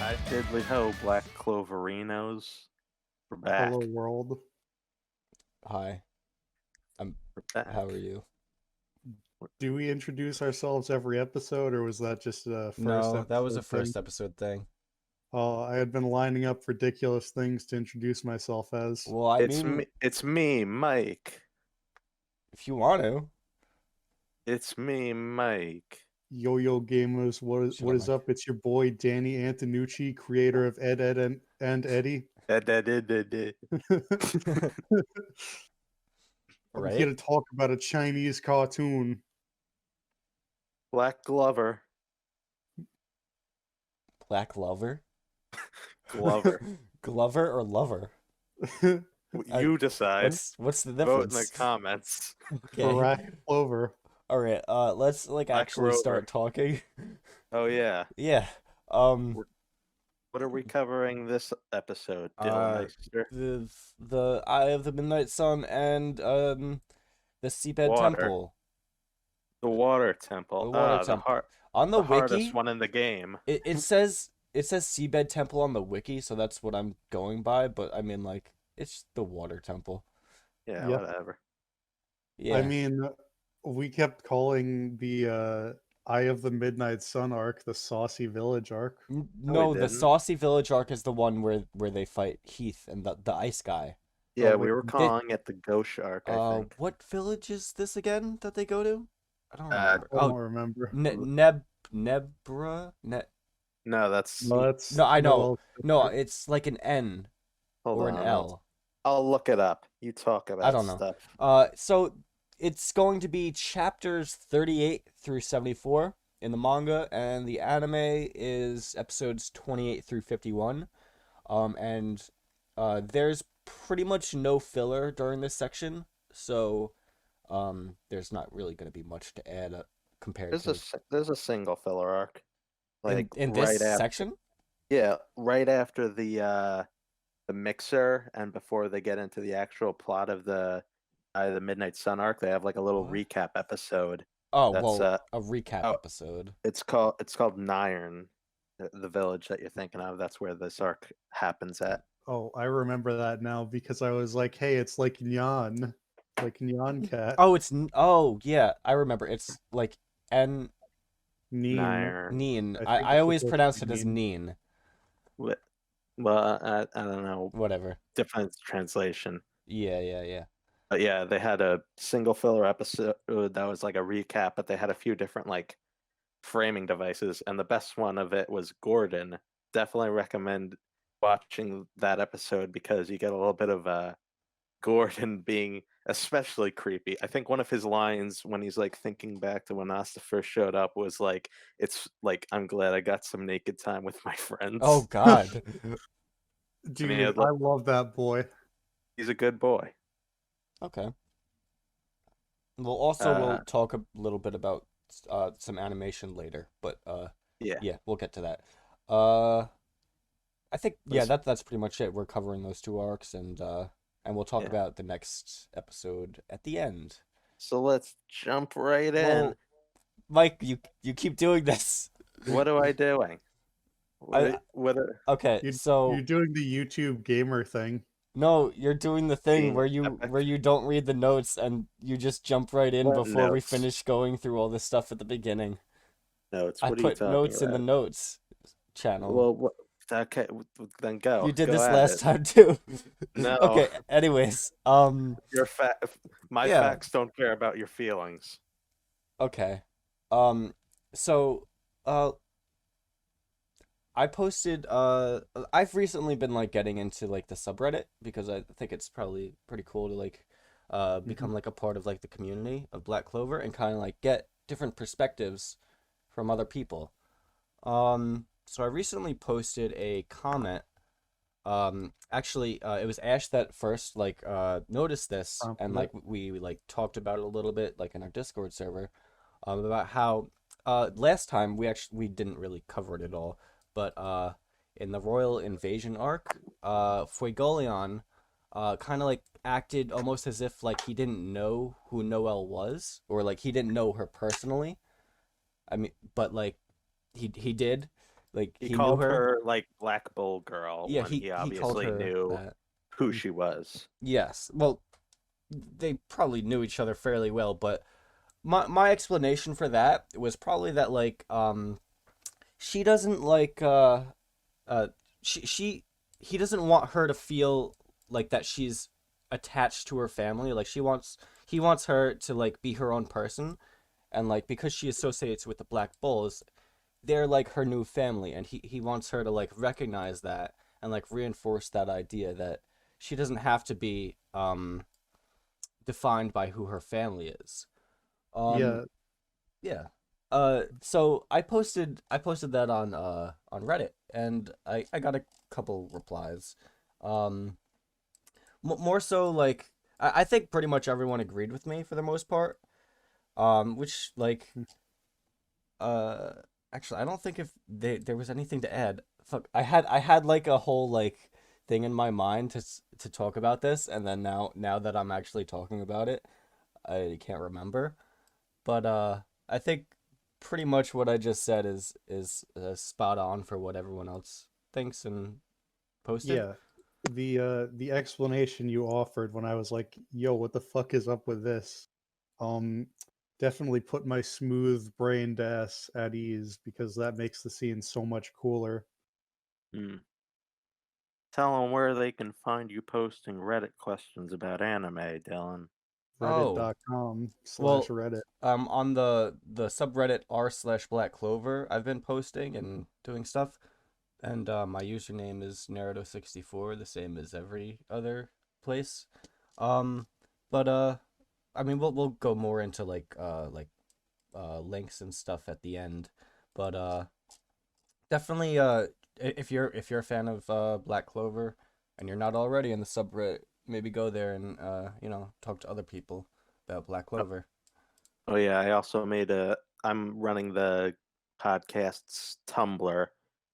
I diddly ho, Black Cloverinos. We're Hello back. world. Hi, We're back. how are you? Do we introduce ourselves every episode, or was that just a first No, episode that was a thing? first episode thing. Oh, I had been lining up ridiculous things to introduce myself as. Well, I mean, It's me, Mike. if you want to. It's me, Mike. Yo-Yo Gamers, Shut what up, is Mike. up? It's your boy Danny Antonucci, creator of Ed, and Eddie. I'm I'm Right? here to talk about a Chinese cartoon. Black Glover. Black Clover? Glover. Glover or lover? You decide. What's the Vote in the difference? comments. Okay. Black Clover. All right. Let's actually Rover. start talking. Oh yeah. Yeah. What are we covering this episode, Dillmeister? The Eye of the Midnight Sun and the Seabed Water. Temple. The Water Temple. The Water The Temple. On the the wiki, hardest one in the game. it says Seabed Temple on the wiki, so that's what I'm going by. But I mean, like, it's the Water Temple. Yeah, Yep. whatever. Yeah. I mean, we kept calling the Eye of the Midnight Sun arc the Saucy Village arc. No, the didn't. Saucy Village arc is the one where they fight Heath and the ice guy. Yeah, Oh, we were did- calling it the Ghost Shark, I think. What village is this again that they go to? I don't Uh, remember. I don't remember. Nebra? No, that's. No, that's No, I know. well, No, it's like an N Hold or on, an L. I'll look it up. You talk about don't know. stuff. So it's going to be chapters 38 through 74 in the manga, and the anime is episodes 28 through 51. And there's pretty much no filler during this section, so there's not really going to be much to add compared There's a single filler arc, like in this right after. section. Yeah, right after the mixer and before they get into the actual plot of the Midnight Sun arc, they have like a little What? recap episode. Oh, That's, well, a recap oh. episode. It's called Nirn, the village that you're thinking of. That's where this arc happens at. Oh, I remember that now because I was like, hey, it's like Nyan. Like Nyan Cat. Oh yeah, I remember. It's like Neen. Nirn. Neen. I think I it's always supposed to pronounce be it as Neen. Neen. Well, I don't know. Whatever. Different translation. Yeah. But yeah, they had a single filler episode that was like a recap, but they had a few different like framing devices, and the best one of it was Gordon. Definitely recommend watching that episode because you get a little bit of Gordon being especially creepy. I think one of his lines when he's like thinking back to when Asta first showed up was like, "It's like I'm glad I got some naked time with my friends." Oh God. Dude, mean, I love that boy. He's a good boy. Okay. We'll talk a little bit about some animation later, but Yeah. we'll get to that. I think that's pretty much it. We're covering those two arcs, and we'll talk Yeah. about the next episode at the end. So let's jump right in. Well, Mike, you keep doing this. What am I doing? Okay, You're doing the YouTube gamer thing. no, you're doing the thing Being where you don't read the notes and you just jump right in What before we notes? finish going through all this stuff at the beginning. Notes. I What are you put talking notes in the about? notes channel. Well, okay, then go. You did Go this at last it. time too. No. Okay, anyways, Your my Yeah. facts don't care about your feelings. okay. So I posted I've recently been like getting into like the subreddit because I think it's probably pretty cool to like become like a part of like the community of Black Clover and kind of like get different perspectives from other people. So I recently posted a comment. Actually, it was Ash that first like noticed this, and like we like talked about it a little bit like in our Discord server, about how last time we didn't really cover it at all, but in the Royal Invasion arc, Fuegoleon kind of like acted almost as if like he didn't know who Noelle was, or like he didn't know her personally. I mean, but like he did. Like He he knew called her. her like Black Bull Girl Yeah, when he he called obviously her knew that. who she was. Yes. Well, they probably knew each other fairly well, but my explanation for that was probably that like she doesn't like uh she he doesn't want her to feel like that she's attached to her family. Like he wants her to like be her own person, and like because she associates with the Black Bulls, they're like her new family, and he wants her to like recognize that and like reinforce that idea that she doesn't have to be defined by who her family is. Yeah, Yeah. So I posted that on Reddit, and I got a couple replies. Um more so like I think pretty much everyone agreed with me for the most part. Which like uh actually I don't think if there was anything to add. Fuck, I had like a whole like thing in my mind to talk about this, and then now that I'm actually talking about it, I can't remember. But I think pretty much what I just said is spot on for what everyone else thinks and posted. yeah. The explanation you offered when I was like, "Yo, what the fuck is up with this?" Um, definitely put my smooth-brained ass at ease because that makes the scene so much cooler. Hmm. Tell them where they can find you posting Reddit questions about anime, Dylan. Oh, well, Reddit.com/Reddit. on the subreddit r/Black Clover, I've been posting and doing stuff, and my username is Naruto64, the same as every other place. Um, but I mean, we'll go more into like links and stuff at the end, but definitely if you're a fan of Black Clover and you're not already in the subreddit, maybe go there and talk to other people about Black Oh, Clover. oh yeah, I also made a. I'm running the podcast's Tumblr,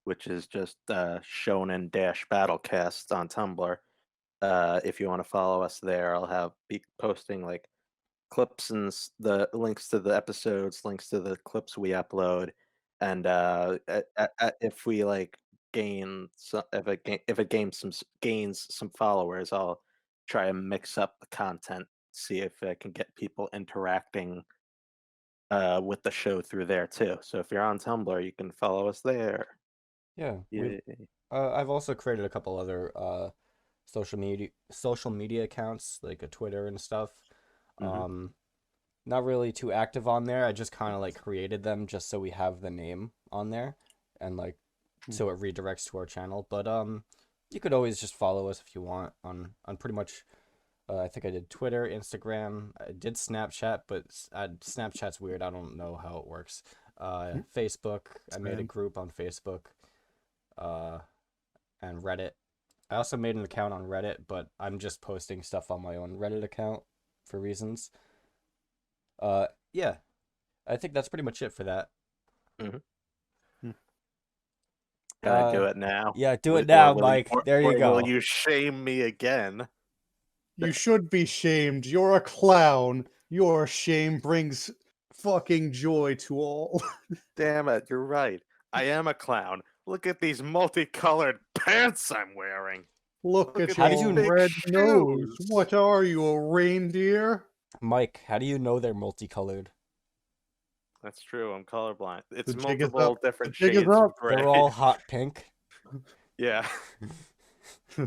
which is just Shonen BattleCast on Tumblr. If you want to follow us there, I'll be posting like clips and the links to the episodes, links to the clips we upload, and if we like if it gains some followers, I'll try and mix up the content, see if I can get people interacting with the show through there too. So if you're on Tumblr, you can follow us there. Yeah, Yeah. I've also created a couple other social media accounts like a Twitter and stuff. Hmm. Um, Not really too active on there. I just kind of like created them just so we have the name on there and like so it redirects to our channel. But you could always just follow us if you want on pretty much I think I did Twitter, Instagram, I did Snapchat, but Snapchat's weird. I don't know how it works. Facebook, I made a Same. group on Facebook, uh, and Reddit. I also made an account on Reddit, but I'm just posting stuff on my own Reddit account for reasons. Yeah, I think that's pretty much it for that. Hmm. Hmm. Can I Uh, do it now? yeah, do it now, Will you, Mike. There you or will go. you shame me again? You should be shamed. You're a clown. Your shame brings fucking joy to all. Damn it, you're right. I am a clown. Look at these multicolored pants I'm wearing. Look Look at at How did these your you, big red nose. shoes. What are you, a reindeer? Mike? How do you know they're multicolored? That's true, I'm colorblind. The It's jig is up. multiple The different jig is shades up. of gray. They're all hot pink. Yeah. Damn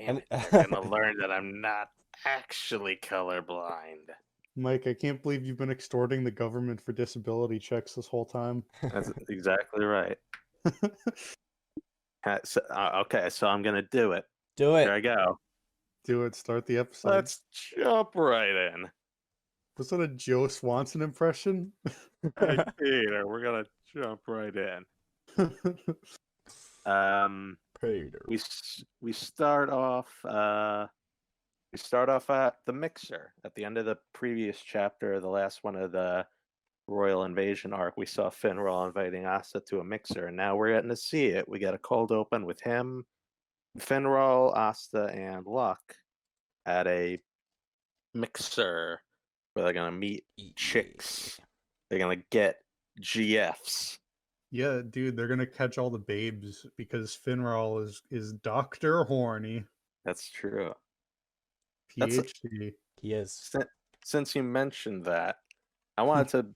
And it, they're gonna learn that I'm not actually colorblind. Mike, I can't believe you've been extorting the government for disability checks this whole time. That's exactly right. Okay, so I'm gonna do it. do Here it. I go. Do it. Start the episode. Let's jump right in. Was that a Joe Swanson impression? Hey, Peter, we're gonna jump right in. Um, Peter. we start off at the mixer at the end of the previous chapter, the last one of the Royal Invasion arc. We saw Finral inviting Asa to a mixer, and now we're getting to see it. We got a cold open with him, Finral, Asta, and Luck at a mixer where they're gonna meet Yeah. chicks. They're gonna get GFs. Yeah, dude, they're gonna catch all the babes because Finral is Doctor Horny, That's true. That's PhD. He is. since you mentioned that, I wanted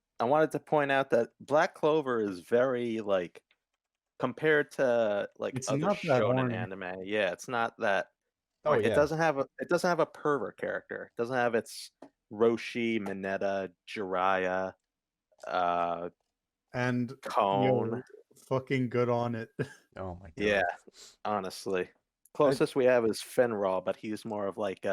to point out that Black Clover is very like compared to like It's other not that shonen horny. anime. Yeah, it's not that. Oh It yeah. doesn't have a pervert character. It doesn't have its Roshi, Mineta, Jiraiya, uh, And Cone. fucking good on it. Oh my god. Yeah, honestly, closest we have is Fenral, but he's more of like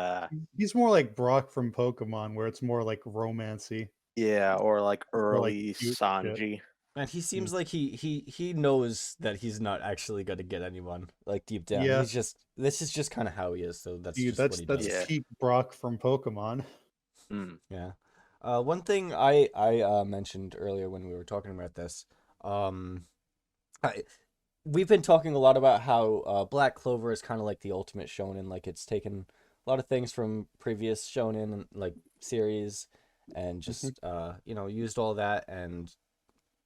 He's more like Brock from Pokemon, where it's more like romancy, yeah, or like more like early cute shit. Sanji. And he seems like he knows that he's not actually gonna get anyone, like deep down. Yeah. This is just kind of how he is, so that's Dude, just that's what he does. Yeah. peak Brock from Pokemon. Mm. Yeah. One thing I mentioned earlier when we were talking about this, we've been talking a lot about how Black Clover is kind of like the ultimate shonen. Like it's taken a lot of things from previous shonen like series, and just used all that and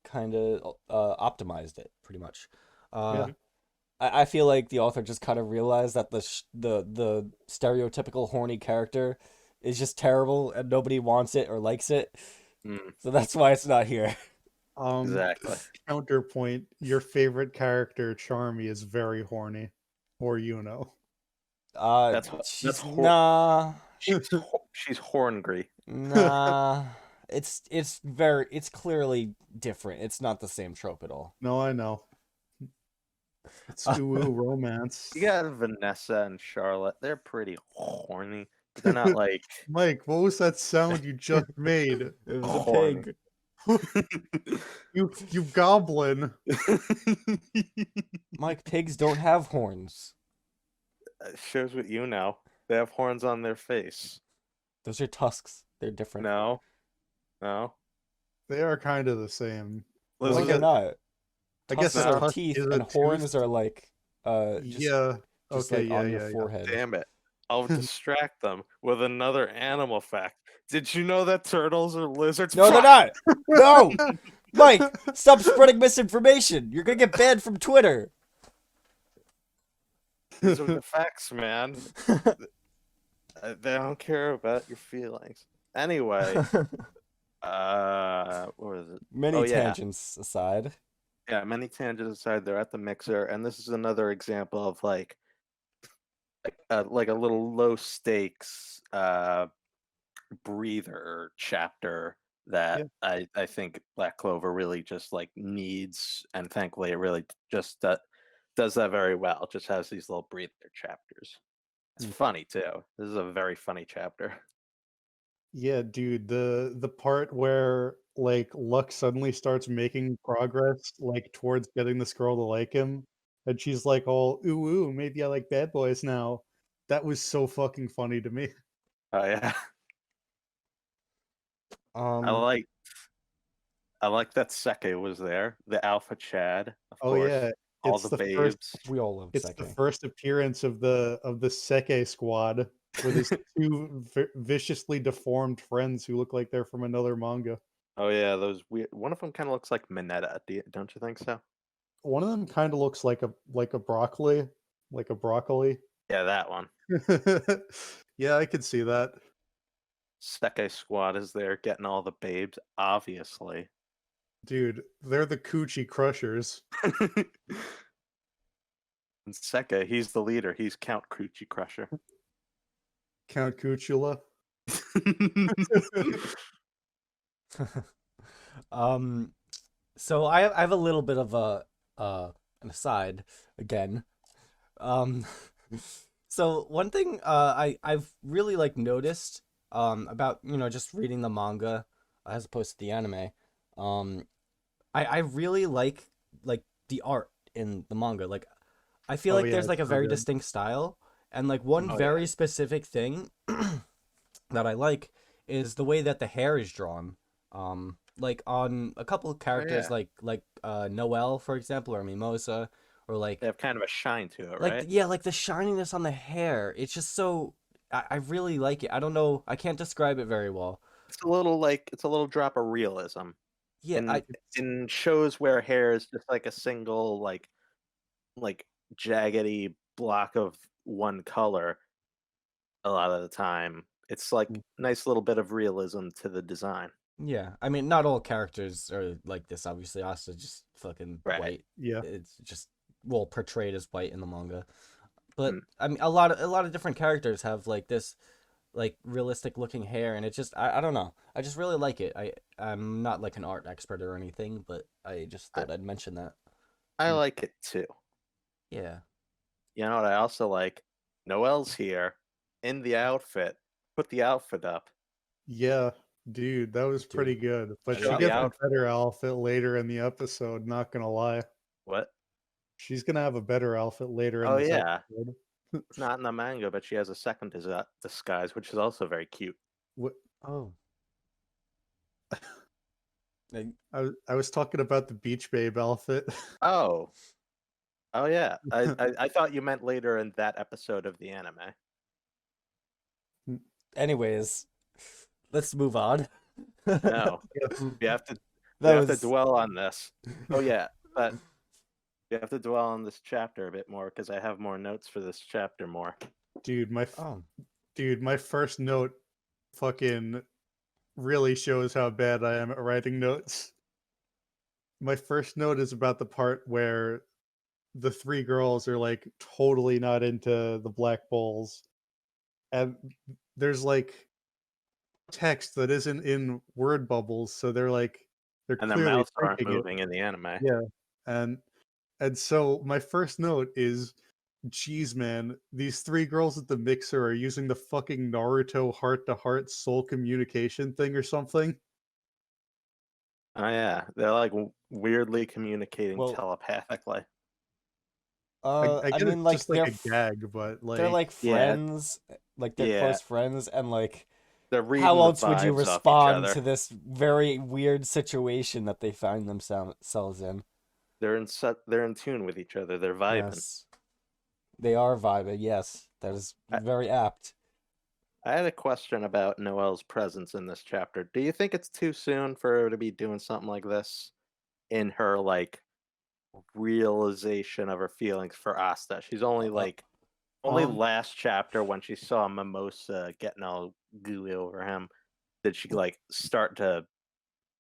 kind of optimized it pretty much. I feel like the author just kind of realized that the stereotypical horny character is just terrible and nobody wants it or likes it. Mm. So that's why it's not here. Exactly. Counterpoint, your favorite character, Charmy, is very horny. Or That's nah. She's horngry. Nah. It's clearly different. It's not the same trope at all. No, I know. It's ooh romance. You got Vanessa and Charlotte. They're pretty horny. But they're not like Mike, what was that sound you just made? It was a horny. pig. You goblin. Mike, pigs don't have horns. Shows what you know. They have horns on their face. Those are tusks. They're different. No. They are kind of the same. No, Listen, they're not. I guess Tusks a are tusk teeth, is a and horns tooth. are like Yeah. just Okay, like yeah, on yeah, your yeah. forehead. damn it. I'll distract them with another animal fact. Did you know that turtles are lizards? No, they're not. No, Mike, stop spreading misinformation. You're gonna get banned from Twitter. These are the facts, man. They don't care about your feelings. Anyway, what was it? Many yeah. tangents aside. Yeah, many tangents aside, they're at the mixer, and this is another example of like a little low stakes breather chapter that I think Black Clover really just like needs, and thankfully it really just does that very well. It just has these little breather chapters. It's funny too. This is a very funny chapter. Yeah, dude, the part where like Luck suddenly starts making progress like towards getting this girl to like him, and she's like all ooh, maybe I like bad boys now. That was so fucking funny to me. Oh yeah. I like that Seke was there, the Alpha Chad, of course. Yeah, All it's the the babes. first We all love it's the Seke. first appearance of the Seke squad with his two viciously deformed friends who look like they're from another manga. Oh yeah, those weird. One of them kind of looks like Mineta. Don't you think so? One of them kind of looks like a broccoli, like a broccoli. Yeah, that one. Yeah, I could see that. Seke squad is there getting all the babes, obviously. Dude, they're the coochie crushers. And Seke, he's the leader. He's Count Coochie Crusher. Count Cuchula. So I have a little bit of an aside again. So one thing I've really like noticed about just reading the manga as opposed to the anime, I really like the art in the manga. Like I feel like there's like a very distinct style, and like one very specific thing that I like is the way that the hair is drawn. Like on a couple of characters like Noelle, for example, or Mimosa, or like they have kind of a shine to it, like right? like the shininess on the hair. It's just so I really like it. I don't know, I can't describe it very well. It's a little drop of realism. Yeah, in I in shows where hair is just like a single like jaggedy block of one color a lot of the time. It's like nice little bit of realism to the design. yeah. I mean, not all characters are like this. Obviously, Asta just fucking Right. white. Yeah. It's just well portrayed as white in the manga. But Mm. I mean, a lot of different characters have like this like realistic looking hair, and it just I don't know. I just really like it. I'm not like an art expert or anything, but I just I, thought I'd mention that. I like it too. Yeah. You know what I also like? Noelle's here in the outfit. Put the outfit up. Yeah, dude, that was pretty Dude, good. But that she Show outfit. the gets a outfit. better outfit later in the episode, not gonna lie. What? She's gonna have a better outfit later in Oh this yeah. episode. It's not in the manga, but she has a second disguise, which is also very cute. What Oh. Like, I was talking about the Beach Babe outfit. Oh. Oh yeah. I thought you meant later in that episode of the anime. anyways, let's move on. No. You have to That you have to was dwell on this. Oh yeah. But you have to dwell on this chapter a bit more because I have more notes for this chapter more. Dude, oh. my first note fucking really shows how bad I am at writing notes. My first note is about the part where the three girls are like totally not into the black bulls, and there's like text that isn't in word bubbles, so they're And their clearly mouths aren't thinking it. moving in the anime. Yeah, and so my first note is, geez, man, these three girls at the mixer are using the fucking Naruto heart-to-heart soul communication thing or something. Oh yeah. They're like weirdly communicating Well, telepathically. I I get mean, it's like just like a gag, but they're like Yeah. friends, like they're Yeah. close friends, and like They're reading how the else would you vibes off each respond other. to this very weird situation that they find themselves in? They're in tune with each other. They're vibing. Yes, they are vibing. Yes, that is I, very apt. I had a question about Noelle's presence in this chapter. Do you think it's too soon for her to be doing something like this in her like realization of her feelings for Asta? She's only Uh, only Um, last chapter when she saw Mimosa getting all gooey over him did she like start to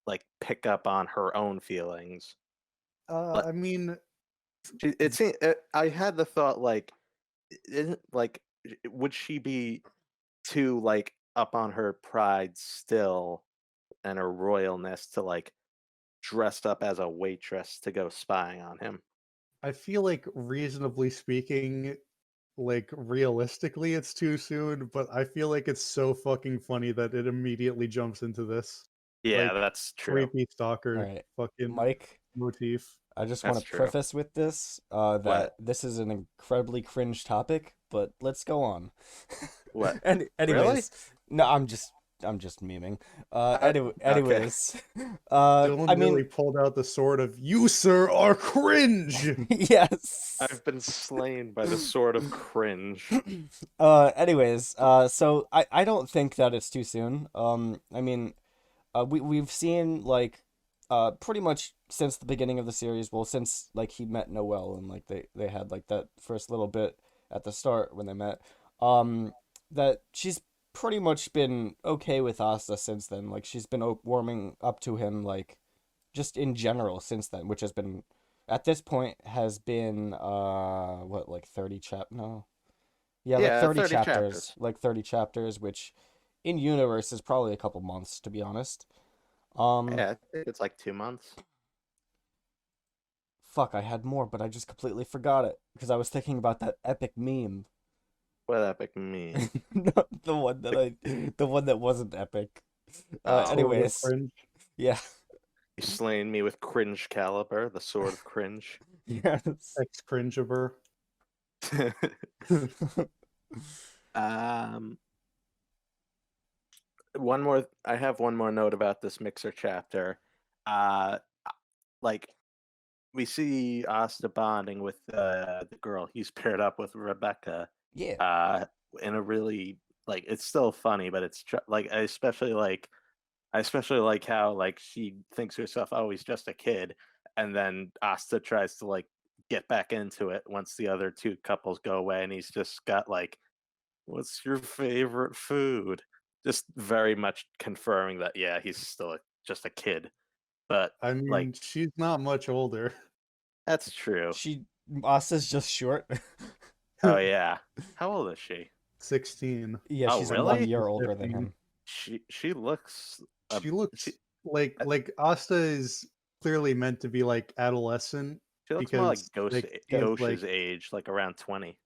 like pick up on her own feelings. But I mean, it seemed I had the thought like isn't like would she be too like up on her pride still and her royalness to like dressed up as a waitress to go spying on him? I feel like reasonably speaking, like realistically, it's too soon, but I feel like it's so fucking funny that it immediately jumps into this Yeah, like that's true. creepy all stalker right, fucking Mike. motif. I just want That's to true. preface with this that What? this is an incredibly cringe topic, but let's go on. What? And Really? anyways, no, I'm just memeing. Okay. Anyways, Dylan I really mean, pulled out the sword of "You, sir, are cringe." yes. I've been slain by the sword of cringe. Anyways, so I don't think that it's too soon. I mean, we've seen like pretty much since the beginning of the series, well, since like he met Noelle and like they had like that first little bit at the start when they met, that she's pretty much been okay with Asta since then. Like she's been warming up to him like just in general since then, which has been at this point has been what like 30 no. Yeah, like Yeah, 30 30 chapters. chapters. Like 30 chapters, which in universe is probably a couple months to be honest. Um Yeah, I think it's like 2 months. fuck, I had more, but I just completely forgot it because I was thinking about that epic meme. What epic meme? Not the one that the one that wasn't epic. Oh, Sword of Anyways, cringe. yeah. you slain me with cringe caliber, the sword of cringe. Yes. Ex cringeaver. um, one more. I have one more note about this mixer chapter. Uh, like we see Asta bonding with the girl he's paired up with, Rebecca. Yeah. In a really like it's still funny, but it's like I especially like I especially like how like she thinks herself, oh, he's just a kid, and then Asta tries to like get back into it once the other two couples go away, and he's just got like, "What's your favorite food?" Just very much confirming that yeah, he's still just a kid, but I like mean, she's not much older. that's true. Asta's just short. Oh yeah, how old is she? 16. Yeah, Oh she's like 1 really? year older than 15. him. She looks She she looks like Asta is clearly meant to be like adolescent she looks more like because like Ghosh's age, like around 20.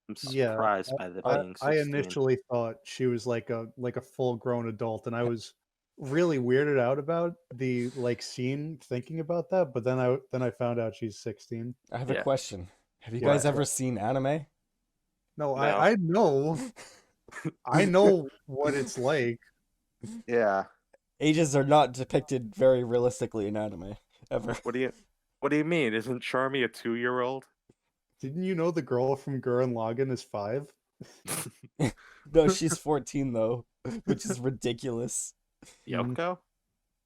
I'm yeah, surprised by the I- being I 16. initially thought she was like a full grown adult, and I was really weirded out about the like scene thinking about that. But then I found out she's 16. I have a Yeah. question. Have you Yeah. guys ever seen anime? No, No. I know I know what it's like. Yeah. Ages are not depicted very realistically in anime ever. What do you mean? Isn't Charmy a 2-year-old? Didn't you know the girl from Gurren Lagann is 5? No, she's 14 though, which is ridiculous. Yoko?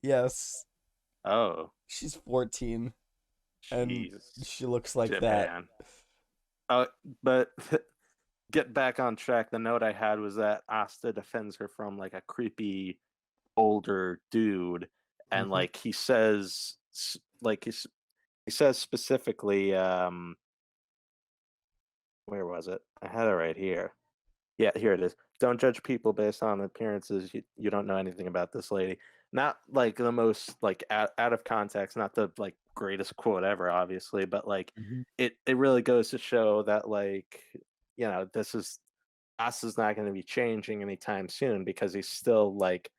Yes, Oh, she's 14 and jeez. she looks like that. Japan. But get back on track. The note I had was that Asta defends her from like a creepy older dude, and Mhm. like he says, like he says specifically, where was it? I had it right here. Yeah, here it is. Don't judge people based on appearances. You don't know anything about this lady. Not like the most like out of context, not the like greatest quote ever, obviously, but like Mhm. it really goes to show that like this is Asa's not going to be changing anytime soon because he's still like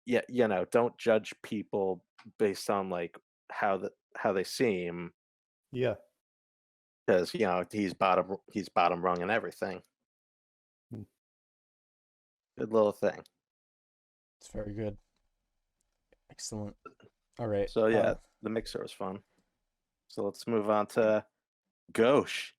yeah don't judge people based on like how they seem Yeah. because he's bottom rung and everything. Mm. Good little thing. It's very good. Excellent. All right. So yeah, the mixer was fun. So let's move on to Ghosh,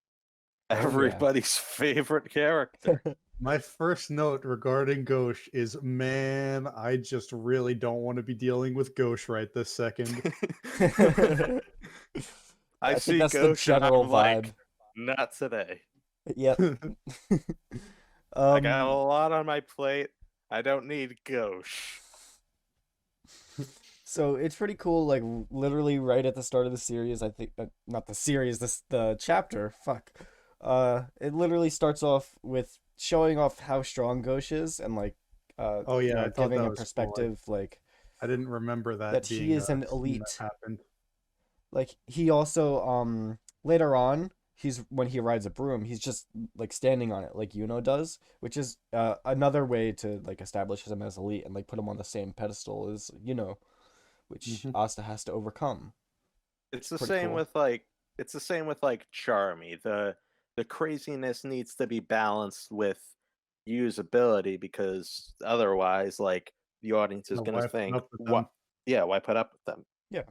yeah. everybody's favorite character. My first note regarding Ghosh is, man, I just really don't want to be dealing with Ghosh right this second. I think see that's the Ghosh and general I'm vibe. like, not today. Yep. I got a lot on my plate. I don't need Ghosh. So it's pretty cool. Like literally right at the start of the series, I think not the series, the chapter. Fuck. It literally starts off with showing off how strong Ghosh is and like Oh yeah, I thought giving that a was cool. perspective like I didn't remember that that he being is an a scene elite. that happened. Like he also later on when he rides a broom, he's just like standing on it like Yuno does, which is another way to like establish him as elite and like put him on the same pedestal as Yuno, which Mhm. Asta has to overcome. It's the pretty same cool. with like Charmy. The craziness needs to be balanced with usability because otherwise like the audience is No, going why to put think up with what them? why put up with them? Yeah.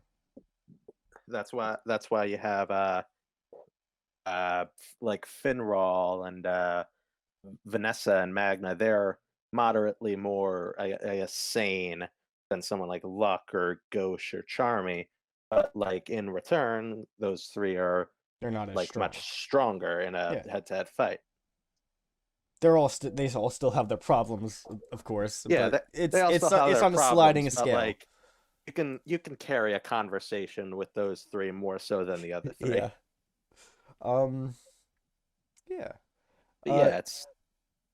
That's why you have like Finral and Vanessa and Magna. They're moderately more I guess sane than someone like Luck or Gauche or Charmy, but like in return those three are They're not as like strong. much stronger in a Yeah. head-to-head fight. They all still have their problems, of course. Yeah, but they all still have it's their on a sliding problems, but scale. like you can carry a conversation with those three more so than the other three. Yeah. Yeah. But yeah,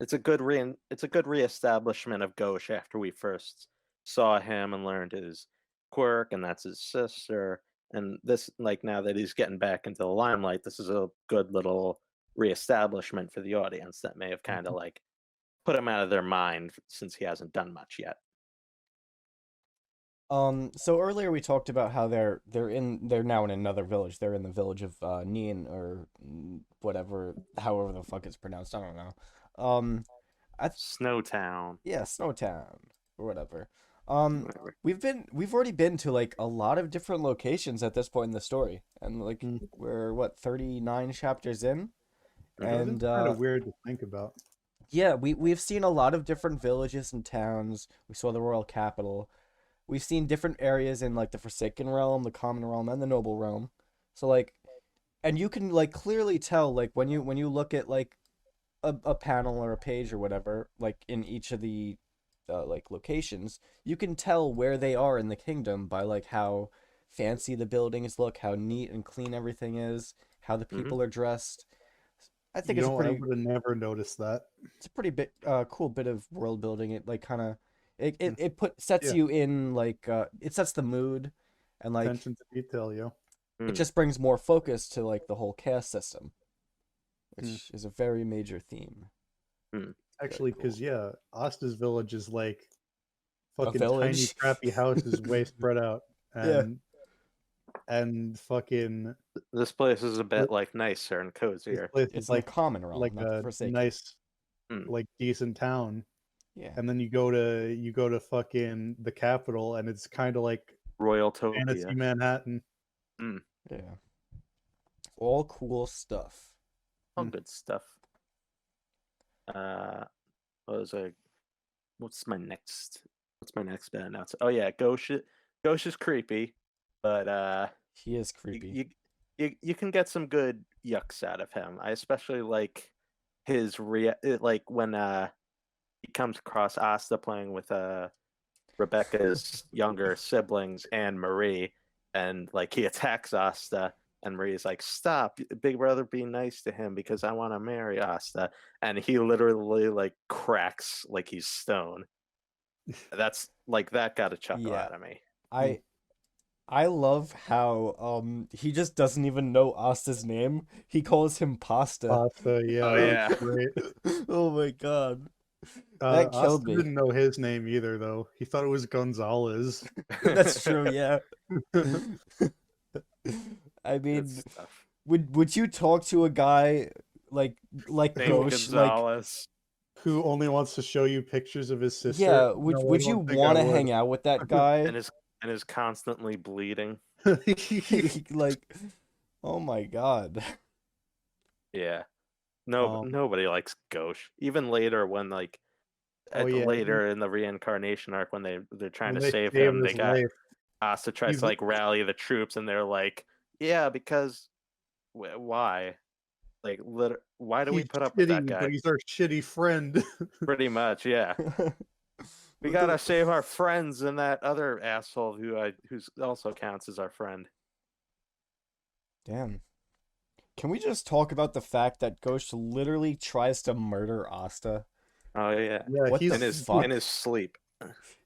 it's a good reestablishment of Gauche after we first saw him and learned his quirk, and that's his sister. And this, like, now that he's getting back into the limelight, this is a good little reestablishment for the audience that may have kind of like put him out of their mind since he hasn't done much yet. So earlier we talked about how they're now in another village. They're in the village of Nien or whatever, however the fuck it's pronounced. I don't know. Snowtown. Yeah, Snowtown or whatever. Whatever. We've already been to like a lot of different locations at this point in the story, and like we're what 39 chapters in, Mhm. and It's kind of weird to think about. Yeah, we've seen a lot of different villages and towns. We saw the royal capital. We've seen different areas in like the Forsaken Realm, the Common Realm, and the Noble Realm. So like, and you can like clearly tell like when you look at like a panel or a page or whatever, like in each of the like locations, you can tell where they are in the kingdom by like how fancy the buildings look, how neat and clean everything is, how the Hmm. people are dressed. I think You know, I would have never noticed that. it's a pretty bit cool bit of world building. It like kind of Mm. it sets Yeah, you in like it sets the mood, and like attention to detail, yo. it Mm. just brings more focus to like the whole caste system, Mm. which is a very major theme. Mm. Very Actually, cool. because yeah, Asta's village is like A fucking tiny, village. crappy houses, way spread out, Yeah. and fucking This place is a this bit like nicer and this cozier. place is It's in the like common realm, not the a Forsaken. nice, Mm. like decent town, Yeah. and then you go to fucking the capital, and it's kind of like fantasy Royaltopia. Manhattan. Mm. Yeah. All cool stuff. All Mm. good stuff. Uh, what was I? What's my next? What's my next bit announcement? Oh yeah, Ghosh is creepy, but He is you, creepy. you can get some good yucks out of him. I especially like his like when he comes across Asta playing with Rebecca's younger siblings and Marie, and like he attacks Asta, and Marie's like, "Stop, Big Brother, be nice to him because I want to marry Asta," and he literally like cracks like he's stone. That's like that got a chuckle Yeah. out of me. I I love how he just doesn't even know Asta's name. He calls him Pasta. Asta, yeah, Oh that yeah, was great. Oh my god. That killed Asta me. didn't know his name either, though. He thought it was Gonzalez. That's true, yeah. I Good mean, stuff. would you talk to a guy like Named Gauche like Gonzalez. Who only wants to show you pictures of his sister? yeah, No, I would you don't think I want to would. hang out with that guy? and is constantly bleeding. Like oh my god. Yeah. No, Um, nobody likes Ghosh. Even later, when like oh yeah, later in the reincarnation arc, when they're trying when to they save saved him, they his got life, Asta tries he's to like rally the troops, and they're like, "Yeah, because why? Like, why do we he's put up with that shitty, but guy? he's our shitty friend. Pretty much, yeah. We What the- gotta save our friends and that other asshole who's also counts as our friend." Damn. Can we just talk about the fact that Ghost literally tries to murder Asta? Oh yeah, Yeah, What the in his fuck? sleep.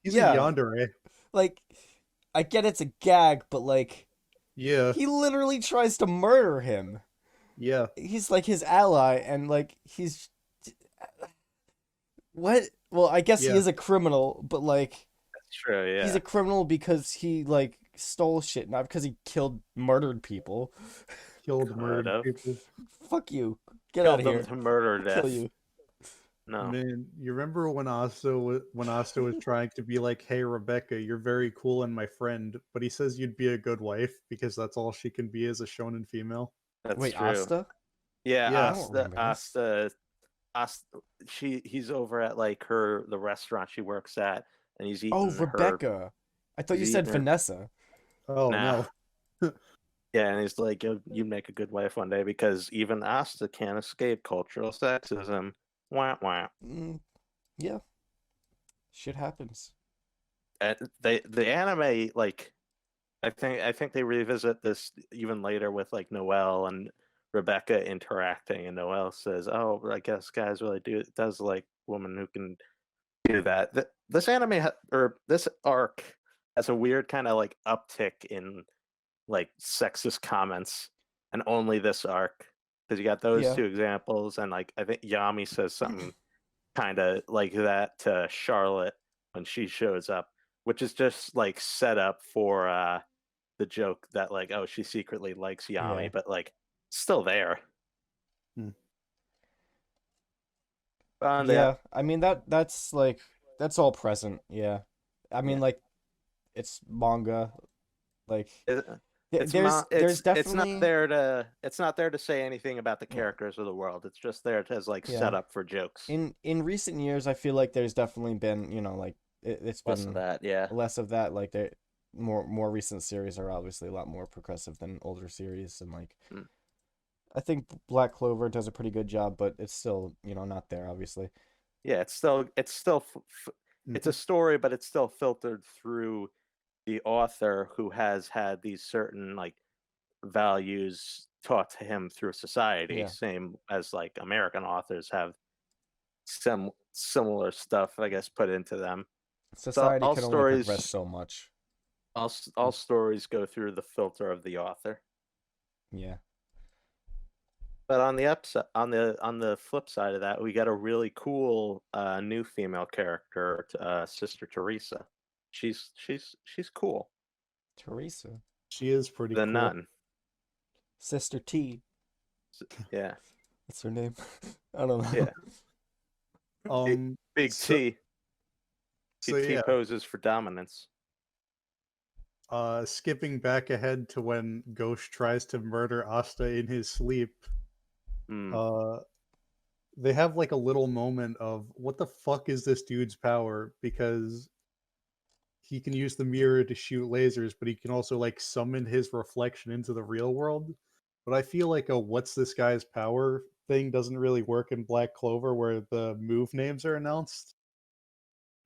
he's a Yeah, yandere. like I get it's a gag, but like Yeah, he literally tries to murder him. yeah. He's like his ally, and like he's what? Well, I guess he Yeah. is a criminal, but like That's true. Yeah. he's a criminal because he like stole shit, not because he murdered people. Killed, Could murdered have. people. Fuck you. Get out Killed of them here. to murder I'll kill death. you. No. Man, you remember when Asta was trying to be like, "Hey, Rebecca, you're very cool and my friend," but he says you'd be a good wife because that's all she can be as a shonen female. That's Wait, true. Asta? Yeah, Yeah. I don't remember this. Asta, he's over at like the restaurant she works at, and he's Oh, eating her. Rebecca. I thought you He's said eating her. Vanessa. Oh Nah. no. Yeah, and he's like, "You'd make a good wife one day," because even Asta can't escape cultural sexism. Wah wah. Mm, yeah, shit happens. And the anime like I think they revisit this even later with like Noelle and Rebecca interacting, and Noelle says, "Oh, I guess guys really does like woman who can do that." This anime or this arc has a weird kind of like uptick in like sexist comments, and only this arc because you got those Yeah. two examples, and like I think Yami says something kind of like that to Charlotte when she shows up, which is just like set up for the joke that like, oh, she secretly likes Yami, Yeah. but like still there. Hmm. And Yeah, I mean that's like that's all present. Yeah. I mean Yeah. like it's manga. Like It- It's there's it's not definitely there to say anything about the characters or the world. It's just there to as like set yeah. up for jokes. In recent years, I feel like there's definitely been, like it's Less of been that, yeah. less of that. Like the more recent series are obviously a lot more progressive than older series, and like Mm. I think Black Clover does a pretty good job, but it's still not there, obviously. Yeah, it's still it's a Mhm. story, but it's still filtered through the author who has had these certain like values taught to him through society, Yeah, same as like American authors have some similar stuff, I guess, put into them. So society can only progress so much. all stories go through the filter of the author. Yeah, But on the upside, on the flip side of that, we got a really cool new female character, Sister Teresa. She's cool. Teresa, She is pretty The cool. nun. Sister T. Yeah. That's her name. I don't know. Yeah. Big So, T. so T yeah. poses for dominance. Skipping back ahead to when Ghost tries to murder Asta in his sleep. Mm. They have like a little moment of what the fuck is this dude's power, because he can use the mirror to shoot lasers, but he can also like summon his reflection into the real world. But I feel like a what's this guy's power thing doesn't really work in Black Clover, where the move names are announced.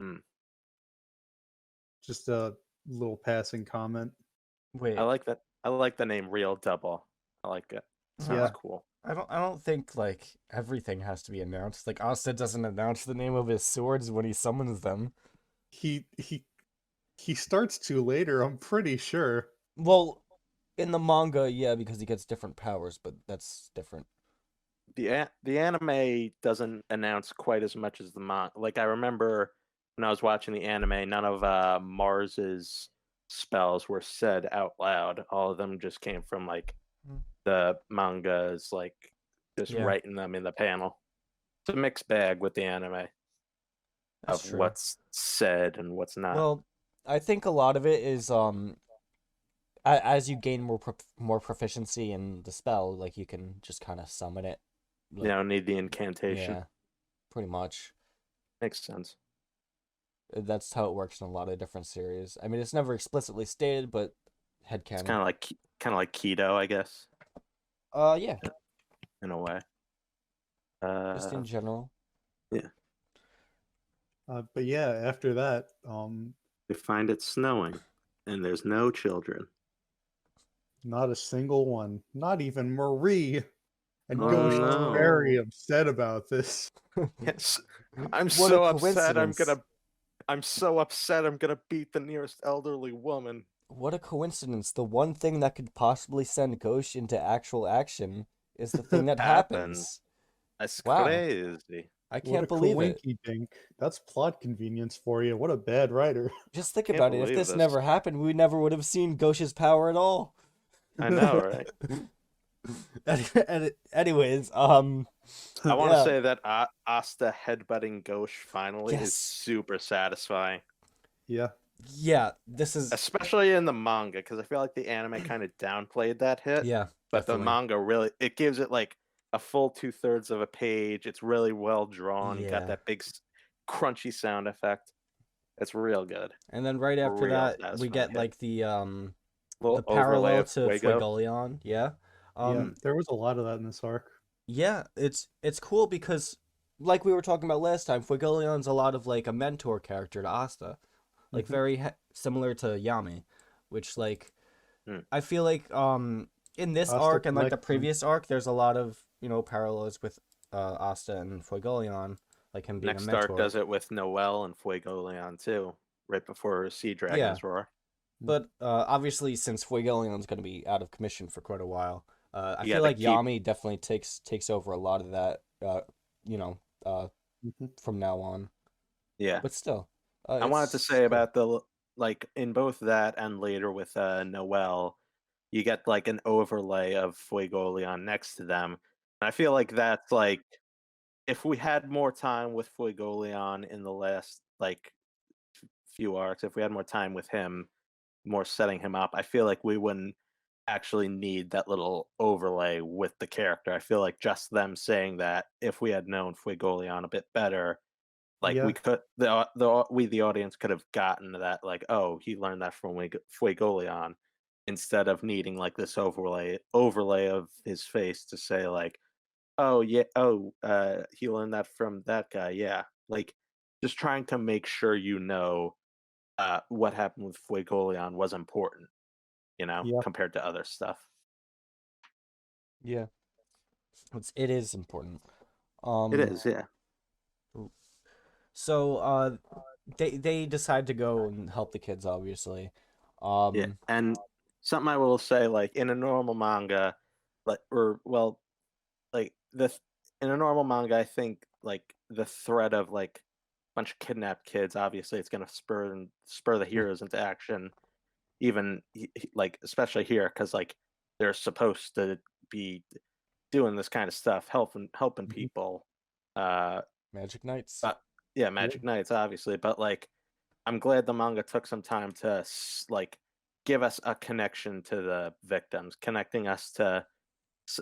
Mm. Just a little passing comment. Wait, I like that. I like the name Real Double. I like it. Sounds Yeah. cool. I don't think like everything has to be announced. Like Asta doesn't announce the name of his swords when he summons them. He starts to later, I'm pretty sure. Well, in the manga, yeah, because he gets different powers, but that's different. The anime doesn't announce quite as much as the manga. Like I remember when I was watching the anime, none of Mars's spells were said out loud. All of them just came from like Mm. the mangas, like just Yeah, writing them in the panel. It's a mixed bag with the anime that's of true. what's said and what's not. Well, I think a lot of it is as you gain more proficiency in the spell, like you can just kind of summon it. You Like, don't need the incantation. yeah, pretty much. Makes sense. That's how it works in a lot of different series. I mean, it's never explicitly stated, but It's headcanon. kind of like keto, I guess, Yeah, in a way. just in general. Yeah. But yeah, after that, They find it snowing, and there's no children. not a single one, not even Marie. And Oh Ghost is no! very upset about this. Yes, I'm What so a upset. coincidence. I'm so upset. I'm gonna beat the nearest elderly woman. What a coincidence. The one thing that could possibly send Ghosh into actual action is the thing that happens. That's Wow. crazy. I What can't a believe it. coinky dink. That's plot convenience for you. What a bad writer. Just think Can't about it. If believe this this. never happened, we never would have seen Ghosh's power at all. I know, right? Anyways, I want to yeah. say that Asta headbutting Ghosh finally is Yes. super satisfying. Yeah. Yeah, this is Especially in the manga, because I feel like the anime kind of downplayed that hit. yeah, But definitely. the manga really, it gives it like a full 2/3 of a page. It's really well drawn. You got Yeah. that big crunchy sound effect. It's real good. And then right after Real that, we satisfying get hit. like the Little overlay parallel of to Fuego. Fuegoleon. Yeah. Yeah, there was a lot of that in this arc. Yeah, it's cool because like we were talking about last time, Fuegoleon's a lot of like a mentor character to Asta. Like Mhm. very similar to Yami, which like Hmm. I feel like in this Asta arc and like the collects them. previous arc there's a lot of, parallels with Asta and Fuegoleon, like him being Next a mentor. arc does it with Noelle and Fuegoleon too, right before Sea Dragons roar. But obviously since Fuegoleon's going to be out of commission for quite a while, I You feel gotta like keep- Yami definitely takes over a lot of that Mhm. from now on. Yeah. But still, I wanted to it's say cool. about the like in both that and later with Noelle, you get like an overlay of Fuegoleon next to them. And I feel like that's like if we had more time with Fuegoleon in the last like few arcs, if we had more time with him, more setting him up, I feel like we wouldn't actually need that little overlay with the character. I feel like just them saying that, if we had known Fuegoleon a bit better, like Yeah. we could the audience could have gotten that, like, oh, he learned that from Fuegoleon, instead of needing like this overlay of his face to say like, oh yeah, oh, he learned that from that guy. Yeah, like just trying to make sure what happened with Fuegoleon was important, Yep. compared to other stuff. Yeah, it is important. It is, yeah. So they decide to go and help the kids, obviously. Yeah, and something I will say, like in a normal manga, like in a normal manga, I think like the threat of like a bunch of kidnapped kids, obviously, it's gonna spur the heroes into action. Even like especially here, because like they're supposed to be doing this kind of stuff, helping Mhm. people. Magic Knights. But yeah, Magic Knights, obviously, but like I'm glad the manga took some time to like give us a connection to the victims, connecting us to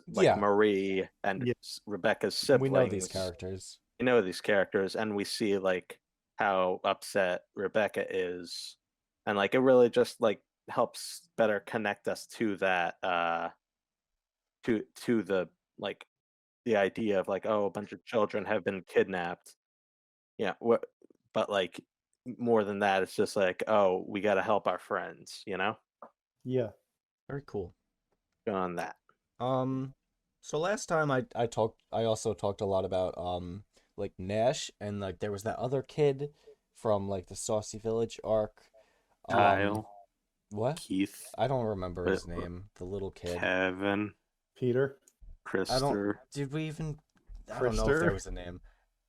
like Yeah, Marie and Yeah. Rebecca's we know these siblings. characters. You know these characters, and we see like how upset Rebecca is, and like it really just like helps better connect us to that to the like the idea of like, oh, a bunch of children have been kidnapped. Yeah, but like more than that, it's just like, oh, we got to help our friends, Yeah. Very cool. on that. So last time I also talked a lot about like Nash, and like there was that other kid from like the Saucy Village arc. Um, Kyle, what? Keith, I don't remember his Whit- name. The little kid. Kevin, Peter. I don't. Krister, Did we even? I don't know if there Krister. was a name.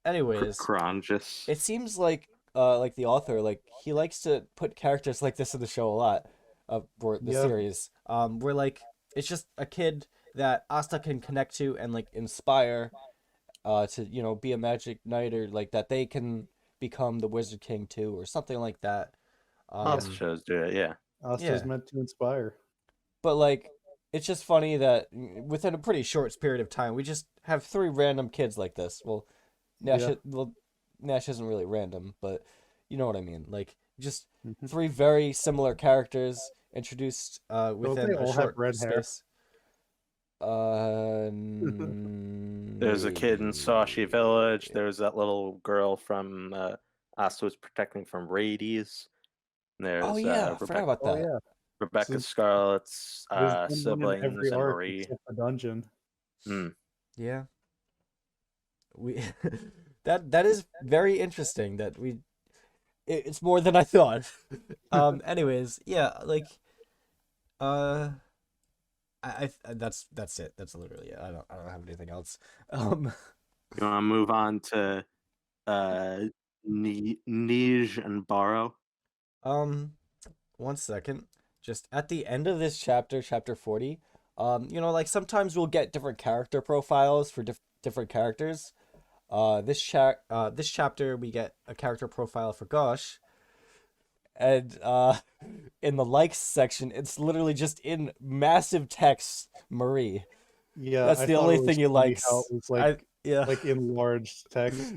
Anyways, Kronjus. it seems like the author, like he likes to put characters like this in the show a lot, for the Yeah. series. Where like it's just a kid that Asta can connect to and like inspire, to be a magic knight, or like that they can become the Wizard King too, or something like that. Most Um, shows do it, yeah. Asta's yeah, meant to inspire. but like it's just funny that within a pretty short period of time, we just have three random kids like this. Yeah. Nash isn't really random, but you know what I mean. Like just Mhm. three very similar characters introduced Don't within they a all have short red hair? space. There's a kid in Sashi Village. Maybe. There's that little girl from Asta was protecting from rabies. Oh There's yeah, I forgot about Oh that. yeah. Rebecca So Scarlet's there's been one in every siblings and arc Marie. except the dungeon. Mm. Yeah, we that is very interesting. It's more than I thought. Anyways, yeah, like uh. That's it. That's literally it. I don't have anything else. Um, You want to move on to uh, Nij and Borrow? um, 1 second. Just at the end of this chapter, chapter 40, like sometimes we'll get different character profiles for different characters. This chapter we get a character profile for Gosh, and in the likes section, it's literally just in massive text, Marie. Yeah, That's I the thought only it was thing he funny how likes. it was Yeah. like enlarged text.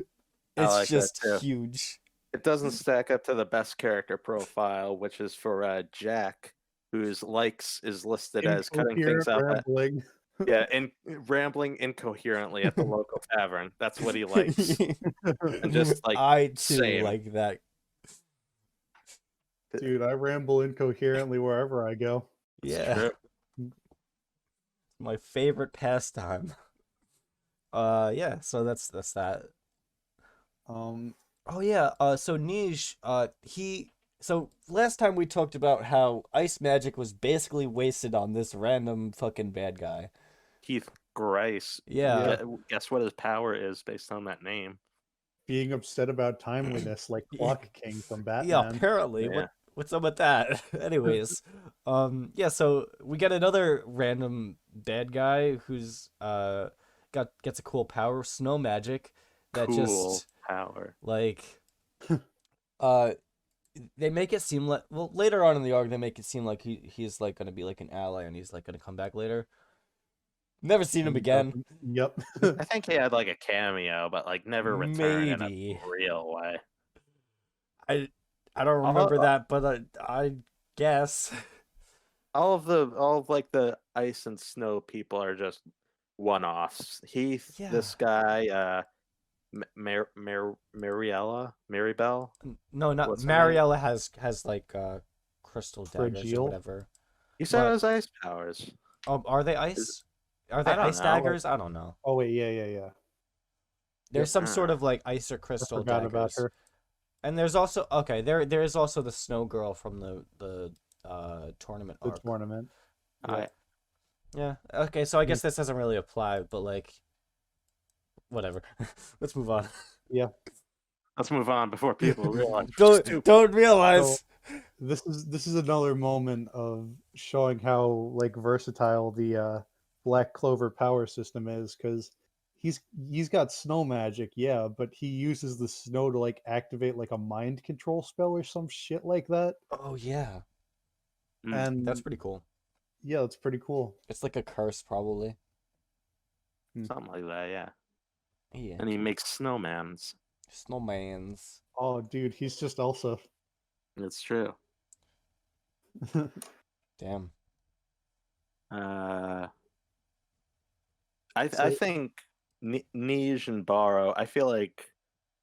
I It's like that just too. huge. It doesn't stack up to the best character profile, which is for Jack, whose likes is listed as cutting things Incoherent up. rambling. Yeah, rambling incoherently at the local tavern. That's what he likes. And just like I too same. like that. Dude, I ramble incoherently wherever I go. It's Yeah, true. my favorite pastime. Yeah. So that's that. Um, Oh yeah. So Nij, So last time we talked about how ice magic was basically wasted on this random fucking bad guy. Keith Grice. Yeah. Guess what his power is based on that name? being upset about timeliness like Clock King from Yeah, Batman. apparently. Yeah. What's up with that? Anyways, yeah, so we get another random bad guy who's gets a cool power, snow magic, that Cool just power. like uh they make it seem like, well, later on in the arc they make it seem like he's like gonna be like an ally and he's like gonna come back later. Never seen him And he again. doesn't. Yep. I think he had like a cameo, but like never return in a Maybe. real way. I I don't remember All, that, but I guess. all of like the ice and snow people are just one-offs. Heath, Yeah. this guy, Mariella, Maribel. No, not What's her name? Mariella has like crystal daggers or Fragile. whatever. You said it But was ice powers. are they ice? Are they I don't ice know. daggers? I don't know. Oh wait, yeah. There's some sort Ah. of like ice or I crystal forgot about daggers. her. And there's also there is also the snow girl from the tournament The arc. tournament. I Yeah. Okay, so I guess this doesn't really apply, but like whatever. Let's move on. Yeah. let's move on before people realize we're stupid. Don't realize. This is another moment of showing how like versatile the Black Clover power system is, because he's got snow magic, yeah, but he uses the snow to like activate like a mind control spell or some shit like that. Oh yeah. And That's pretty cool. yeah, it's pretty cool. It's like a curse probably. Something like that, yeah. Yeah. And he makes snowmans. Snowmans. Oh, dude, he's just Elsa. It's true. Damn. I So- think Nij and Borrow. I feel like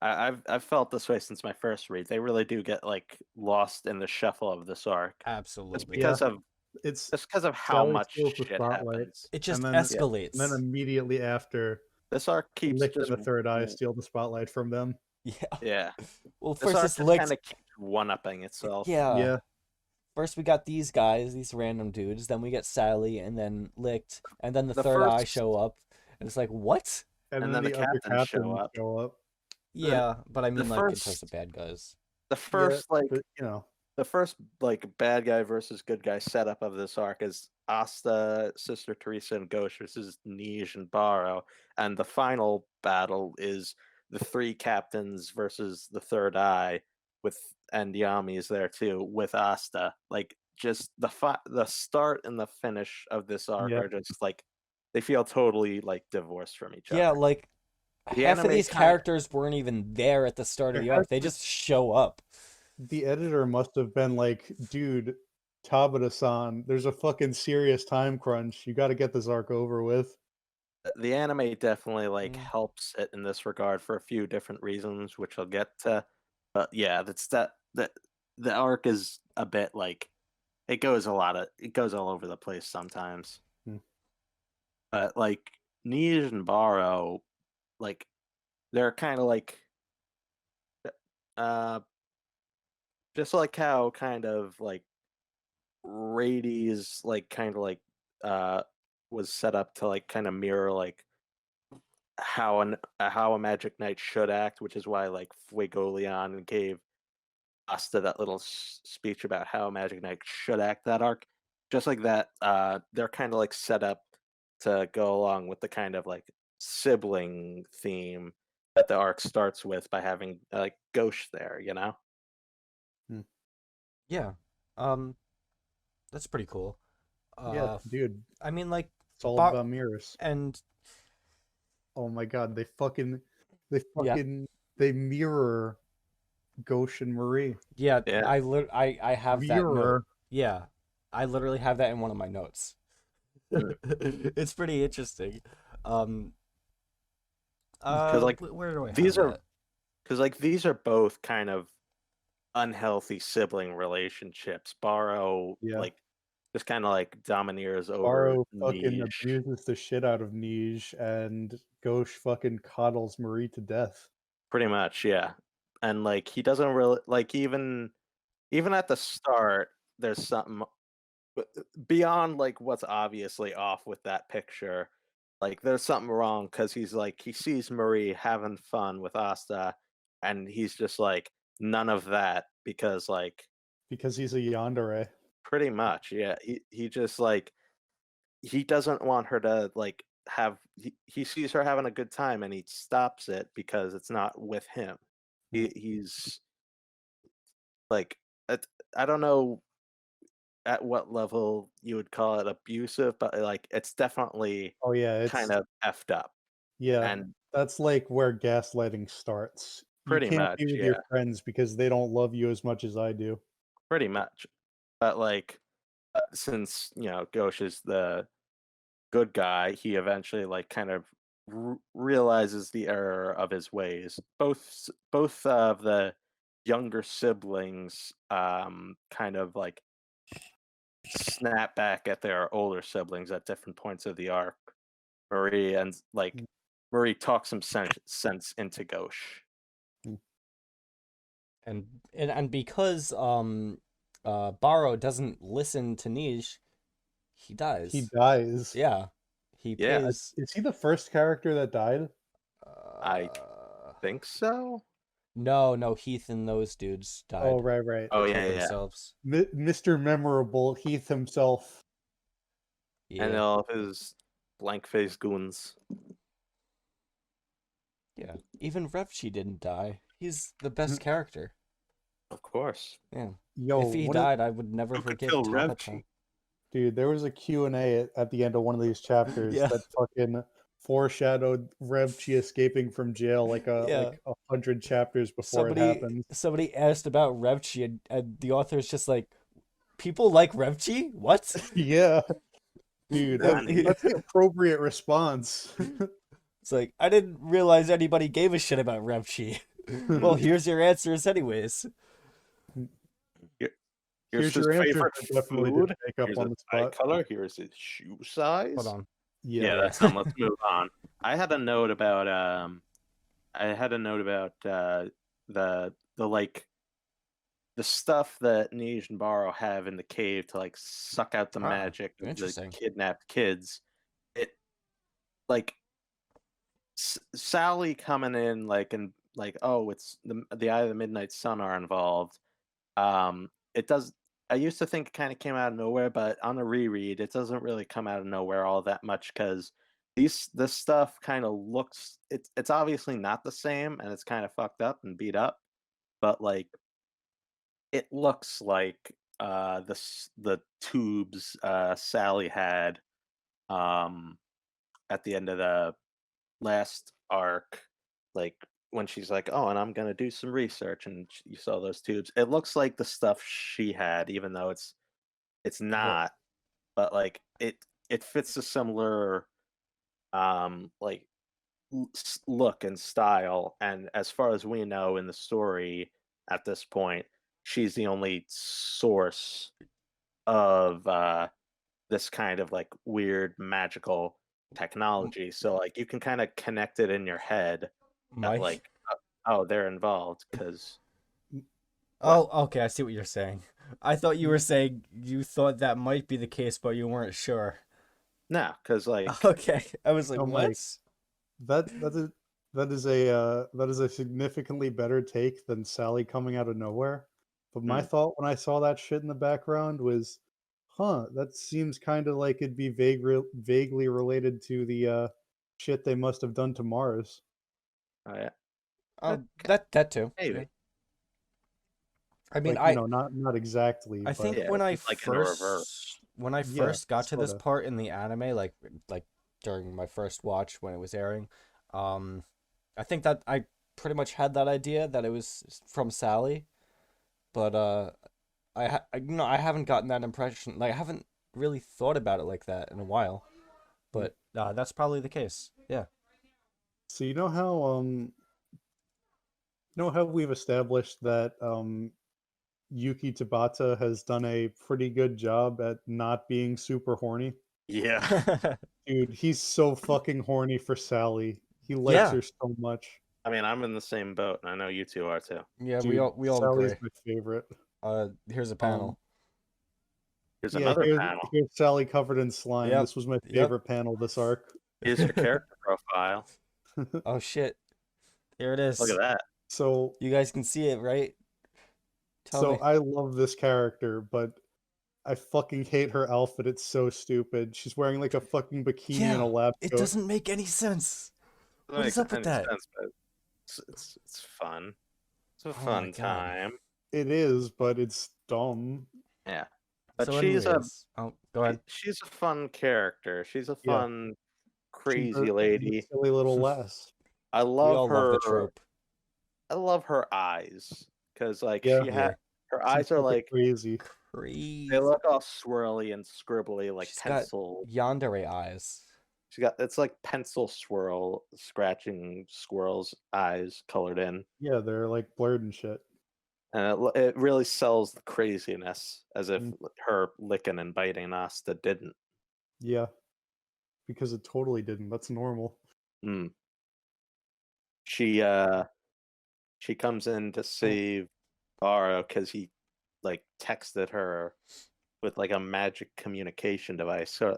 I've felt this way since my first read. They really do get like lost in the shuffle of this arc. Just Absolutely. because of It's how Sally much steals the shit spotlight. happens. It just And then- escalates. And then immediately after, This arc keeps Lick just and the Third Eye steal the spotlight from them. Yeah. yeah. Well, This first arc it's just licked. kind of keeps one-upping itself. Yeah. Yeah. First we got these guys, these random dudes. Then we get Sally, and then Licked, and then the The Third Eye first- show up, and it's like, what? And, And then then the the other captains show captains up. show up. Yeah, but I the mean, like in first- terms of bad guys. The first Yeah, like but, you know, the first like bad guy versus good guy setup of this arc is Asta, Sister Teresa, and Ghost versus Nij and Borrow, and the final battle is the three captains versus the Third Eye, with and Yami's there too with Asta. Like just the start and the finish of this arc Yeah. are just like they feel totally like divorced from each Yeah, other. like The half of anime these kinda- characters weren't even there at the start of There the arc. has They to- just show up. the editor must have been like, dude, Tabata-san, there's a fucking serious time crunch. You got to get this arc over with. The anime definitely like Mm. helps it in this regard for a few different reasons, which I'll get to. But yeah, that's that the arc is a bit like it goes all over the place sometimes. But like Nij and Borrow, like they're kind of like just like how kind of like Radies like kind of like was set up to like kind of mirror like how a Magic Knight should act, which is why like Fuegoleon gave Asta that little speech about how a Magic Knight should act that arc. Just like that, they're kind of like set up to go along with the kind of like sibling theme that the arc starts with by having like Ghosh there, you know? Yeah. That's pretty cool. Yeah, dude, I mean, like, it's all Bar- about mirrors. and Oh my god, they Yeah. mirror Ghosh and Marie. yeah, Yeah. I have that note. Mirror. Yeah, I literally have that in one of my notes. It's pretty interesting. like, where do I have these are- that? Because like these are both kind of unhealthy sibling relationships. Borrow Yeah. like just kind of like domineers over Borrow fucking Niche. abuses the shit out of Nij, and Ghosh fucking coddles Marie to death. Pretty much, yeah. And like he doesn't really like even at the start. There's something beyond like what's obviously off with that picture. Like there's something wrong because he's like he sees Marie having fun with Asta, and he's just like none of that because like Because he's a yandere. pretty much, yeah. He just like he doesn't want her to like have he sees her having a good time and he stops it because it's not with him. He's like I don't know at what level you would call it abusive, but like it's definitely Oh yeah, kind it's of effed up. yeah. And That's like where gaslighting starts. You pretty can't much, be with your yeah, friends because they don't love you as much as I do. pretty much. But like since Ghosh is the good guy, he eventually like kind of realizes the error of his ways. Both of the younger siblings kind of like snap back at their older siblings at different points of the arc. Marie and like Mm, Marie talks some sense into Ghosh. mm. And because Barrow doesn't listen to Niche, he He dies. dies. Yeah. He Yeah, pays Is he the first character that died? I uh think so. no, Heath and those dudes Oh, died. right, right. Oh They yeah, killed yeah. themselves. Mr. Memorable, Heath himself. And Yeah. all of his blank face goons. Yeah. Even Revchi didn't die. He's the best character. Of course. Yeah. Yo, If he what is, died, I would never Who could forgive kill Tabata. Revchi? dude, there was a Q&A at the end of one of these chapters Yeah. that fucking foreshadowed Revchi escaping from jail Yeah. like 100 chapters before it Somebody happens. somebody asked about Revchi and the author is just like, people like Revchi? What? Yeah, dude, Nani? that's the appropriate response. It's like, I didn't realize anybody gave a shit about Revchi. Well, here's your answers anyways. Here- Here's Here's his your answer. favorite I definitely didn't food. make up Here's on his the eye spot. color. Here's his shoe Hold size. on. Yeah. Yeah, Yeah. that's done. Let's move on. I had a note about the like the stuff that Nej and Barrow have in the cave to like suck out the Ah, magic of the interesting. kidnapped kids. It like Sally coming in like and like, oh, it's the Eye of the Midnight Sun are involved. It does. I used to think it kind of came out of nowhere, but on a reread, it doesn't really come out of nowhere all that much because this stuff kind of looks. It's obviously not the same, and it's kind of fucked up and beat up, but like it looks like the tubes Sally had um at the end of the last arc, like when she's like, "Oh, and I'm gonna do some research," and you saw those tubes. It looks like the stuff she had, even though it's Well, not. But like it fits a similar like look and style. And as far as we know in the story at this point, she's the only source of this kind of like weird magical technology. So like you can kind of connect it in your head that Mike. like oh they're involved because what? Oh, okay, I see what you're saying. I thought you were saying you thought that might be the case, but you weren't sure. No, because like Okay, I was like, No, what? Mike. That is a significantly better take than Sally coming out of nowhere. But my hmm, thought when I saw that shit in the background was, huh, that seems kind of like it'd be vaguely related to the shit they must have done to Mars. oh yeah, Oh, okay, that too. Yeah. maybe I mean, Like, not exactly, I but think yeah, it's like in a reverse. when I yeah, first got to this sort of. part in the anime, like during my first watch when it was airing, um, I think that I pretty much had that idea that it was from Sally, but I haven't gotten that impression. Like I haven't really thought about it like that in a while, but that's probably the case. Yeah. So you know how we've established that Yuki Tabata has done a pretty good job at not being super horny. Yeah, Dude, he's so fucking horny for Sally. He likes Yeah. her so much. I mean I'm in the same boat, and I know you two are too. Yeah, we Dude, all Sally's agree. my favorite. Here's a Um, panel. Here's yeah, another panel. here's Sally covered in slime. Yep. This was my Yep. favorite panel this arc. Here's her character profile. Oh shit. Here it Look at is. that. So You guys can see it, right? Tell so me. I love this character, but I fucking hate her outfit. It's so stupid. She's wearing like a fucking bikini and a Yeah, lab it coat. doesn't make any sense. Doesn't What make is up with any that? sense, but it's fun. It's a Oh my fun god. time. It is, but it's dumb. Yeah, but So anyways, oh, go ahead. she's a fun character. She's a Yeah. fun, She's crazy a lady. silly little lass. I We love all love the her. trope. I love her eyes because like Yeah. Yeah. her She's eyes are fucking like crazy. Crazy. they look all swirly and scribbly like She's got pencil. yandere eyes. It's like pencil swirl scratching squirrels' eyes colored in, Yeah, they're like blurred and shit. and it really sells the craziness as if Mm. her licking and biting Asta didn't. Yeah. Because it totally didn't. That's normal. Mm. She comes in to save Bara because he like texted her with like a magic communication device. So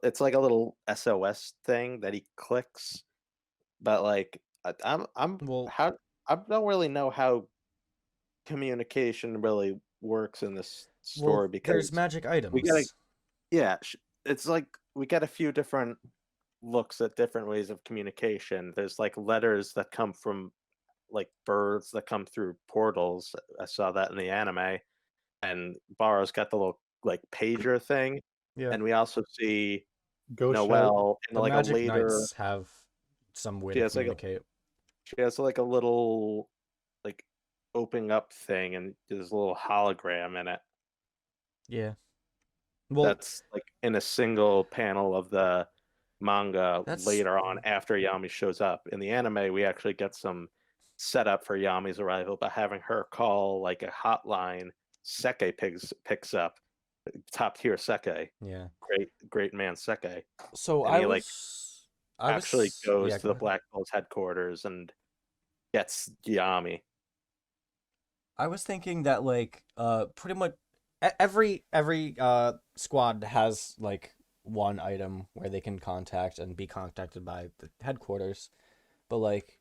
it's like a little SOS thing that he clicks, but like I'm Well, how I don't really know how communication really works in this story there's because magic we gotta items. yeah it's like we get a few different looks at different ways of communication. There's like letters that come from like birds that come through portals. I saw that in the anime, and Barro's got the little like pager thing, Yeah. and we also see Ghost shout. Noelle in The like a magic later. knights have some way She to has like communicate. she has like a little like opening up thing, and there's a little hologram in it. Yeah. Well, That's like in a single panel of the manga that's later on after Yami shows up. In the anime, we actually get some setup for Yami's arrival by having her call like a hotline. Seke picks up, top tier Seke, yeah. great man Seke, So and he like I actually was goes yeah, to go the ahead. Black Bulls headquarters and gets Yami. I was thinking that like pretty much every squad has like one item where they can contact and be contacted by the headquarters. But like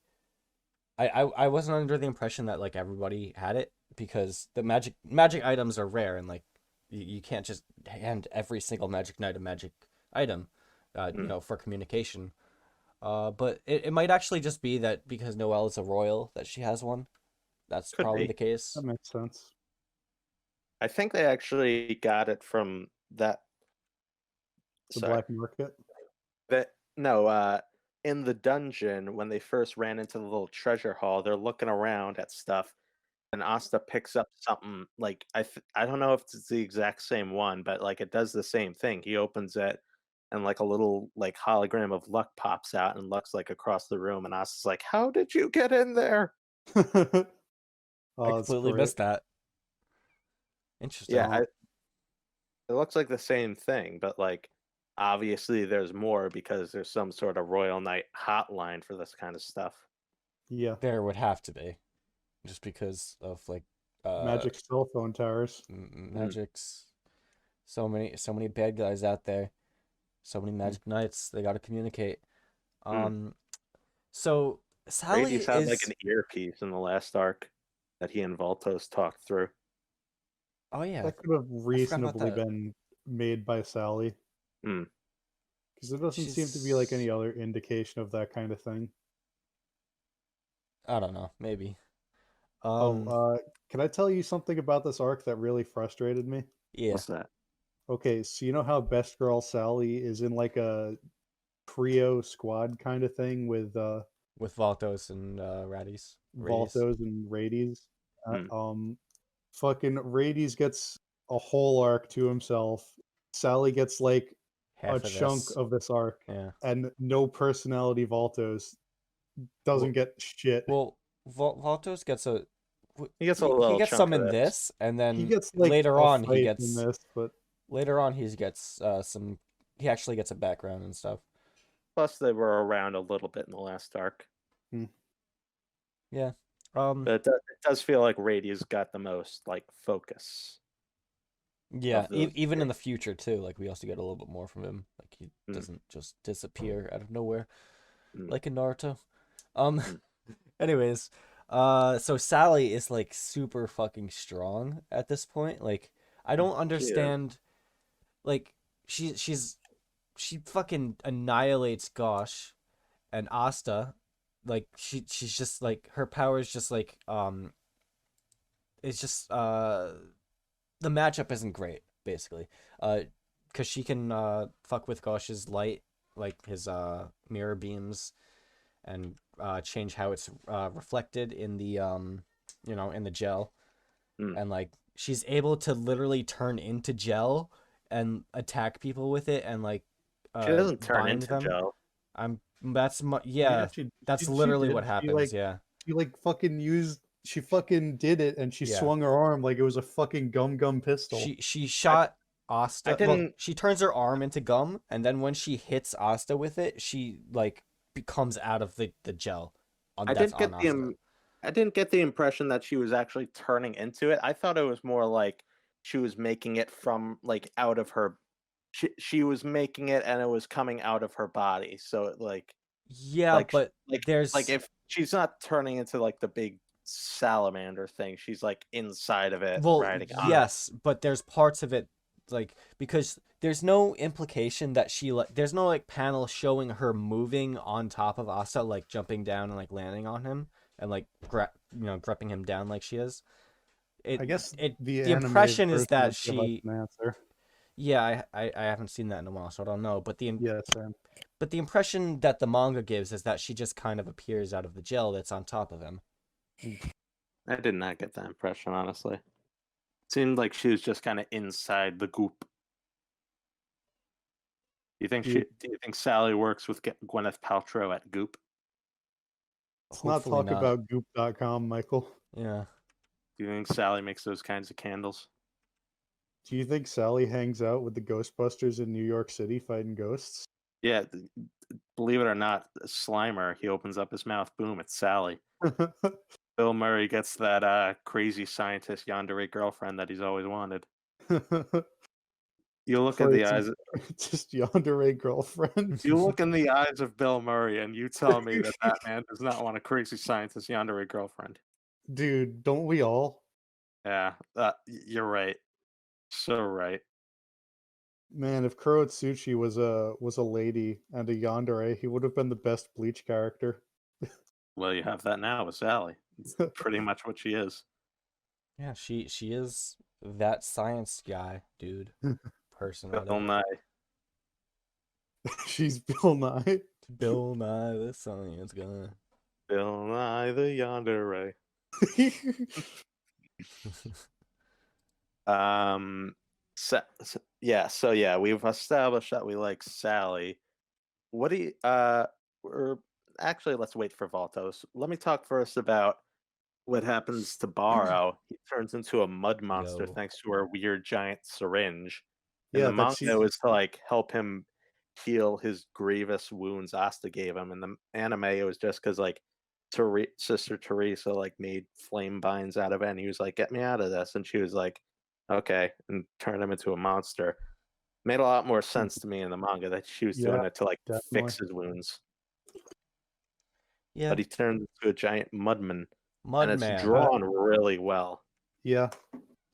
I wasn't under the impression that like everybody had it because the magic items are rare and like you can't just hand every single magic knight a magic item for communication. But it might actually just be that because Noelle is a royal that she has one. That's Could probably be. the case. That makes sense. I think they actually got it from that. The Sorry. black market. That no, in the dungeon when they first ran into the little treasure hall, they're looking around at stuff, and Asta picks up something. Like I don't know if it's the exact same one, but like it does the same thing. He opens it, and like a little like hologram of Luck pops out, and Luck's like across the room, and Asta's like, "How did you get in there?" I Oh, that's completely great. missed that. Interesting. Yeah, it looks like the same thing, but like obviously there's more because there's some sort of Royal Knight hotline for this kind of stuff. Yeah. There would have to be, just because of like Magic cell phone towers. magics. So many bad guys out there. So many magic knights. They got to communicate. So Sally Brady's had like is. an earpiece in the last arc that he and Voltos talked through. Oh yeah, That could have I forgot about reasonably that. been made by Sally. Hmm. Because there doesn't seem to be like any other indication of that kind of thing. I don't know. Maybe. Can I tell you something about this arc that really frustrated me? Yeah. What's that? Okay, so you know how Best Girl Sally is in like a trio squad kind of thing with With Valtos and Radies. Voltos and Rades? Hmm. Fucking Rades gets a whole arc to himself. Sally gets like Half a of chunk this. of this arc, Yeah. and no personality Voltos doesn't Well, get shit. well Valtos gets a. He gets a He little gets chunk some of in this. this, and He then gets like later a on he fight in gets this, but later on he gets some. He actually gets a background and stuff. Plus, they were around a little bit in the last arc. Yeah. But it does feel like Radio's got the most like focus. Yeah. Of those Even three. in the future too. Like we also get a little bit more from him. Like he doesn't just disappear out of nowhere, like in Naruto. Anyways, so Sally is like super fucking strong at this point. Like I don't understand. Like she fucking annihilates Gosh and Asta. Like she's just like her power is just like it's just the matchup isn't great basically. Because she can fuck with Gosh's light, like his mirror beams, and change how it's reflected in the in the gel, Mm. and like she's able to literally turn into gel and attack people with it and like She doesn't turn bind into them. gel. Yeah, she that's she literally did. what happens. Yeah. She like fucking used. She fucking did it, and she Yeah. swung her arm like it was a fucking gum pistol. She shot I Asta. Well, didn't she turns her arm into gum, and then when she hits Asta with it, she like becomes out of the gel. I That's didn't get on the Asta. I didn't get the impression that she was actually turning into it. I thought it was more like she was making it from like out of her. She was making it and it was coming out of her body. So it Yeah, like but like there's if she's not turning into like the big salamander thing, she's like inside of it, well, riding on it. yes, but there's parts of it like because there's no implication that she like there's no like panel showing her moving on top of Asta, like jumping down and like landing on him and like grepping him down like she is. I guess The anime impression is version that would give us she an answer. yeah, I haven't seen that in a while, so I don't know. But Yeah, same. the impression that the manga gives is that she just kind of appears out of the gel that's on top of him. I did not get that impression, honestly. It seemed like she was just kind of inside the goop. Do you think Sally works with Gwyneth Paltrow at Goop? Let's not Hopefully talk about goop.com, Michael. Yeah. Do you think Sally makes those kinds of candles? Do you think Sally hangs out with the Ghostbusters in New York City fighting ghosts? Yeah, believe it or not, Slimer, he opens up his mouth, boom, it's Sally. Bill Murray gets that crazy scientist yandere girlfriend that he's always wanted. You look at the eyes. Just yandere girlfriend. You look in the eyes of Bill Murray, and you tell me that man does not want a crazy scientist yandere girlfriend. Dude, don't we all? Yeah, you're right. So right. Man, if Kurotsuchi was a lady and a yandere, he would have been the best Bleach character. Well, you have that now with Sally. It's pretty much what she is. Yeah, she is that science guy, dude. Person. Bill Nye. She's Bill Nye. Bill Nye the science guy. Bill Nye the yandere. So yeah, we've established that we like Sally. What do you or actually let's wait for Voltos. Let me talk first about what happens to Barrow. He turns into a mud monster thanks to her weird giant syringe. And the manga was to like help him heal his grievous wounds Asta gave him. And the anime it was just because like Sister Teresa like made flame binds out of it and he was like, get me out of this. And she was like, okay, and turned him into a monster. Made a lot more sense to me in the manga that she was doing it to like fix his wounds. Yeah. But he turned into a giant mudman. And it's drawn really well. Yeah.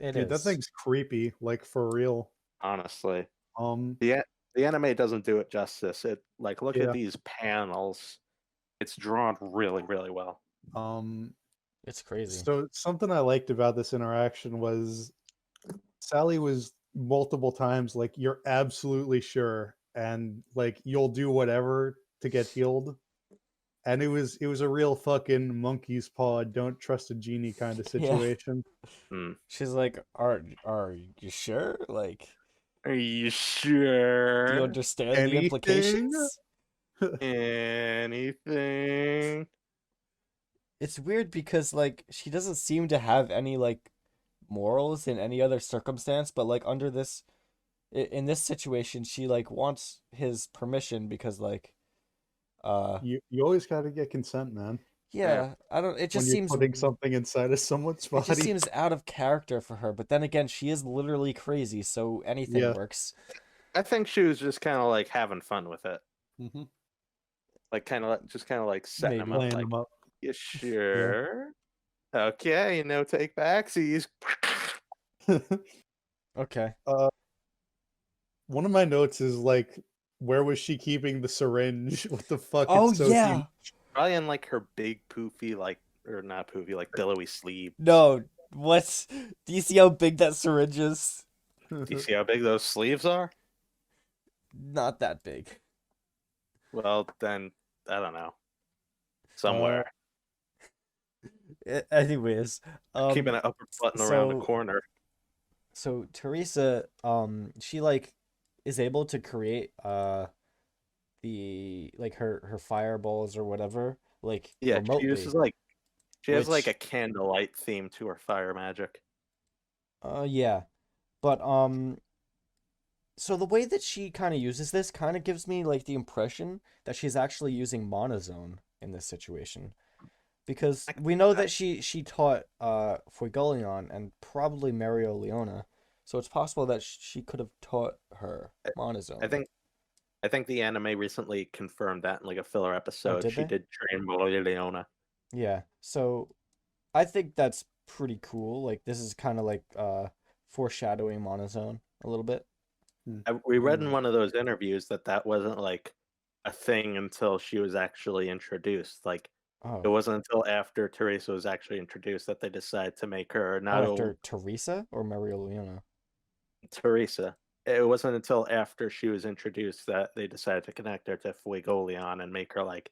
Dude, that thing's creepy, like for real. Honestly. The anime doesn't do it justice. It like look at these panels. It's drawn really, really well. It's crazy. So something I liked about this interaction was Sally was multiple times like, you're absolutely sure, and like you'll do whatever to get healed. And it was a real fucking monkey's paw, don't trust a genie kind of situation. Yeah. She's like, are you sure? Like, are you sure? Do you understand the implications? Anything? It's weird because like she doesn't seem to have any like morals in any other circumstance, but like under this in this situation she like wants his permission because like you always got to get consent, man. Yeah, I don't. It just when you're seems putting something inside of someone's body. It just seems out of character for her. But then again, she is literally crazy, so anything works. I think she was just kind of like having fun with it. Mm-hmm. Like kind of like setting him up. Like, him up. You sure? Yeah. Okay, take backsies. Okay. One of my notes is like, where was she keeping the syringe? What the fuck? Oh it's so yeah. huge. Probably in like her big poofy, like, or not poofy, like billowy sleeve. No, What? Do you see how big that syringe is? Do you see how big those sleeves are? Not that big. Well, then I don't know. Uh, Somewhere. Anyways, Keeping an upper button around the so corner. Teresa, she like is able to create the like her fireballs or whatever like Yeah, remotely, she has like a which candlelight theme to her fire magic. yeah, but so the way that she kind of uses this kind of gives me like the impression that she's actually using monozone in this situation because I can we see know that. that she taught Fuegoleon and probably Mario Leona, so it's possible that she could have taught her I I monozone. think I think the anime recently confirmed that in like a filler Oh, episode. did She they? did train Leona. Yeah. So I think that's pretty cool. Like this is kind of like foreshadowing monozone a little bit. We read in hmm. one of those interviews that that wasn't like a thing until she was actually introduced. Like it Oh, wasn't until after Teresa was actually introduced that they decided to make her oh, not only after Teresa or Mario Leona? Teresa. It wasn't until after she was introduced that they decided to connect her to Fuegoleon and make her like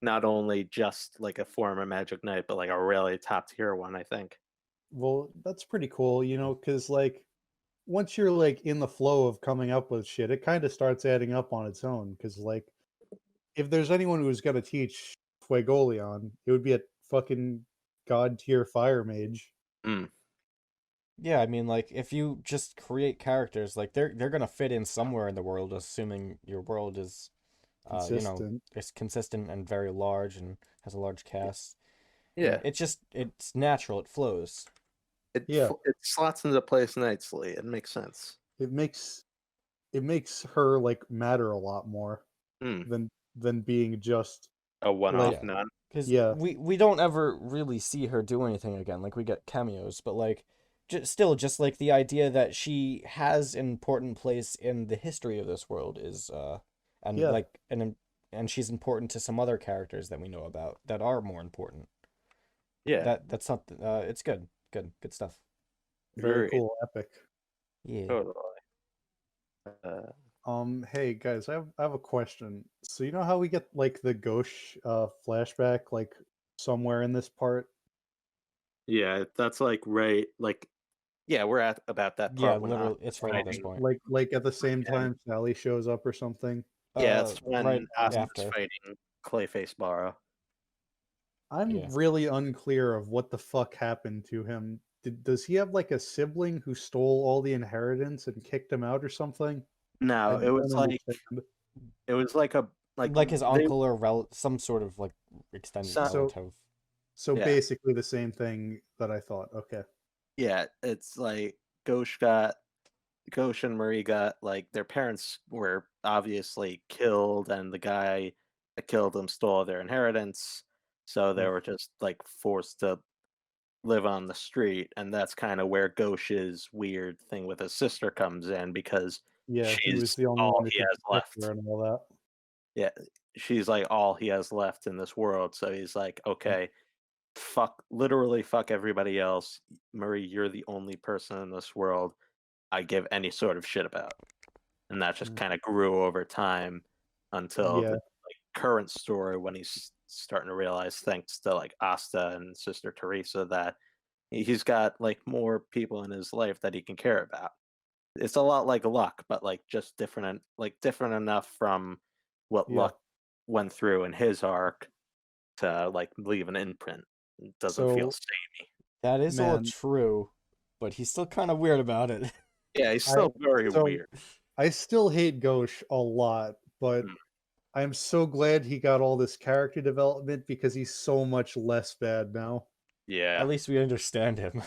not only just like a former Magic Knight, but like a really top tier one, I think. Well, that's pretty cool, because like once you're like in the flow of coming up with shit, it kind of starts adding up on its own. Because like, if there's anyone who's gonna teach Fuegoleon, it would be a fucking god tier fire mage. Mm, Yeah, I mean, like if you just create characters, like they're gonna fit in somewhere in the world, assuming your world is, Consistent. is consistent and very large and has a large cast. And yeah, it's natural, it flows. Yeah, it slots into place nicely. It makes sense. it makes it makes her like matter a lot more Mm, than being just a like one-off Yeah, none. because yeah, we don't ever really see her do anything again. Like we get cameos, but like just like the idea that she has an important place in the history of this world is and yeah. like and she's important to some other characters that we know about that are more important. Yeah, That's something. It's good stuff. Very agreed. cool, epic. Yeah. Totally. Uh, Hey guys, I have a question. So you know how we get like the Gauche flashback like somewhere in this part? yeah, that's like right. Like, yeah, we're at about that Yeah, part when Asuka's literally, it's right at this fighting. point. Like at the same And time Sally shows up or something. yeah, it's Right when Asuka's after. fighting Clayface Barrow. I'm Yeah. really unclear of what the fuck happened to him. Does he have like a sibling who stole all the inheritance and kicked him out or something? I No, don't understand. it was like a like Like his they uncle or some sort of like extended so So relative. so yeah. basically the same thing that I thought. Okay. Yeah, it's like Ghosh got Ghosh and Marie got like their parents were obviously killed, and the guy that killed them stole their inheritance, so they Hmm. were just like forced to live on the street, and that's kind of where Ghosh's weird thing with his sister comes in because Yeah, he was she's the only all one who he could has protect her left. and all that. Yeah, she's like all he has left in this world, so he's like, okay, literally fuck everybody else. Marie, you're the only person in this world I give any sort of shit about. And that just Mm. kind of grew over time until the Yeah, current story when he's starting to realize, thanks to like Asta and Sister Teresa, that he's got like more people in his life that he can care about. It's a lot like Luck, but like just different, like different enough from what yeah. Luck went through in his arc to like leave an imprint. It doesn't feel So, samey. That is all man, true, but he's still kind of weird about it. Yeah, he's I still very so weird. I still hate Gauche a lot, but Mm, I'm so glad he got all this character development because he's so much less bad now. yeah, At least we understand him,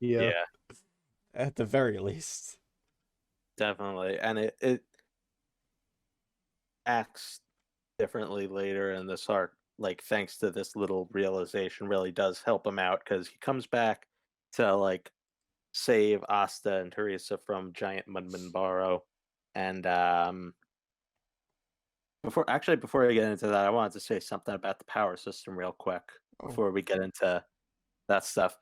Yeah. yeah, at the very least. definitely. And it acts differently later in this arc, like thanks to this little realization really does help him out because he comes back to like save Asta and Teresa from giant Mudman Barrow. And before I get into that, I wanted to say something about the power system real quick Oh, before we get into that stuff.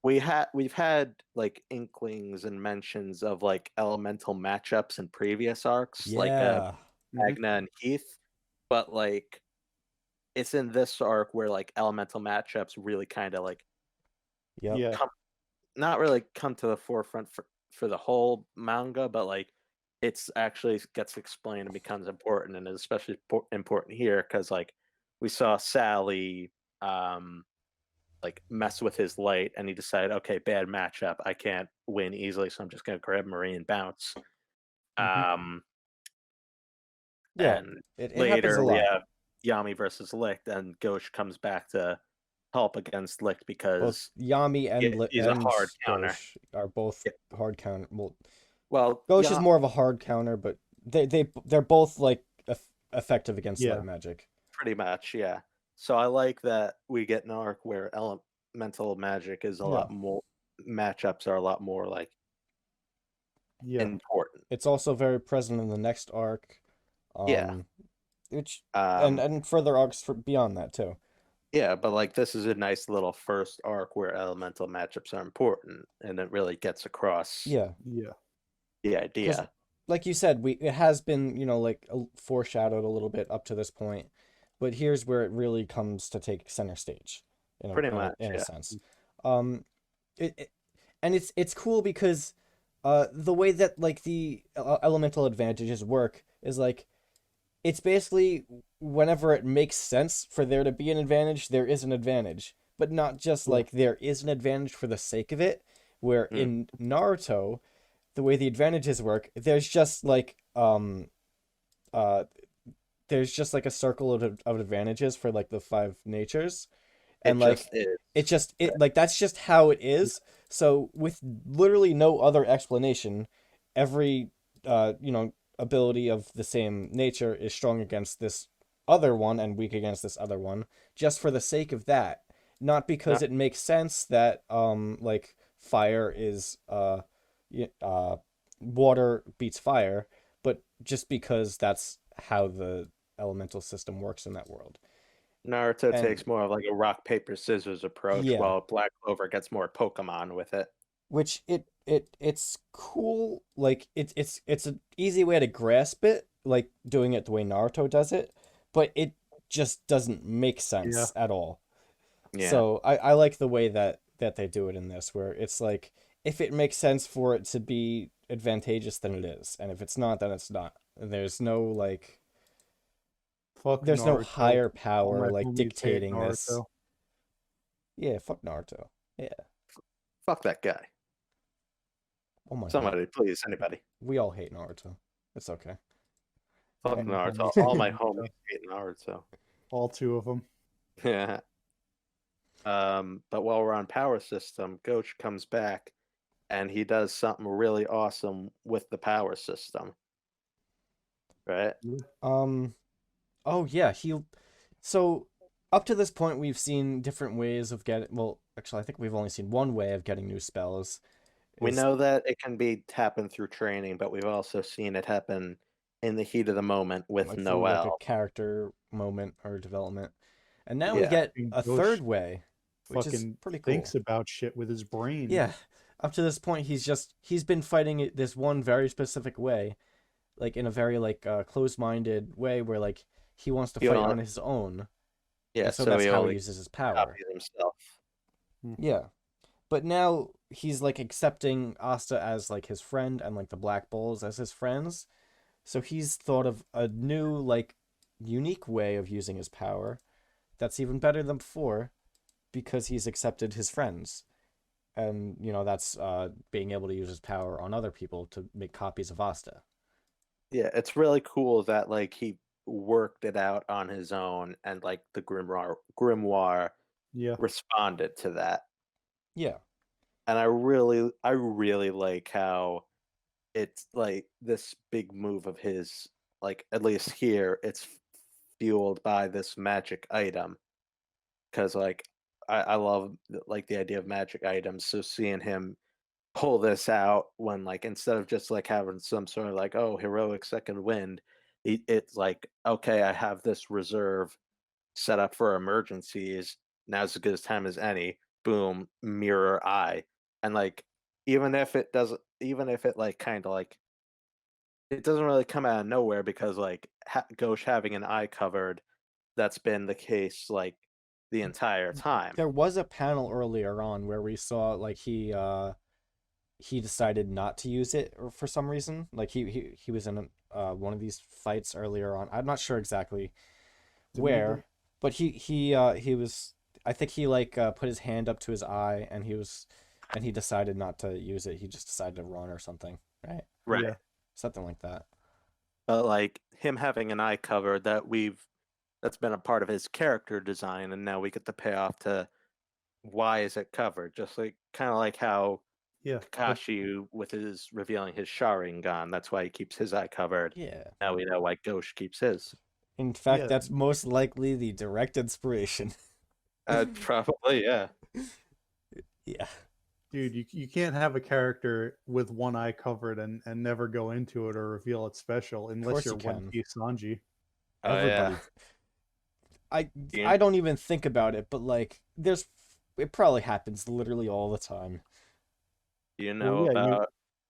we've had like inklings and mentions of like elemental matchups in previous arcs, like Yeah. Magna and Heath, but like it's in this arc where like elemental matchups really kind of like Yep. Yeah. come not really come to the forefront for the whole manga, but like it's actually gets explained and becomes important, and is especially important here because like we saw Sally like mess with his light, and he decided, okay, bad matchup, I can't win easily, so I'm just gonna grab Marie and bounce. Mhm. Yeah. And It happens a later we lot. have Yami versus Licht, and Ghosh comes back to help against Licht Both because Yami he's a and hard counter. Ghosh are both Yeah. hard counter. Well, Well, Ghosh is yeah, more of a hard counter, but they're both like effective against Yeah. light magic. pretty much, yeah. So I like that we get an arc where elemental magic is a Yeah. lot more matchups are a lot more like Yeah. important. It's also very present in the next arc, Yeah. which Um and further arcs for beyond that too. yeah, but like this is a nice little first arc where elemental matchups are important, and it really gets across Yeah, Yeah. the because idea. like you said, it has been like foreshadowed a little bit up to this point, but here's where it really comes to take center stage Pretty much, in a yeah. sense. Um, it and it's cool because the way that like the elemental advantages work is like it's basically whenever it makes sense for there to be an advantage, there is an advantage, but not just Yeah. like there is an advantage for the sake of it. Where Mm. in Naruto, the way the advantages work, there's just like uh there's just like a circle of advantages for like the five natures, It and just like is. it like that's just how it is. So with literally no other explanation, every ability of the same nature is strong against this other one and weak against this other one, just for the sake of that, not because Not it makes sense that like fire is water beats fire, but just because that's how the elemental system works in that world. Naruto And takes more of like a rock paper scissors approach, yeah, while Black Clover gets more Pokemon with it. which it's cool. Like it's an easy way to grasp it, like doing it the way Naruto does it, but it just doesn't make Yeah. sense at all. Yeah, So I like the way that they do it in this, where it's like if it makes sense for it to be advantageous, then it is, and if it's not, then it's not. There's no like Fuck there's no Naruto. higher All power my like homies hate dictating this. Naruto. Yeah, fuck Naruto. Yeah. fuck that guy. Oh my god. Somebody, please, anybody. We all hate Naruto. It's okay. Fuck All my Naruto. homies All hate my Naruto. homies hate Naruto. All two of them. Yeah. But while we're on power system, Goach comes back and he does something really awesome with the power system. Right? Um oh yeah, so up to this point we've seen different ways of getting well, actually I think we've only seen one way of getting new spells. We Is know that it can be happen through training, but we've also seen it happen in the heat of the moment with like through like a Noel. character moment or development. And now we Yeah. get And a Ghosh third way, which is fucking pretty thinks cool. about shit with his brain. Yeah. Up to this point he's been fighting it this one very specific way, like in a very like closed-minded way where like he wants to He fight only, on his own. yeah, And so so that's he how he only uses his power. copies himself. Yeah. But now he's like accepting Asta as like his friend and like the Black Bulls as his friends. So he's thought of a new like unique way of using his power that's even better than before because he's accepted his friends. And that's being able to use his power on other people to make copies of Asta. Yeah, it's really cool that like he worked it out on his own, and like the grimoire Yeah. responded to that. Yeah. And I really like how it's like this big move of his, like at least here it's fueled by this magic item, because like I love like the idea of magic items, so seeing him pull this out when like instead of just like having some sort of like, oh, heroic second wind, it's like, okay, I have this reserve set up for emergencies, now's as good a time as any, boom, mirror eye. And like even if it doesn't even if it like kind of like it doesn't really come out of nowhere because like Ghosh having an eye covered, that's been the case like the entire time. There was a panel earlier on where we saw like he decided not to use it for some reason. Like he was in one of these fights earlier on. I'm not sure exactly where, but he was. I think he like put his hand up to his eye and he decided not to use it. He just decided to run or something, right? Right. Yeah. Something like that. But like him having an eye cover that's been a part of his character design, and now we get the payoff to why is it covered? Just like kind of like how Yeah. Kakashi with his revealing his Sharingan, that's why he keeps his eye covered. Yeah. Now we know why Ghosh keeps his. In fact, Yeah. that's most likely the direct inspiration. Probably, yeah. Yeah. Dude, you can't have a character with one eye covered and never go into it or reveal it's special unless course you're you One can. Piece Sanji. Oh, Everybody. yeah. I don't even think about it, but like it probably happens literally all the time. Do you know Well, yeah, about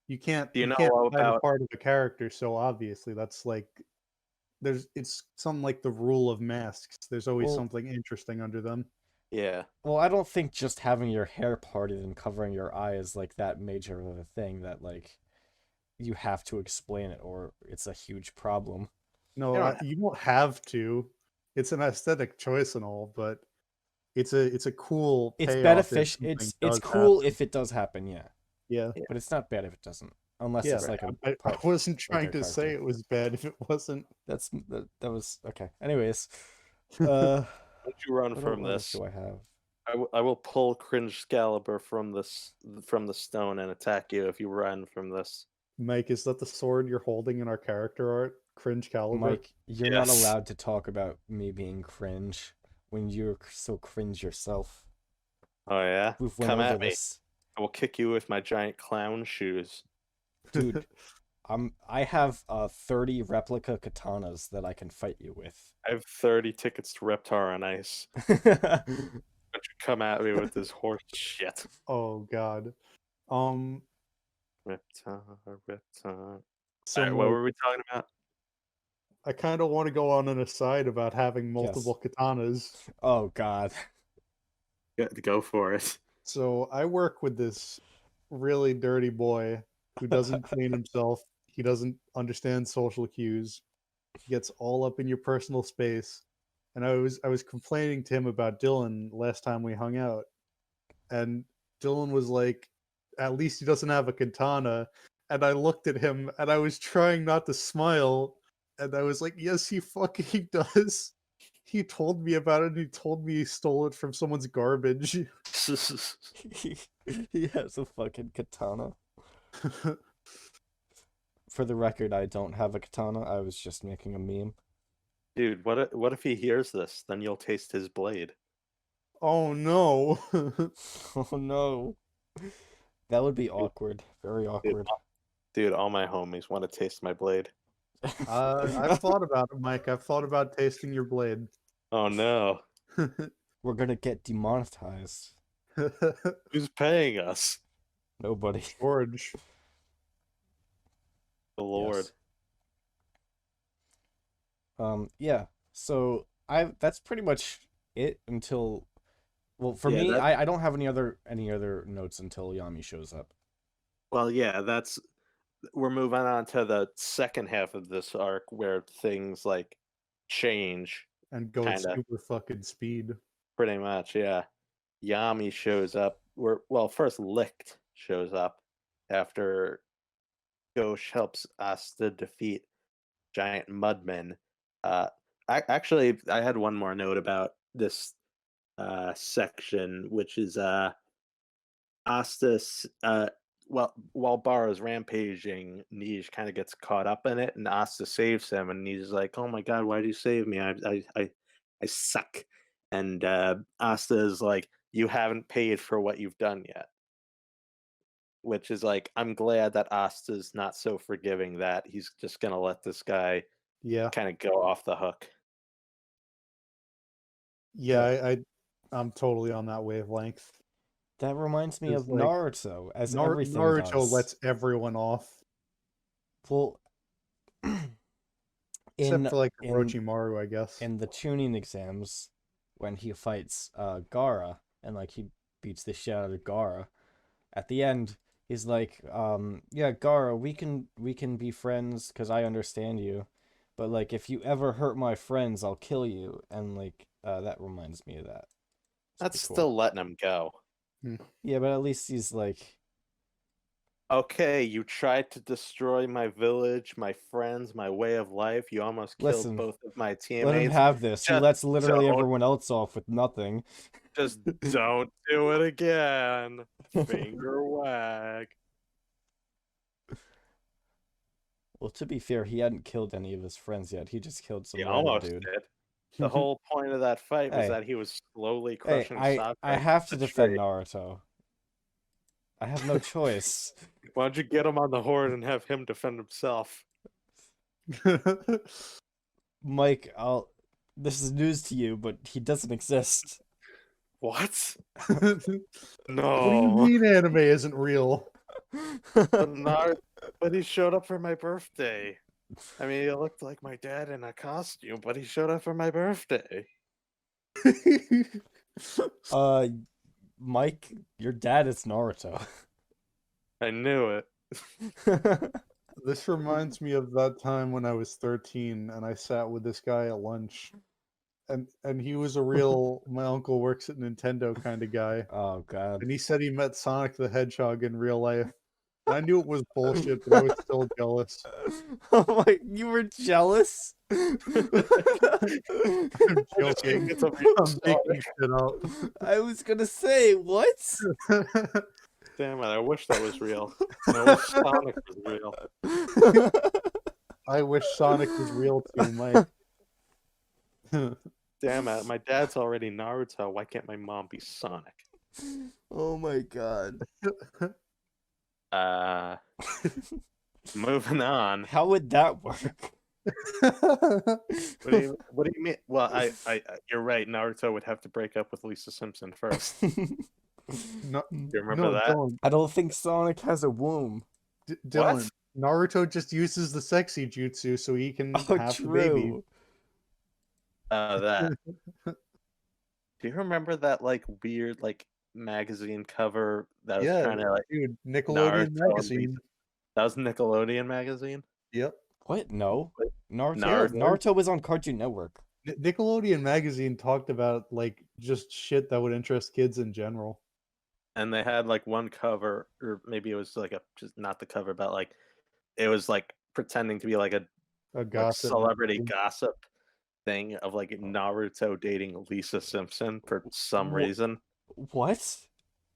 you can't do you you know can't hide a about part of a character so obviously. That's like it's something like the rule of masks. There's always Well, something interesting under them. yeah. well, I don't think just having your hair parted and covering your eye is like that major of a thing that like you have to explain it or it's a huge problem. No, You don't you don't have to. It's an aesthetic choice and all, but it's a cool It's payoff if beneficial. something It's does cool happen. if it does happen, yeah, Yeah. but it's not bad if it doesn't, unless Yeah, it's like a I part wasn't like trying a to say character. it was bad if it wasn't. That was okay. Anyways, don't you run what from else this? do I have? I will pull Cringe Scalibur from the stone and attack you if you run from this. Mike, is that the sword you're holding in our character art? Cringe Caliber? Mike, you're not Yes. allowed to talk about me being cringe when you're so cringe yourself. Oh yeah? We've went Come over at me. this. I will kick you with my giant clown shoes. Dude, I have 30 replica katanas that I can fight you with. I have 30 tickets to Reptar on Ice. Don't you come at me with this horse shit. Oh god. Reptar, Reptar. So Alright, what Mike, were we talking about? I kind of want to go on an aside about having multiple katanas. Oh god. Go for it. So I work with this really dirty boy who doesn't clean himself. He doesn't understand social cues. He gets all up in your personal space. And I was complaining to him about Dylan last time we hung out. And Dylan was like, at least he doesn't have a katana. And I looked at him and I was trying not to smile. And I was like, yes, he fucking does. He told me about it and he told me he stole it from someone's garbage. He has a fucking katana. For the record, I don't have a katana. I was just making a meme. Dude, what if he hears this? Then you'll taste his blade. Oh no. Oh no. That would be awkward. Very awkward. Dude, all my homies want to taste my blade. I've thought about it, Mike. I've thought about tasting your blade. Oh no. We're gonna get demonetized. Who's paying us? Nobody. George. The Lord. Yes. Yeah. So that's pretty much it until for Yeah, me, I don't have any other notes until Yami shows up. Well, yeah, we're moving on to the second half of this arc where things like change And go at kinda. super fucking speed. Pretty much, yeah. Yami shows up. First Licht shows up after Ghosh helps us to defeat giant mudmen. Actually, I had one more note about this section, which is Astas. While Barra's rampaging, Nej kind of gets caught up in it, and Asta saves him, and Nij's like, "Oh my god, why did you save me? I suck." And Asta is like, "You haven't paid for what you've done yet," which is like, I'm glad that Asta's not so forgiving that he's just gonna let this guy Yeah. kind of go off the hook. Yeah, I'm totally on that wavelength. That reminds me It's of like Naruto, as everything Naruto does. lets everyone off, Well, except in for like in Orochimaru, I guess. in the tuning exams, when he fights Gaara and like he beats the shit out of Gaara, at the end he's like, yeah, Gaara, we can be friends because I understand you, but like if you ever hurt my friends, I'll kill you, and like that reminds me of that. It's That's pretty cool. still letting him go. Yeah, but at least he's like, Okay, you tried to destroy my village, my friends, my way of life. You almost killed listen, both of my let him teammates. have this. He Just lets literally don't, everyone else off with nothing. just don't do it again. Finger wag. Well, to be fair, he hadn't killed any of his friends yet. He just killed some He random almost dude. did. The whole point of that fight was Hey. that he was slowly Hey, crushing I Sasuke have to with a defend tree. Naruto. I have no choice. Why don't you get him on the horde and have him defend himself? Mike, this is news to you, but he doesn't exist. What? What do you No. mean anime isn't real? But he showed up for my birthday. I mean, he looked like my dad in a costume, but he showed up for my birthday. Mike, your dad is Naruto. I knew it. This reminds me of that time when I was 13 and I sat with this guy at lunch. And he was a real my uncle works at Nintendo kind of guy. Oh god. And he said he met Sonic the Hedgehog in real life. I knew it was bullshit, but I was still jealous. Oh my, you were jealous? I'm joking. It's a I'm making shit up. I was gonna say, what? Damn it, I wish that was real. I wish Sonic was real. I wish Sonic was real too, Mike. Damn it, my dad's already Naruto. Why can't my mom be Sonic? Oh my god. Moving on. How would that work? What do you mean? Well, you're right. Naruto would have to break up with Lisa Simpson first. No, You remember no, that? Dylan. I don't think Sonic has a womb. Dylan, Naruto just uses the sexy jutsu so he can Oh, have the baby. true. That. Do you remember that like weird like magazine cover that was Yeah, trying to like dude, Nickelodeon Naruto and magazine. Lisa? That was Nickelodeon magazine. Yep. What? No. What? Naruto. Naruto was on Cartoon Network. Nickelodeon magazine talked about like just shit that would interest kids in general. And they had like one cover, or maybe it was like just not the cover, but like it was like pretending to be like a gossip celebrity magazine. gossip thing of like Naruto dating Lisa Simpson for some reason. What?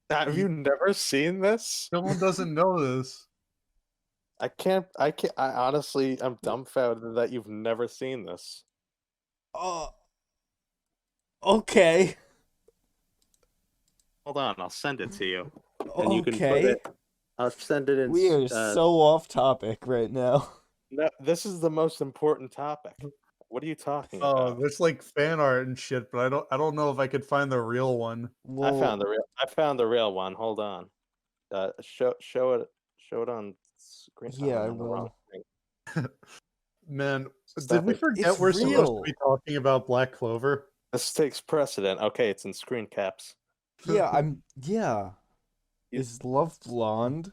Have you never seen this? No one doesn't know this. I honestly, I'm dumbfounded that you've never seen this. Okay. Hold on, I'll send it to you. And you can put Okay. it. I'll send it in. We are so off topic right now. No, this is the most important topic. What are you talking Oh, about? there's like fan art and shit, but I don't know if I could find the real one. Well, I found the real one. Hold on. Show it on screen. Yeah, I'm I on the wrong will. thing. Man, Stop did we it. forget It's we're supposed real. to be talking about Black Clover? This takes precedent. Okay, it's in screen caps. Yeah, You- Is love blonde?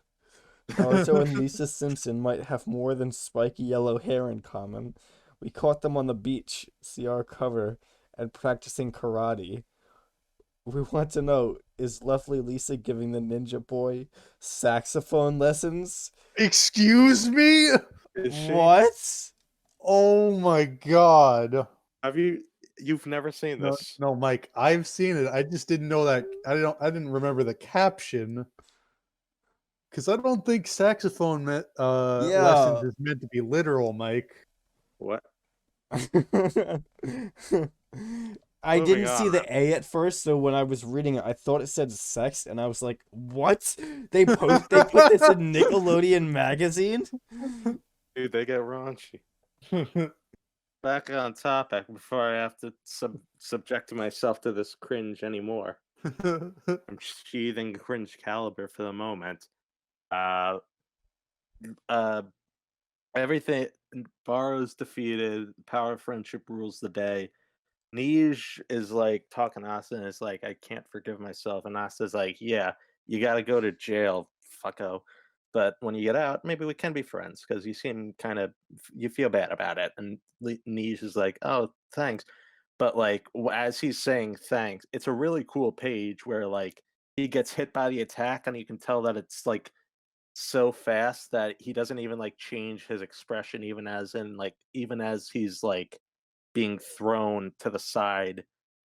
Naruto and Lisa Simpson might have more than spiky yellow hair in common. We caught them on the beach, see our cover, and practicing karate. We want to know, is Lovely Lisa giving the ninja boy saxophone lessons? Excuse me? Is she? What? Oh my god. You've never seen No, this? no, Mike, I've seen it. I just didn't know that. I didn't remember the caption. Because I don't think saxophone lessons is meant to be literal, Mike. What? I Moving didn't see on. the A at first, so when I was reading it, I thought it said sex, and I was like, "What? They put this in Nickelodeon magazine?" Dude, they get raunchy. Back on topic before I have to subject myself to this cringe anymore. I'm sheathing cringe caliber for the moment. Uh, uh, everything Barrow's defeated. Power of friendship rules the day. Nij is like talking to Asta and it's like, I can't forgive myself. And Asta's like, yeah, you gotta go to jail, fucko. But when you get out, maybe we can be friends because you seem kind of, you feel bad about it. And Nij is like, oh, thanks. But like, as he's saying thanks, it's a really cool page where like he gets hit by the attack and you can tell that it's like so fast that he doesn't even like change his expression, even as he's like being thrown to the side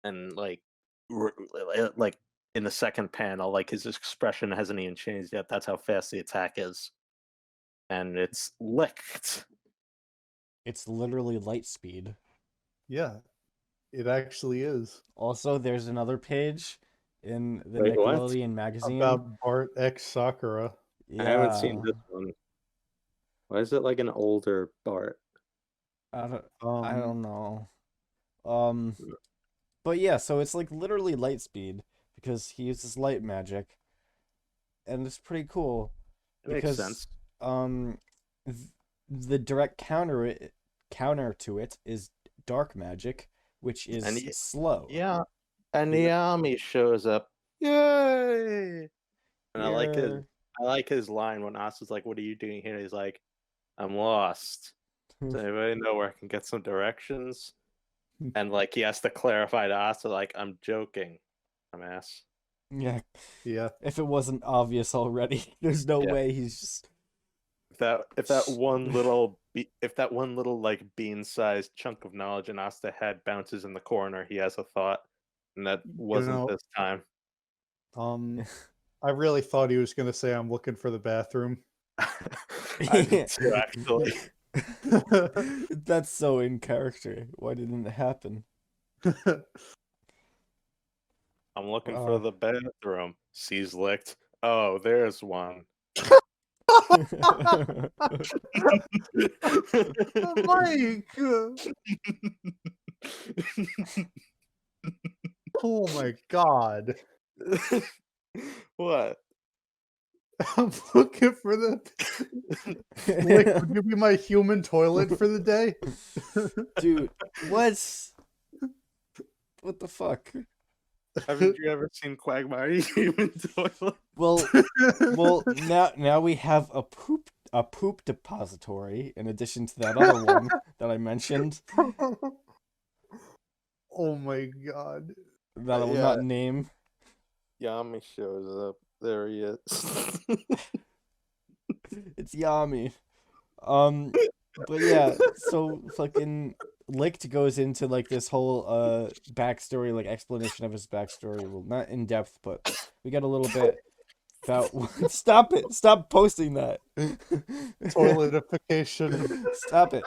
and like in the second panel, like his expression hasn't even changed yet. That's how fast the attack is, and it's licked. It's literally light speed. Yeah, it actually is. Also, there's another page in the Wait, what? Nickelodeon magazine. About Bart X Sakura. I haven't seen Yeah. this one. Why is it like an older Bart? I Um, don't know. Um, but yeah, so it's like literally light speed because he uses light magic, and it's pretty cool It makes because sense. th- the direct counter to it is dark magic, which is And slow. Yeah, and Yeah. Yami shows up. Yay! And Here. I like his line when Asta's like, "What are you doing here?" He's like, "I'm lost. Does anybody know where I can get some directions?" And like he has to clarify to Asta, like, "I'm joking, dumbass." Yeah, Yeah. if it wasn't obvious already, there's no Yeah. way he's just. If that one little like bean-sized chunk of knowledge in Asta head bounces in the corner, he has a thought, and that wasn't know, this time. I really thought he was gonna say I'm looking for the bathroom. I did too, actually. That's so in character. Why didn't it happen? I'm looking for the bathroom. Sees licked. Oh, there's one. Mike! Oh my god. What? I'm looking for the Lick, would you be my human toilet for the day? Dude, what? What the fuck? Haven't you ever seen Quagmire Human Toilet? Well, now we have a poop depository in addition to that other one that I mentioned Oh my god. that I will not name. Yami shows up. There he is. It's Yami. But yeah, so fucking Licht goes into like this whole backstory, like explanation of his backstory. Well, not in depth, but we get a little bit about stop it. Stop posting that. Toiletification. Stop it.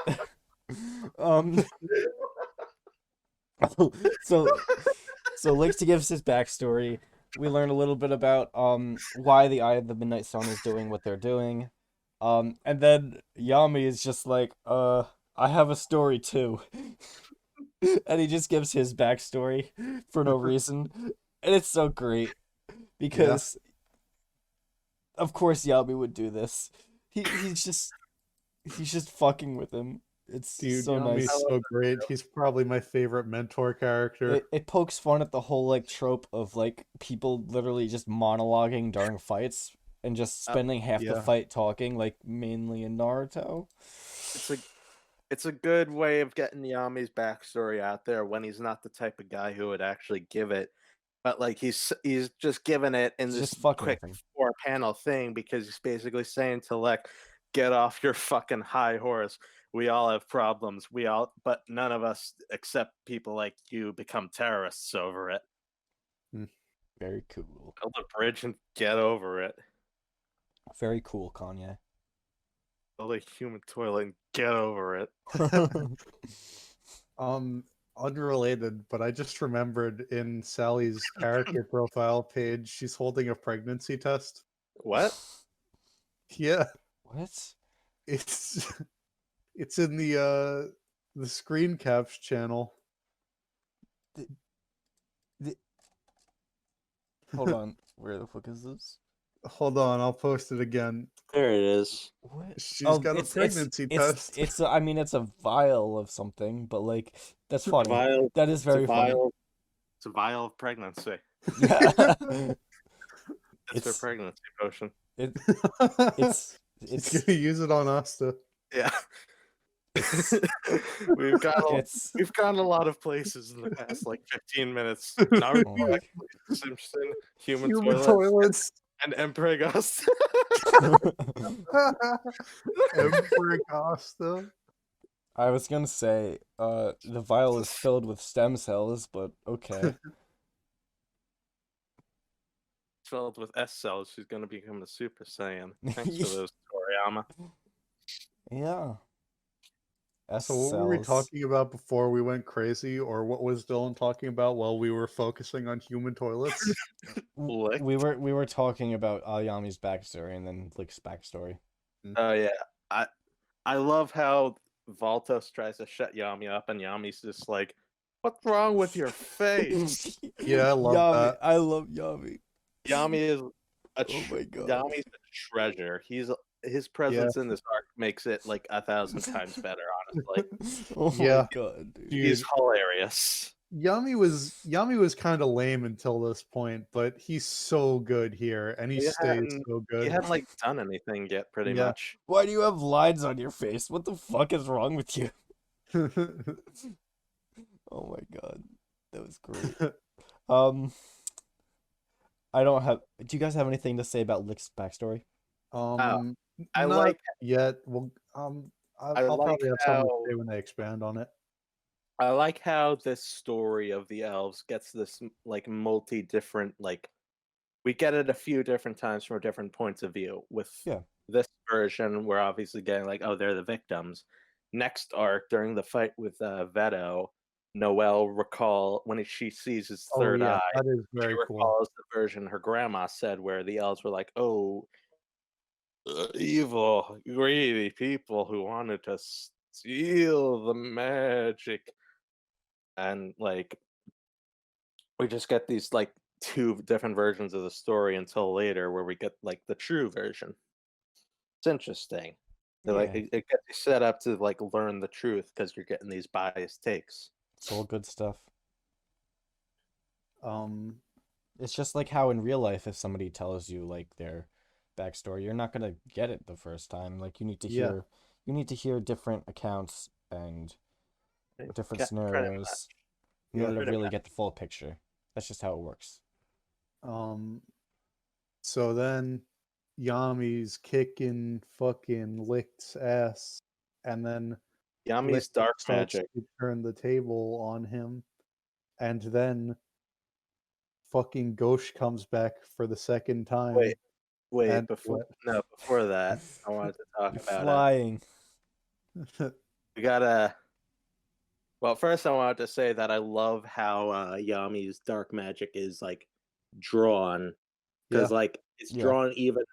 So Licht gives his backstory. We learn a little bit about why the Eye of the Midnight Sun is doing what they're doing. And then Yami is just like, I have a story too. And he just gives his backstory for no reason. And it's so great. Because of course Yami would do this. He's just fucking with him. It's Dude, so Yami's nice. so great. He's probably my favorite mentor character. It pokes fun at the whole like trope of like people literally just monologuing during fights and just spending half the fight talking, like mainly in Naruto. It's a good way of getting Yami's backstory out there when he's not the type of guy who would actually give it. But like he's just giving it in this quick 4-panel thing because he's basically saying to Lek, get off your fucking high horse. We all have problems. But none of us, except people like you, become terrorists over it. Very cool. Build a bridge and get over it. Very cool, Kanye. Build a human toilet and get over it. Unrelated, but I just remembered in Sally's character profile page, she's holding a pregnancy test. What? Yeah. What? It's in the screen caps channel. Hold on. Where the fuck is this? Hold on, I'll post it again. There it is. What? She's got a pregnancy test. I mean, it's a vial of something, but like, that's funny. Vial. That is very funny. It's a vial of pregnancy. Yeah. It's her pregnancy potion. She's It's gonna use it on Asta. Yeah. We've gone a lot of places in the past like 15 minutes. Naruto, Oh my- Simpson, human Human toilets, toilets. and Empress. Emperor Asta. I was gonna say, the vial is filled with stem cells, but okay. Filled with S cells. She's gonna become a Super Saiyan. Thanks for those, Toriyama. Yeah. S So what were we cells. talking about before we went crazy, or what was Dylan talking about while we were focusing on human toilets? Lick. We were talking about Ayami's backstory and then Lick's backstory. Oh yeah, I love how Valtos tries to shut Yami up, and Yami's just like, "What's wrong with your face?" Yeah, I love Yami. that. I love Yami. Yami is a Oh my God. Yami's a treasure. His presence in this arc makes it like 1,000 times better. Honestly, Oh Yeah. my God, dude. he's hilarious. Yami was kind of lame until this point, but he's so good here, and he Yeah, stays and so He good. hadn't like done anything yet, pretty Yeah. much. Why do you have lines on your face? What the fuck is wrong with you? Oh my God, that was great. I don't have. Do you guys have anything to say about Lick's backstory? I Not like yet. Well, I'll like probably have something to how- say when they expand on it. I like how this story of the elves gets this like different like we get it a few different times from different points of view. With Yeah. this version, we're obviously getting like, oh, they're the victims. Next arc, during the fight with Veto, Noelle when she sees his third eye, that is she very cool. recalls the version her grandma said where the elves were like, oh, evil, greedy people who wanted to steal the magic. And like we just get these like two different versions of the story until later where we get like the true version. It's interesting. Like Yeah. it gets you set up to like learn the truth because you're getting these biased takes. It's all good stuff. Um, It's just like how in real life, if somebody tells you like their backstory, you're not gonna get it the first time. Like you need to Yeah. hear different accounts and different Try to scenarios in Yeah. order to Pretty really get the full picture. That's just how it works. So then Yami's kicking fucking Lick's ass, and then Yami's Lick dark starts magic. to turn the table on him, and then fucking Ghosh comes back for the second time. Wait, and before that, I wanted to talk You're about flying. we gotta. Well, first I wanted to say that I love how Yami's dark magic is like drawn, because Yeah. like it's Yeah. drawn even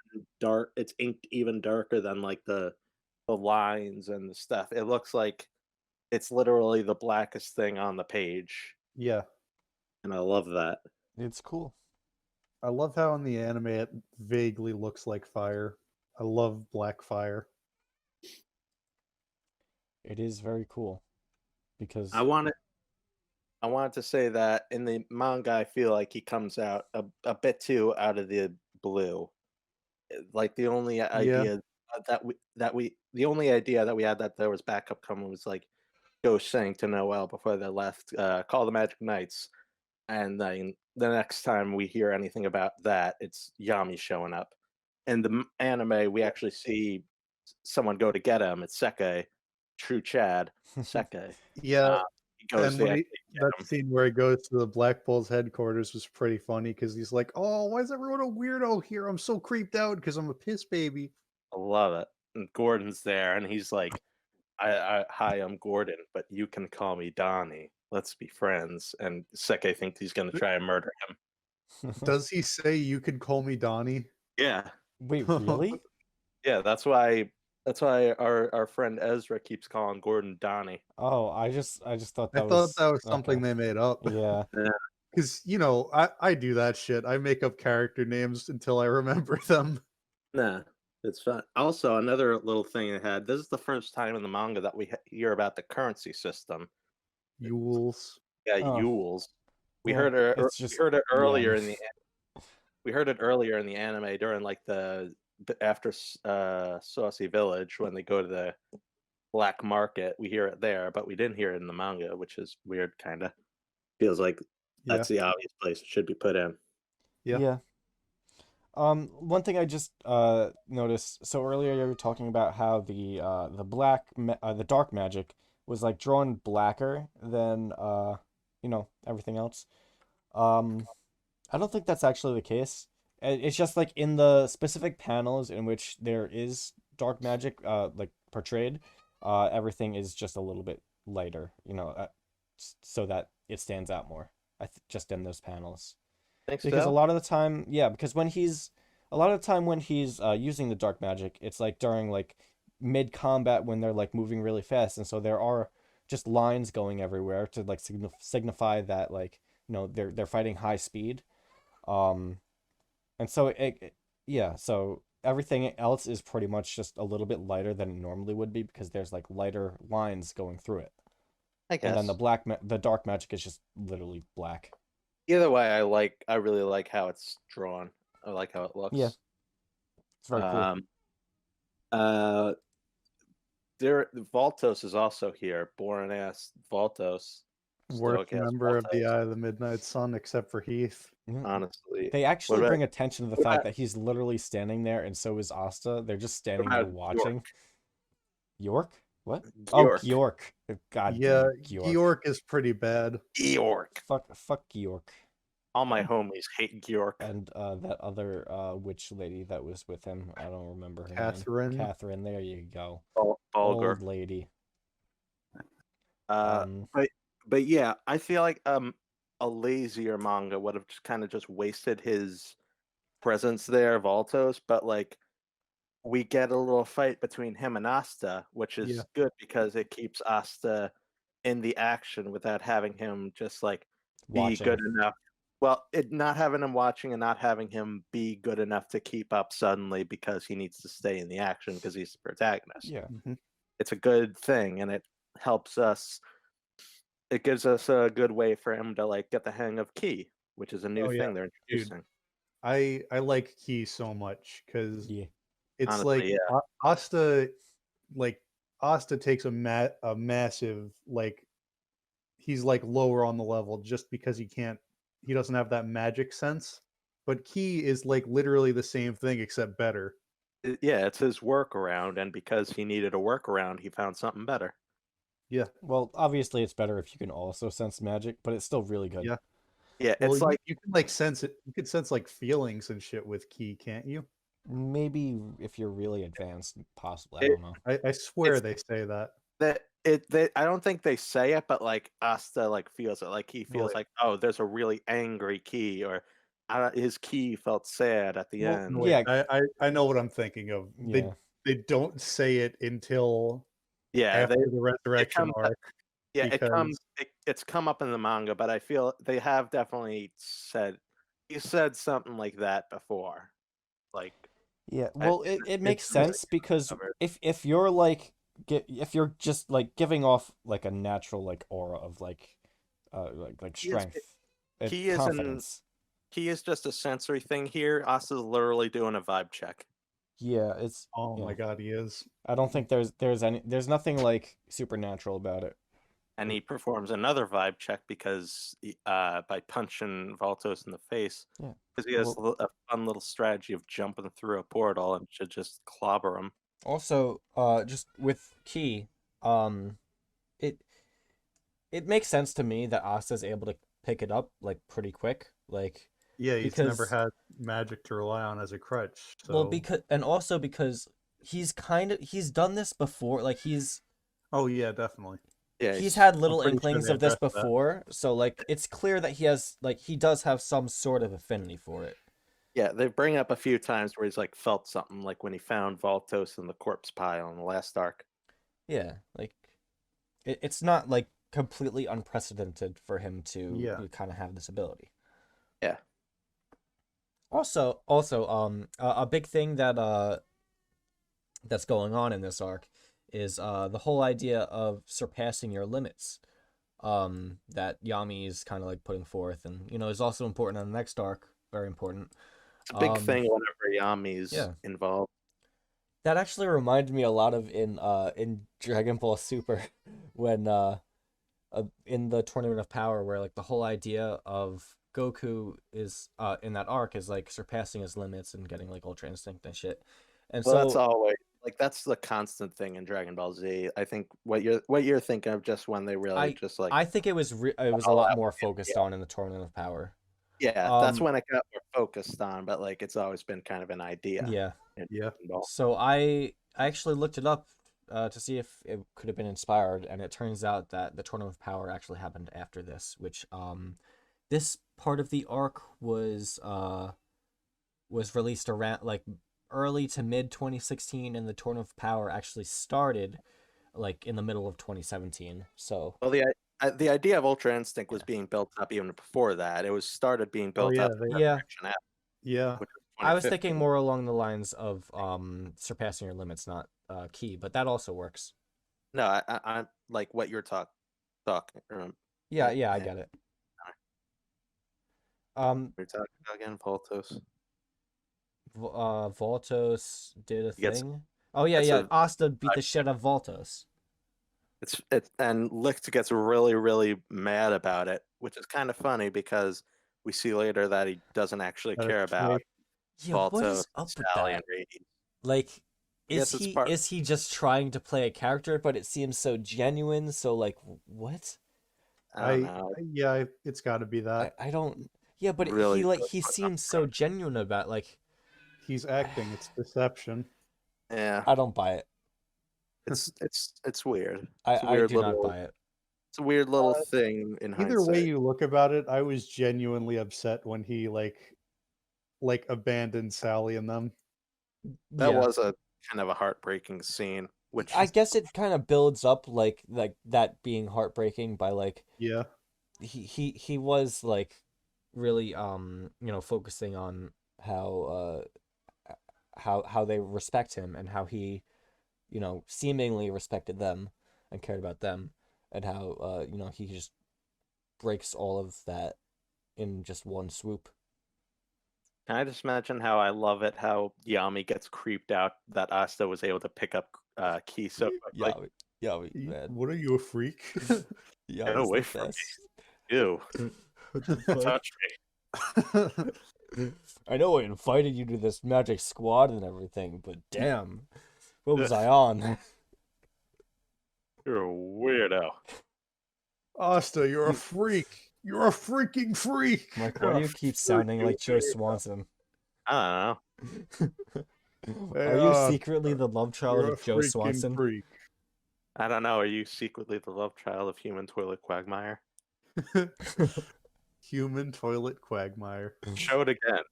dark. It's inked even darker than like the lines and the stuff. It looks like it's literally the blackest thing on the page, Yeah. and I love that. It's cool. I love how in the anime it vaguely looks like fire. I love black fire. It is very cool because I wanted to say that in the manga, I feel like he comes out a bit too out of the blue. Like the only idea the only idea that we had that there was backup coming was like Ghost saying to Noelle before they left, call the Magic Knights. And then the next time we hear anything about that, it's Yami showing up. In the anime, we actually see someone go to get him. It's Seke, True Chad, Seke. Yeah. He goes And to when actually get that him. scene where he goes to the Black Bull's headquarters was pretty funny because he's like, "Oh, why is everyone a weirdo here? I'm so creeped out because I'm a piss baby." I love it. And Gordon's there, and he's like, hi, I'm Gordon, but you can call me Donnie. Let's be friends." And Seke thinks he's going to try and murder him. Does he say you could call me Donnie? Yeah. Wait, really? Yeah, that's why our friend Ezra keeps calling Gordon Donnie. Oh, I just thought I that thought was that was something okay. they made up. Yeah. Yeah. Because I do that shit. I make up character names until I remember them. Nah, it's fun. Also, another little thing I had. This is the first time in the manga that we hear about the currency system. Yules. Yeah, Oh, Yules. We yeah, heard it. it's We just heard it earlier yen. in the. We heard it earlier in the anime during like after Saucy Village when they go to the black market. We hear it there, but we didn't hear it in the manga, which is weird. Kind of feels like Yeah. that's the obvious place it should be put in. Yeah. Yeah. One thing I just noticed. So earlier you were talking about how the dark magic was like drawn blacker than everything else. Um, I don't think that's actually the case. It's just like in the specific panels in which there is dark magic like portrayed, everything is just a little bit lighter, so that it stands out more. Just in those panels. Thanks, Because a Dell. lot of the time, yeah, because a lot of the time when he's using the dark magic, it's like during like mid combat when they're like moving really fast, and so there are just lines going everywhere to like signify that like they're fighting high speed. Um, and so yeah, so everything else is pretty much just a little bit lighter than it normally would be because there's like lighter lines going through it, I and then guess. the dark magic is just literally black. Either way, I really like how it's drawn. I like how it Yeah, looks. it's very cool. Um, uh, Voltos is also here. Boring ass Voltos, Worst stoic ass member of the Voltos. Eye of the Midnight Sun, except for Heath. Honestly, They what actually about bring attention to the what fact about, that he's literally standing there, and so is Asta. They're just what standing there about York? watching. York? What? Oh, York, Georg. God Yeah, damn Georg. Georg is pretty bad. York. Fuck Georg. All my homies hate York. And that other witch lady that was with him. I don't remember her name. Catherine. Catherine. There you go. Bulgur. Old lady. Uh, Um. but yeah, I feel like a lazier manga would have just kind of just wasted his presence there, Voltos. But like we get a little fight between him and Asta, which is Yeah. good because it keeps Asta in the action without having him just like be Watching. good enough. Well, it not having him watching and not having him be good enough to keep up suddenly because he needs to stay in the action because he's the protagonist. Yeah. It's a good thing and it helps us. It gives us a good way for him to like get the hang of Key, which is a new Oh, yeah. thing they're Dude, introducing. I like Key so much because Yeah. it's Honestly, like yeah. Asta takes a massive like he's like lower on the level just because he doesn't have that magic sense. But Key is like literally the same thing except better. Yeah, it's his workaround, and because he needed a workaround, he found something better. Yeah. Well, obviously it's better if you can also sense magic, but it's still really good. Yeah. Yeah, Well, it's like you can like sense it. You can sense like feelings and shit with Key, can't you? Maybe if you're really advanced, possibly. I it, don't know. I swear it's they say that. that I don't think they say it, but like Asta like feels it. Like he feels wait. like, oh, there's a really angry Key, or his Key felt sad at the Well, end. No, wait, yeah, I know what I'm thinking of. yeah. They don't say it until Yeah, after the it resurrection comes. arc Yeah, because it's come up in the manga, but I feel they have definitely said you said something like that before. Like Yeah, I, well, it makes it's just sense because covered. if you're like if you're just like giving off like a natural like aura of like He is strength and he is an confidence. he is just a sensory thing here. Asa's literally doing a vibe check. Yeah, it's oh yeah. my god, he is. I don't think there's nothing like supernatural about it. And he performs another vibe check because by punching Valtos in the face, Yeah. because he has Well, a fun little strategy of jumping through a portal and should just clobber him. also, just with Key, um, it it makes sense to me that Asta's able to pick it up like pretty quick, like Yeah, he's never because had magic to rely on as a crutch. well So because and also because he's done this before, like oh yeah, definitely. Yeah, he's had I'm little pretty sure inklings they of this addressed that. before, so like it's clear that he does have some sort of affinity for it. yeah, they bring up a few times where he's like felt something, like when he found Valtos in the corpse pile in the last arc. Yeah, like it's not like completely unprecedented for him to Yeah. kind of have this ability. Yeah. Also, a big thing that that's going on in this arc is the whole idea of surpassing your limits. That Yami is kind of like putting forth, and is also important in the next arc. Very important. It's a big thing whenever Yami's Yeah. involved. That actually reminded me a lot of in Dragon Ball Super when in the Tournament of Power, where like the whole idea of Goku is in that arc is like surpassing his limits and getting like Ultra Instinct and shit. And Well, that's so always like that's the constant thing in Dragon Ball Z. I think what you're thinking of just when they really just like I think it was it was a all lot out more with it, focused yeah. on in the Tournament of Power. Yeah, that's when it got more focused on, but like it's always been kind of an idea. Yeah. In Yeah. Dragon Ball. So I actually looked it up to see if it could have been inspired, and it turns out that the Tournament of Power actually happened after this, which this part of the arc was released around like early to mid 2016, and the Tournament of Power actually started like in the middle of 2017. So Well, the idea of Ultra Instinct was being built up even before that. It was started being built yeah, up in that yeah. direction after, Yeah. which was I was thinking 2015. more along the lines of surpassing your limits, not key, but that also works. No, I'm like what you're talking. Yeah, I yeah. get it. We're talking about again, Voltos. Voltos did a Gets- thing. Oh yeah, gets yeah. a- Asta beat the shit out of Voltos. It's and Licht gets really really mad about it, which is kind of funny because we see later that he doesn't actually care about Yeah, what Voltos, is up with Sally, that? and Radiant. Like, Yes, it's part. is he just trying to play a character, but it seems so genuine? So like, what? I don't know. Yeah, it's got to be that. I don't. Yeah, but Really he seems so genuine about like. He's acting. It's deception. Yeah, I don't buy it. it's weird. I It's a weird do little. not buy it. It's a weird little thing in Either way hindsight. you look about it, I was genuinely upset when he like abandoned Sally and them. That Yeah. was a kind of a heartbreaking scene, which I guess it kind of builds up like that being heartbreaking by like Yeah. he was like really focusing on how they respect him and how he seemingly respected them and cared about them, and how he just breaks all of that in just one swoop. Can I just imagine how I love it how Yami gets creeped out that Asta was able to pick up Key so quickly. Yeah, man. What are you, a freak? Yeah, Get away from me. Ew. Touch me. I know I invited you to this magic squad and everything, but damn, what was I on? You're a weirdo. Asta, you're a freak. You're a freaking freak. Mike, why do you keep sounding like Joe Swanson? I don't know. Are you secretly the love child You're of a Joe freaking Swanson? freak. I don't know. Are you secretly the love child of human toilet quagmire? Human toilet quagmire. Show it again.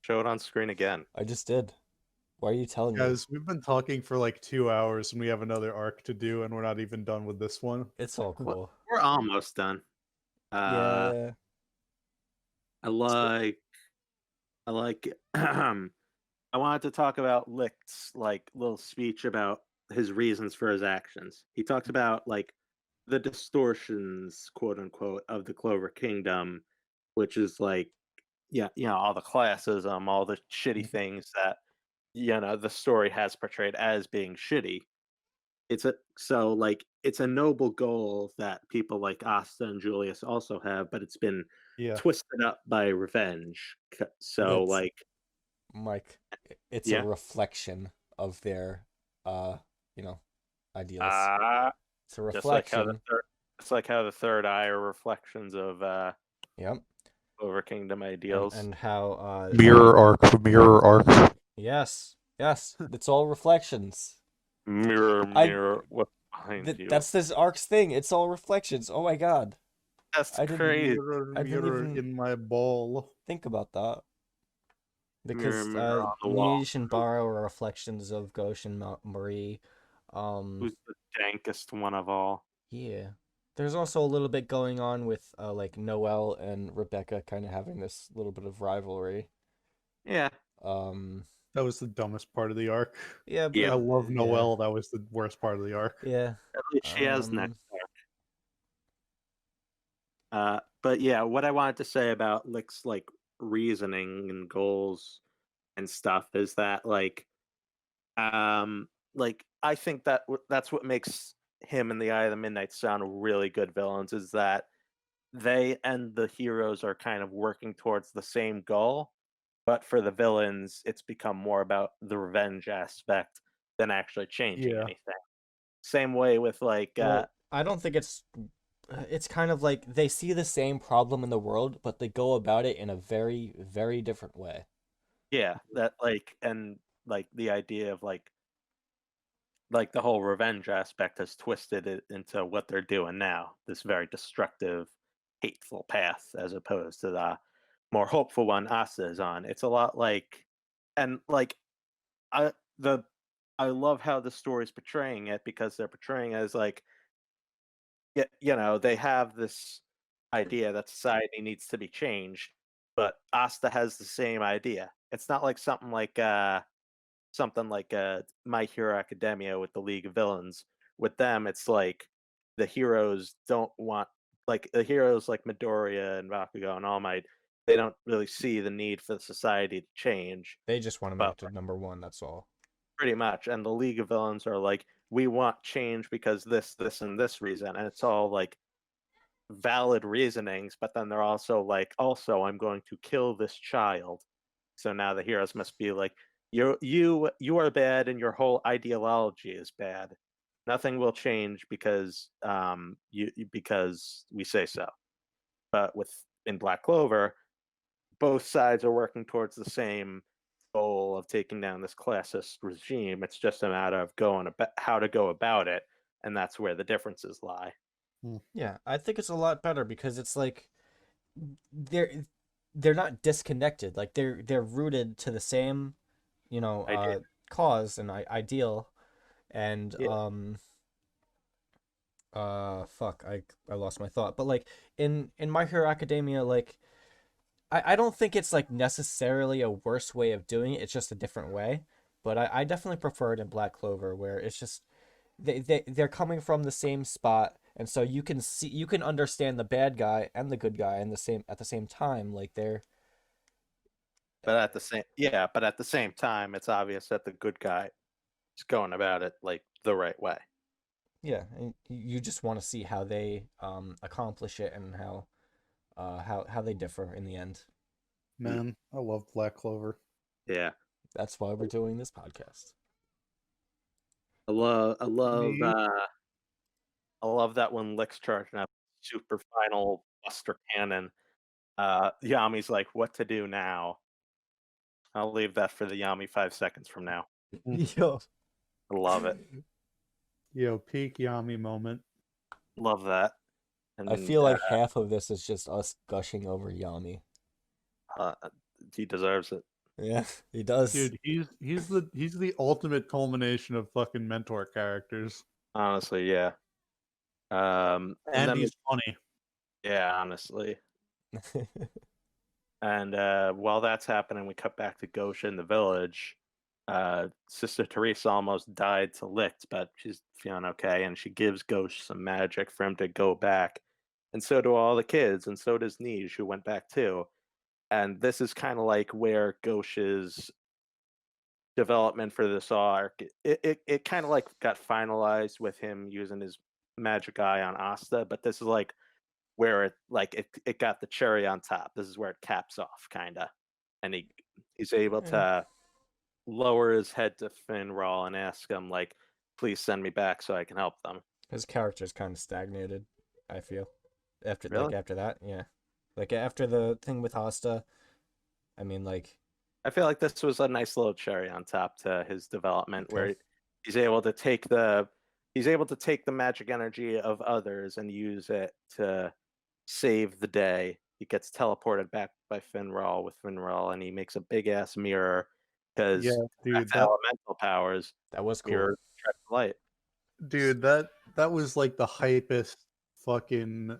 Show it on screen again. I just did. Why are you telling me? Guys, we've been talking for like 2 hours and we have another arc to do and we're not even done with this one. It's all cool. We're almost done. Yeah. I like I wanted to talk about Licht's like little speech about his reasons for his actions. He talks about like the distortions, quote unquote, of the Clover Kingdom, which is like all the classism, all the shitty things that the story has portrayed as being shitty. It's a noble goal that people like Asta and Julius also have, but it's been twisted up by revenge. So It's- Mike, it's a reflection of their ideals. It's a reflection. It's like how the third eye are reflections of Yep. Clover Kingdom ideals. And how Mirror arc. Yes. It's all reflections. Mirror, what's behind you? That's this arc's thing. It's all reflections. Oh my god. That's I didn't- crazy. Mirror, I didn't mirror even- in my ball. Think about that. Because Mirror on the wall. Niche and Borrow are reflections of Gauche and Marie. Who's the dankest one of all? Yeah. There's also a little bit going on with like Noelle and Rebecca kind of having this little bit of rivalry. Yeah. Um, That was the dumbest part of the arc. yeah, Yeah. but I love yeah, Noelle. That was the worst part of the arc. yeah. At least she has next Um, but yeah, what I wanted to say about Lick's like reasoning and goals and stuff is that like I think that that's what makes him and the Eye of the Midnight Sun really good villains is that they and the heroes are kind of working towards the same goal, but for the villains it's become more about the revenge aspect than actually changing Yeah. anything. Same way with well, I don't think it's kind of like they see the same problem in the world, but they go about it in a very, very different way. yeah, that and the idea of like the whole revenge aspect has twisted it into what they're doing now, this very destructive, hateful path as opposed to the more hopeful one Asa is on. It's a lot like and like I the I love how the story's portraying it because they're portraying it as like they have this idea that society needs to be changed, but Asta has the same idea. It's not like something like My Hero Academia with the League of Villains. With them, it's like the heroes don't want like the heroes like Midoriya and Bakugo and All Might. They don't really see the need for the society to change, They just want to make but it to number one. That's all. pretty much. And the League of Villains are like, we want change because this, and this reason, and it's all like valid reasonings. But then they're also like, also, I'm going to kill this child. So now the heroes must be like, you are bad, and your whole ideology is bad. Nothing will change because we say so. But in Black Clover, both sides are working towards the same goal of taking down this classist regime. It's just a matter of going about how to go about it, and that's where the differences lie. Yeah, I think it's a lot better because it's like they're they're not disconnected. Like they're rooted to the same, you know, I did, cause and ideal. And yeah. fuck, I lost my thought. But like in My Hero Academia, like I don't think it's like necessarily a worse way of doing it. It's just a different way. But I definitely prefer it in Black Clover where it's just they're coming from the same spot, and so you can understand the bad guy and the good guy in the same at the same time. Like they're But at the same time, it's obvious that the good guy is going about it like the right way. yeah, and you just want to see how they accomplish it and how they differ in the end. Man, I love Black Clover. Yeah, That's why we're doing this podcast. Me? I love that when Lick's charging up super final Buster Cannon. Yami's like, "What to do now?" I'll leave that for the Yami 5 seconds from now. Yo, I love it. Yo, peak Yami moment. Love that. I And feel like half of this is just us gushing over Yami. uh, he deserves it. Yeah, he does. Dude, he's the ultimate culmination of fucking mentor characters. Honestly, yeah. And And then he's funny. yeah, honestly. And while that's happening, we cut back to Gosha in the village. Sister Teresa almost died to Licht, but she's feeling okay, and she gives Gosha some magic for him to go back. And so do all the kids, and so does Nij, who went back too. And this is kind of like where Gosha's development for this arc, it kind of like got finalized with him using his magic eye on Asta, but this is like where it got the cherry on top. This is where it caps off, kind of, and he's able to lower his head to Finral and ask him like, "Please send me back so I can help them." His character's kind of stagnated, I feel. Really, After that, yeah. Like after the thing with Hosta, I mean like I feel like this was a nice little cherry on top to his development, okay. where he's able to take the he's able to take the magic energy of others and use it to save the day. He gets teleported back by Finral with Finral, and he makes a big ass mirror Yeah, because dude, that's elemental powers. That was cool. Mirror attract light. that was like the hypest fucking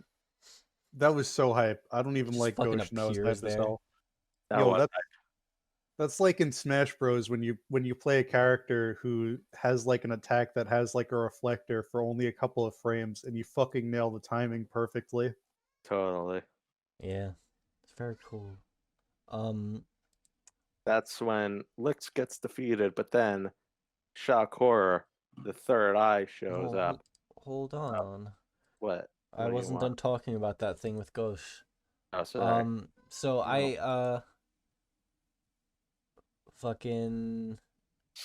that was so hype. I don't even Just like fucking Ghost now. appears there. That Yo, was that's like in Smash Bros. When you play a character who has like an attack that has like a reflector for only a couple of frames, and you fucking nail the timing perfectly. totally. Yeah, it's very cool. Um, That's when Lix gets defeated, but then shock horror, the third eye shows well, up. hold on. What? I What do you wasn't done want? talking about that thing with Ghosh. Oh, sorry. So No. fucking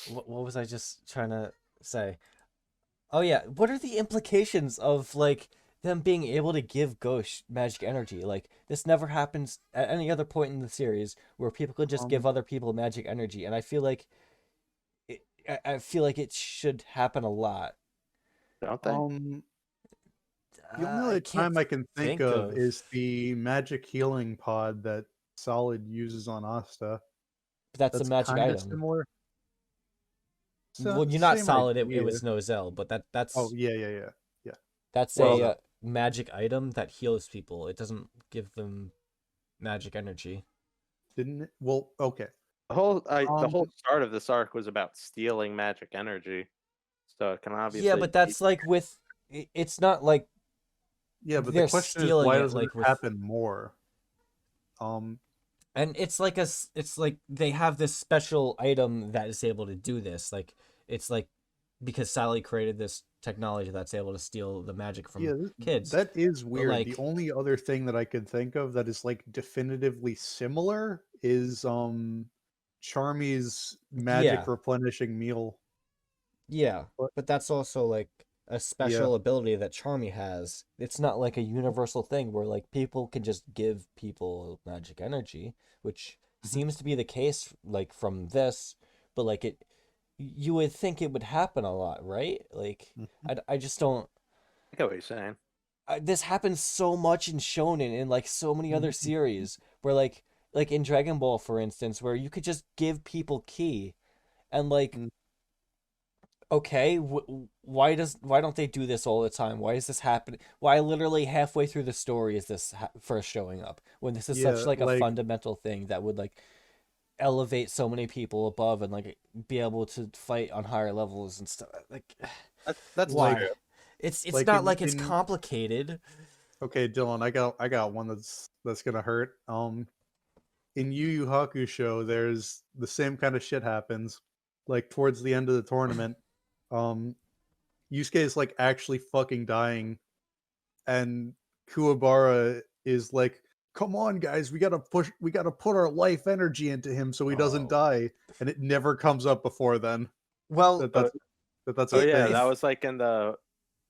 what was I just trying to say? Oh yeah, what are the implications of like them being able to give Ghosh magic energy? Like this never happens at any other point in the series where people could just give Um, other people magic energy, and I feel like I feel like it should happen a lot. Don't they? um, the only I other can't time I can think think of of. is the magic healing pod that Solid uses on Asta. That's a That's magic kind of item. similar. Well, you're not Same solid. It idea. was Nozel, but Oh yeah. that's Well, a magic item that heals people. It doesn't give them magic energy. Didn't it? Well, okay. the Um, whole start of this arc was about stealing magic energy, so it can Yeah, obviously but be. that's like with it's not like yeah, but the they're question is, stealing why it doesn't it like with happen more? Um, and it's like they have this special item that is able to do this. Like it's like because Sally created this technology that's able to steal the magic yeah, from kids. that is But weird. The like only other thing that I could think of that is like definitively similar is Charmy's magic yeah, replenishing meal. yeah, But but that's also like a yeah, special ability that Charmy has. It's not like a universal thing where like people can just give people magic energy, which mhm, seems to be the case like from this, but like it you would think it would happen a lot, right? Like mhm. I just don't I get what you're saying. this happens so much in Shonen and like so many other Mhm. series where like in Dragon Ball for instance where you could just give people ki and like okay, why don't they do this all the time? Why is this happening? Why literally halfway through the story is this first showing up when this is such Yeah, like a like fundamental thing that would like elevate so many people above and like be able to fight on higher levels and stuff. Like That's like why? It's like not in like it's in complicated. okay, Dylan, I got one that's gonna hurt. In Yu Yu Hakusho, there's the same kind of shit happens. Like towards the end of the tournament, um, Yusuke is like actually fucking dying, and Kuwabara is like, "Come on, guys, we gotta put our life energy into him so he doesn't Oh. die." And it never comes up before then Well, that Oh, that's a oh yeah, thing. that if was like in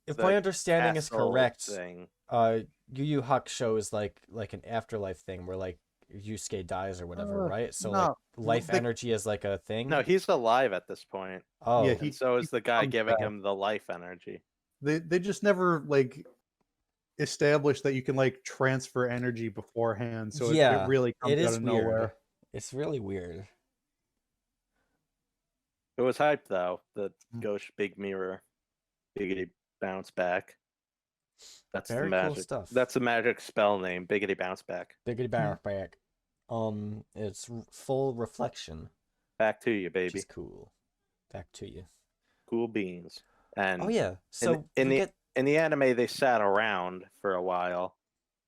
if my the understanding is castle correct, thing. Yu Yu Hakusho is like an afterlife thing where like Yusuke dies or whatever, right? So like No, life they, energy is like a thing. No, he's alive at this point, yeah, Oh, and so he is the guy comes giving back. him the life energy. They just never like established that you can like transfer energy beforehand, so it yeah, really it comes out is of weird. nowhere. It's really weird. It was hyped though. The Mm. Ghost Big Mirror, Biggity Bounce Back. That's the Very cool magic. stuff. That's the magic spell name. Biggity Bounce Back. Biggity bounce back. It's full reflection, Back to you, which is baby. cool. Back to you. Cool beans. Oh And yeah. in So in we the get in the anime, they sat around for a while,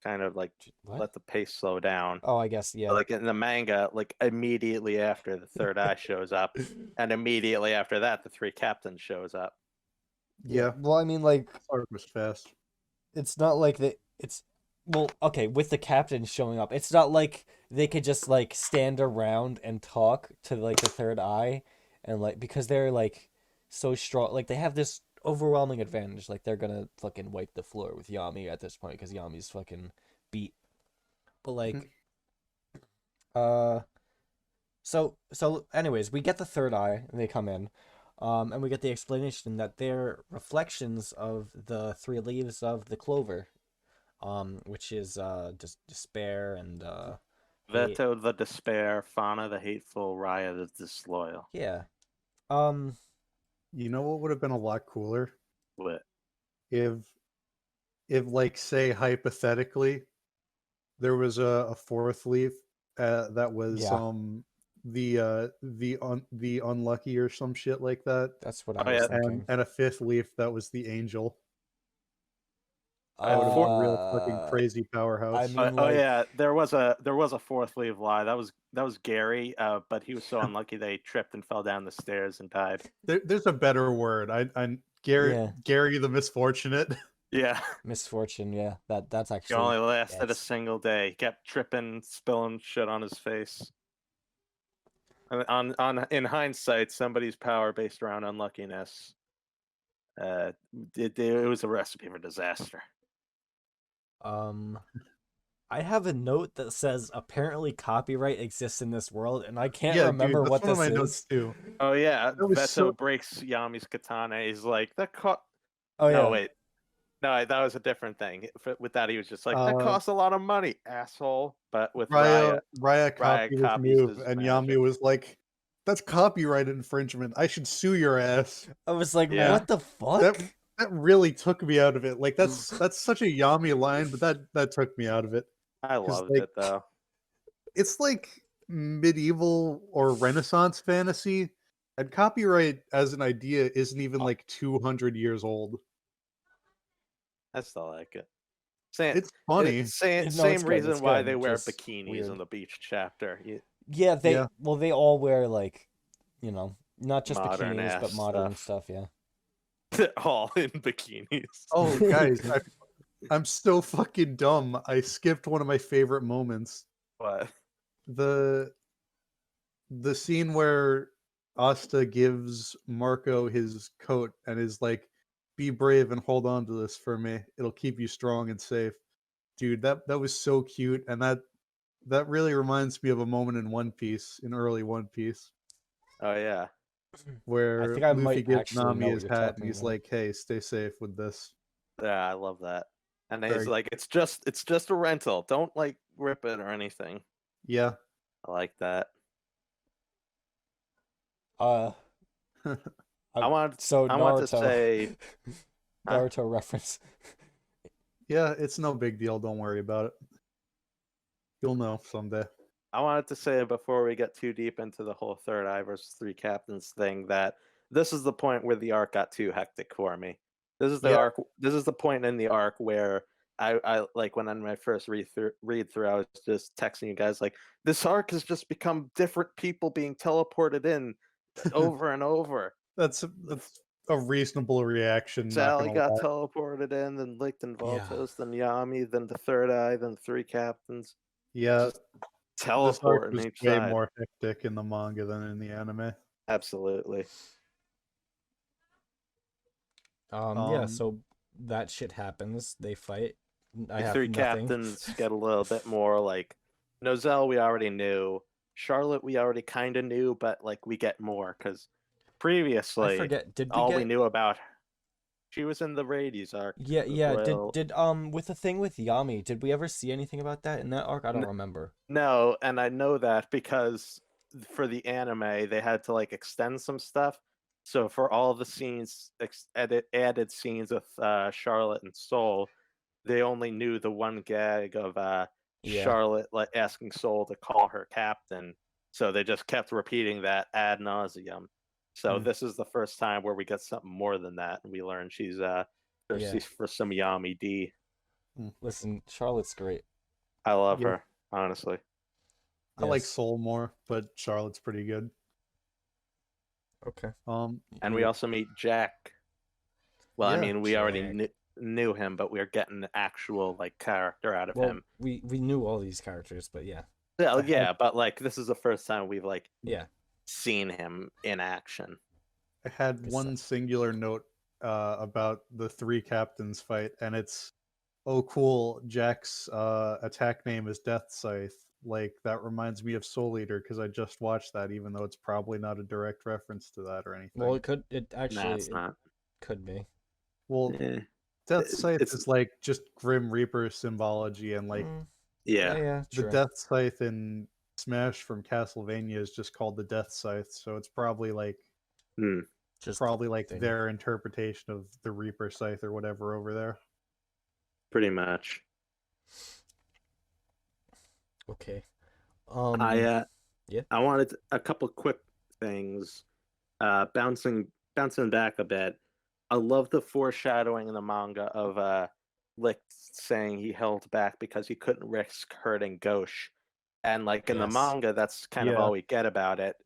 kind of like what? let the pace slow down. Oh, I guess But yeah. like in the manga, like immediately after the third eye shows up, and immediately after that, the three captains shows up. Yeah. Yeah, Well, I mean, like Clark was fast. it's not like they it's well okay with the captain showing up it's not like they could just like stand around and talk to like the third eye and like because they're like so strong like they have this overwhelming advantage like they're gonna fucking wipe the floor with Yami at this point because Yami's fucking beat but like uh so anyways we get the third eye and they come in and we get the explanation that they're reflections of the three leaves of the clover which is just despair and hate. Veto the despair, Fauna the hateful, Raya the disloyal. Yeah. Um, You know what would have been a lot cooler What? if if like say hypothetically there was a fourth leaf that was Yeah. the unlucky or some shit like that, That's what I Oh, was yeah. thinking. and a fifth leaf that was the angel. That Uh, would have for- been a real fucking Uh, crazy powerhouse. mean, oh like- yeah, there was a fourth leaf lie. That was Gary, but he was so unlucky that he tripped and fell down the stairs and died. There's a better word. I Gary Yeah. Gary the misfortunate. Yeah, Misfortune, yeah. That's he actually only lasted a yes. single day. He kept tripping, spilling shit on his face. And in hindsight, somebody's power based around unluckiness. It was a recipe for disaster. I have a note that says apparently copyright exists in this world, and I can't Yeah, remember dude, what that's one this of my is. notes too. Oh yeah, That was Veto so- breaks Yami's katana. He's like, Oh yeah. No, wait. No, that was a different thing. With that, he was just like, that costs a lot of money, asshole. But with Raya Raya copied his copies move, his and magic. Yami was like, "That's copyright infringement. I should sue your ass." I was like, Yeah. what the fuck? That really took me out of it. Like that's such a Yami line, but that took me out of it. I 'Cause, loved like, it though. It's like medieval or Renaissance fantasy, and copyright as an idea isn't even like 200 years old. I still like it. Same, It's funny. Same, No, same it's good, reason it's why good, they wear just bikinis weird. on the beach chapter. Yeah, they Yeah. well they all wear like, not just Modern bikinis, but ass modern stuff. stuff, yeah. They're all in bikinis. Oh, guys, I'm so fucking dumb. I skipped one of my favorite moments. What? The scene where Asta gives Marco his coat and is like, "Be brave and hold on to this for me. It'll keep you strong and safe." Dude, that was so cute, and that really reminds me of a moment in One Piece, in early One Piece, Oh yeah. where think I Luffy might gives actually know Nami what his you're hat and talking he's about. like, "Hey, stay safe with this." Yeah, I love that. And he's Very- like, it's just a rental. Don't like rip it or anything. Yeah. I like that. Uh I want to Naruto. say Huh? Naruto reference. Yeah, it's no big deal. Don't worry about it. You'll know someday. I wanted to say before we get too deep into the whole third eye versus three captains thing that this is the point where the arc got too hectic for me. This is the Yeah. arc. This is the point in the arc where I like when on my first read through, I was just texting you guys like, this arc has just become different people being teleported in over and over. That's a reasonable reaction. Not Sally gonna got lie. teleported in, then Licht and Yeah. Voltos, then Yami, then the third eye, then the three captains. Yeah, Just this arc teleporting was each way side. more hectic in the manga than in the anime. Absolutely. Yeah, so that shit happens. They fight. I The have three nothing. captains get a little bit more like Nozelle we already knew. Charlotte we already kind of knew, but like we get more because previously I forget. Did we all get we knew about she was in the Radies arc. Yeah, the yeah. Royal- Did with the thing with Yami, did we ever see anything about that in that arc? I don't remember. No, and I know that because for the anime they had to like extend some stuff. So for all the scenes, added scenes with Charlotte and Soul, they only knew the one gag of Yeah. Charlotte like asking Soul to call her captain. So they just kept repeating that ad nauseum. So Hmm. this is the first time where we get something more than that, and we learn she's thirsty for some Yami D. Listen, Charlotte's great. I love Yeah. her, honestly. I like Yes. Soul more, but Charlotte's pretty good. Okay. And we also meet Jack. Well, I Yeah, mean, we already Jack. knew him, but we're getting the actual like character out of Well, him. we knew all these characters, but yeah. Yeah, I had- yeah, but like this is the first time we've like Yeah. seen him in action. I had Good one singular note about the three captains fight, and it's, oh cool, Jack's attack name is Death Scythe. Like that reminds me of Soul Eater because I just watched that, even though it's probably not a direct reference to that or anything. Well, it actually Nah, it's not. could be. Well, Eh, Death Scythe it's- is like just Grim Reaper symbology, and like Yeah. yeah, the true. Death Scythe in Smash from Castlevania is just called the Death Scythe, so it's probably like Just probably like thing. their interpretation of the Reaper Scythe or whatever over there. pretty much. Okay. I Yeah. I wanted a couple quick things. Bouncing back a bit. I love the foreshadowing in the manga of Lick saying he held back because he couldn't risk hurting Gauche. And like in the Yes. manga, that's kind of Yeah. all we get about it.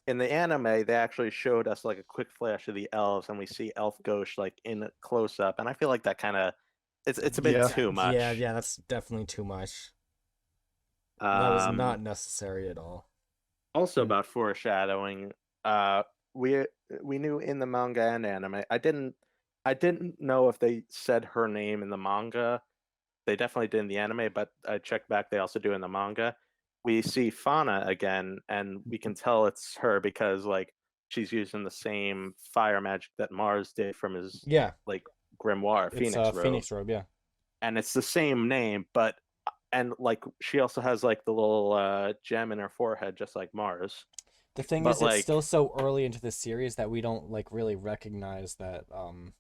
In the anime, they actually showed us like a quick flash of the elves, and we see Elf Gauche like in close up, and I feel like that kind of it's a bit Yeah. too much. Yeah, that's definitely too much. That was Um, not necessary at all. Also Hmm. about foreshadowing, uh, we we knew in the manga and anime. I didn't know if they said her name in the manga. They definitely did in the anime, but I checked back. They also do in the manga. We see Fauna again, and we can tell it's her because like she's using the same fire magic that Mars did from his Yeah, like grimoire, it's Phoenix Robe, Phoenix Robe, yeah. and it's the same name, but and like she also has like the little gem in her forehead, just like Mars. The thing But is, it's still like, so early into the series that we don't like really recognize that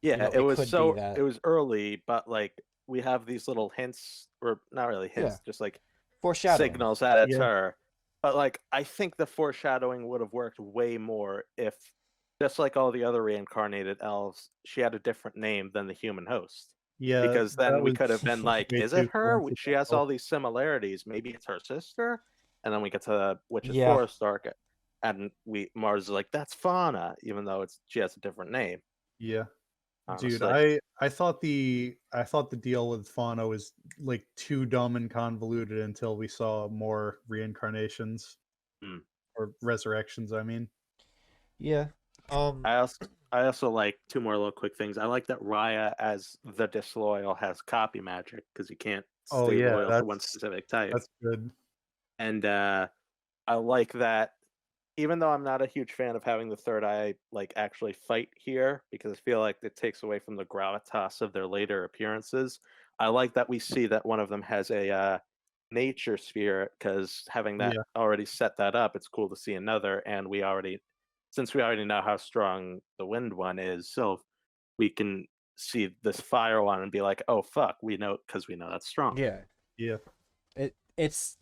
yeah, it could be it that. was early, but like we have these little hints, or not really Yeah, hints, just like foreshadowing. signals that it's Yeah. her. But like, I think the foreshadowing would have worked way more if, just like all the other reincarnated elves, she had a different name than the human host. Yeah, Because that then we was could have been like, way is it too her? She has coincidental. all these similarities. Maybe it's her sister. And then we get to Witch's Yeah, Forest arc, and Mars is like, that's Fauna, even though she has a different name. Yeah. Dude, Honestly, I thought the deal with Fano was like too dumb and convoluted until we saw more reincarnations Hmm. or resurrections, I mean. yeah. Um, I also I also like two more little quick things. I like that Raya as the disloyal has copy magic because you can't Oh stay yeah, loyal to one specific type. that's good. And I like that even though I'm not a huge fan of having the third eye like actually fight here because I feel like it takes away from the gravitas of their later appearances. I like that we see that one of them has a nature sphere because having that Yeah. already set that up, it's cool to see another. And since we already know how strong the wind one is, so we can see this fire one and be like, oh fuck, we know because we know that's strong. yeah. Yeah. It's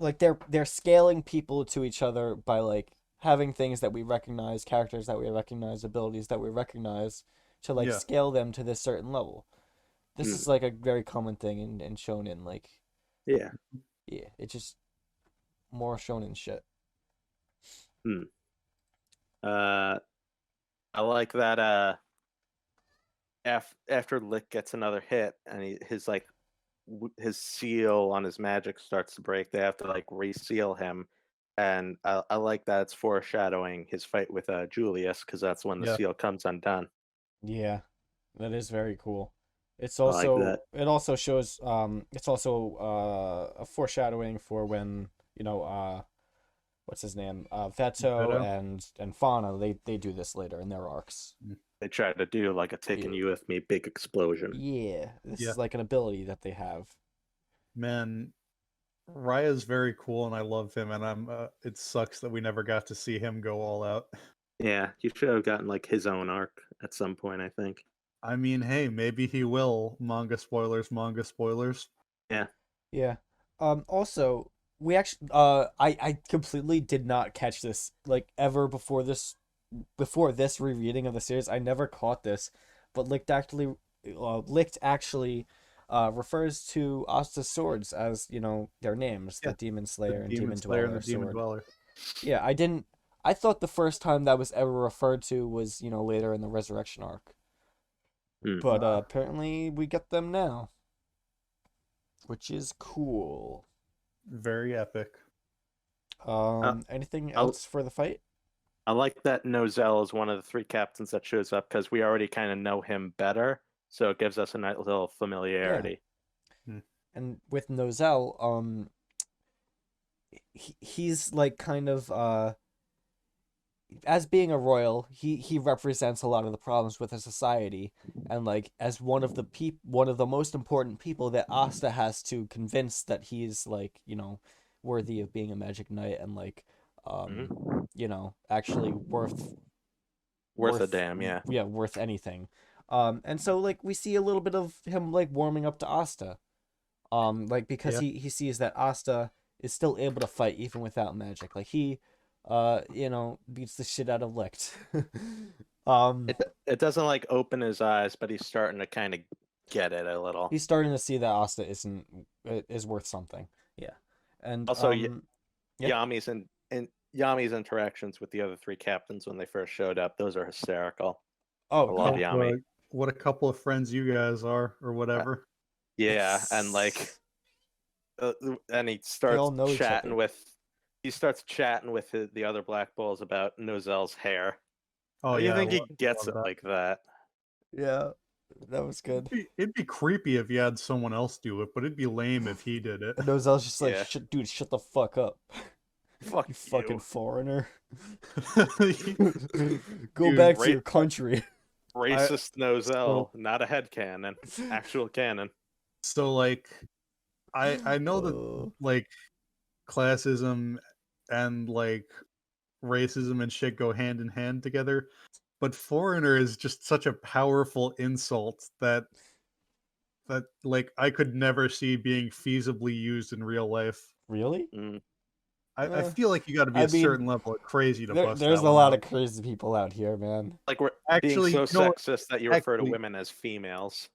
like they're scaling people to each other by like having things that we recognize, characters that we recognize, abilities that we recognize to like Yeah. scale them to this certain level. This Hmm. is like a very common thing in shonen. Like, Yeah. yeah, it's just more shonen shit. Hmm. Uh, I like that. After Lick gets another hit and his like his seal on his magic starts to break, they have to like reseal him, and I like that it's foreshadowing his fight with Julius because that's when the Yeah. seal comes undone. Yeah, that is very cool. I like that. It also shows it's also a foreshadowing for when what's his name? Vetto Beto. and Fauna, they do this later in their arcs. They try to do like a taking Yeah. you with me big explosion. Yeah, this Yeah. is like an ability that they have. Man, Raya's very cool and I love him and it sucks that we never got to see him go all out. Yeah, he should have gotten like his own arc at some point, I think. I mean, hey, maybe he will. Manga spoilers, manga spoilers. Yeah. Yeah. Also, we actually I completely did not catch this like ever before this rereading of the series. I never caught this, but Licked actually refers to Asta's swords as, their names, Yeah, the Demon The Slayer and Demon Demon Slayer and the Dweller Demon sword. Dweller. Yeah, I thought the first time that was ever referred to was, later in the Resurrection arc. Hmm. But apparently we get them now, which is cool. Very epic. Anything I'll, else for the fight? I like that Nozel is one of the three captains that shows up because we already kind of know him better, so it gives us a nice little familiarity. And with Nozel, he's like kind of as being a royal, he represents a lot of the problems with the society, and like as one of the most important people that Asta has to convince that he's like worthy of being a magic knight and like Mhm. actually Worth a damn, yeah. worth anything. And so like we see a little bit of him like warming up to Asta. Like because Yeah. he sees that Asta is still able to fight even without magic. Like he beats the shit out of Licht. um It doesn't like open his eyes, but he's starting to kind of get it a little. he's starting to see that Asta is worth something. Yeah. And Also, yeah. Yami's interactions with the other three captains when they first showed up, those are hysterical. Oh, I love yeah. Yami. What a couple of friends you guys are, or whatever. Yeah, and like, and he starts all know each chatting other. with the other Black Bulls about Nozelle's hair. Oh How do you yeah, think I he gets love it that. like that? Yeah. That was good. It'd be creepy if you had someone else do it, but it'd be lame if he did it. And Nozelle's just like, Yeah. dude, shut the fuck up. Fuck You fucking you. foreigner. Dude, Go back to right- your country. Racist Nozelle, not a headcanon, actual canon. So like, I know that Uh, like classism and like racism and shit go hand in hand together, but foreigner is just such a powerful insult that like I could never see being feasibly used in real life. really? Mm. I feel like you got to be I a mean, certain level of crazy to bust there's that a one lot out. of crazy people out here, man. Like we're Actually, being so you know what? sexist that you refer to Actually- women as females.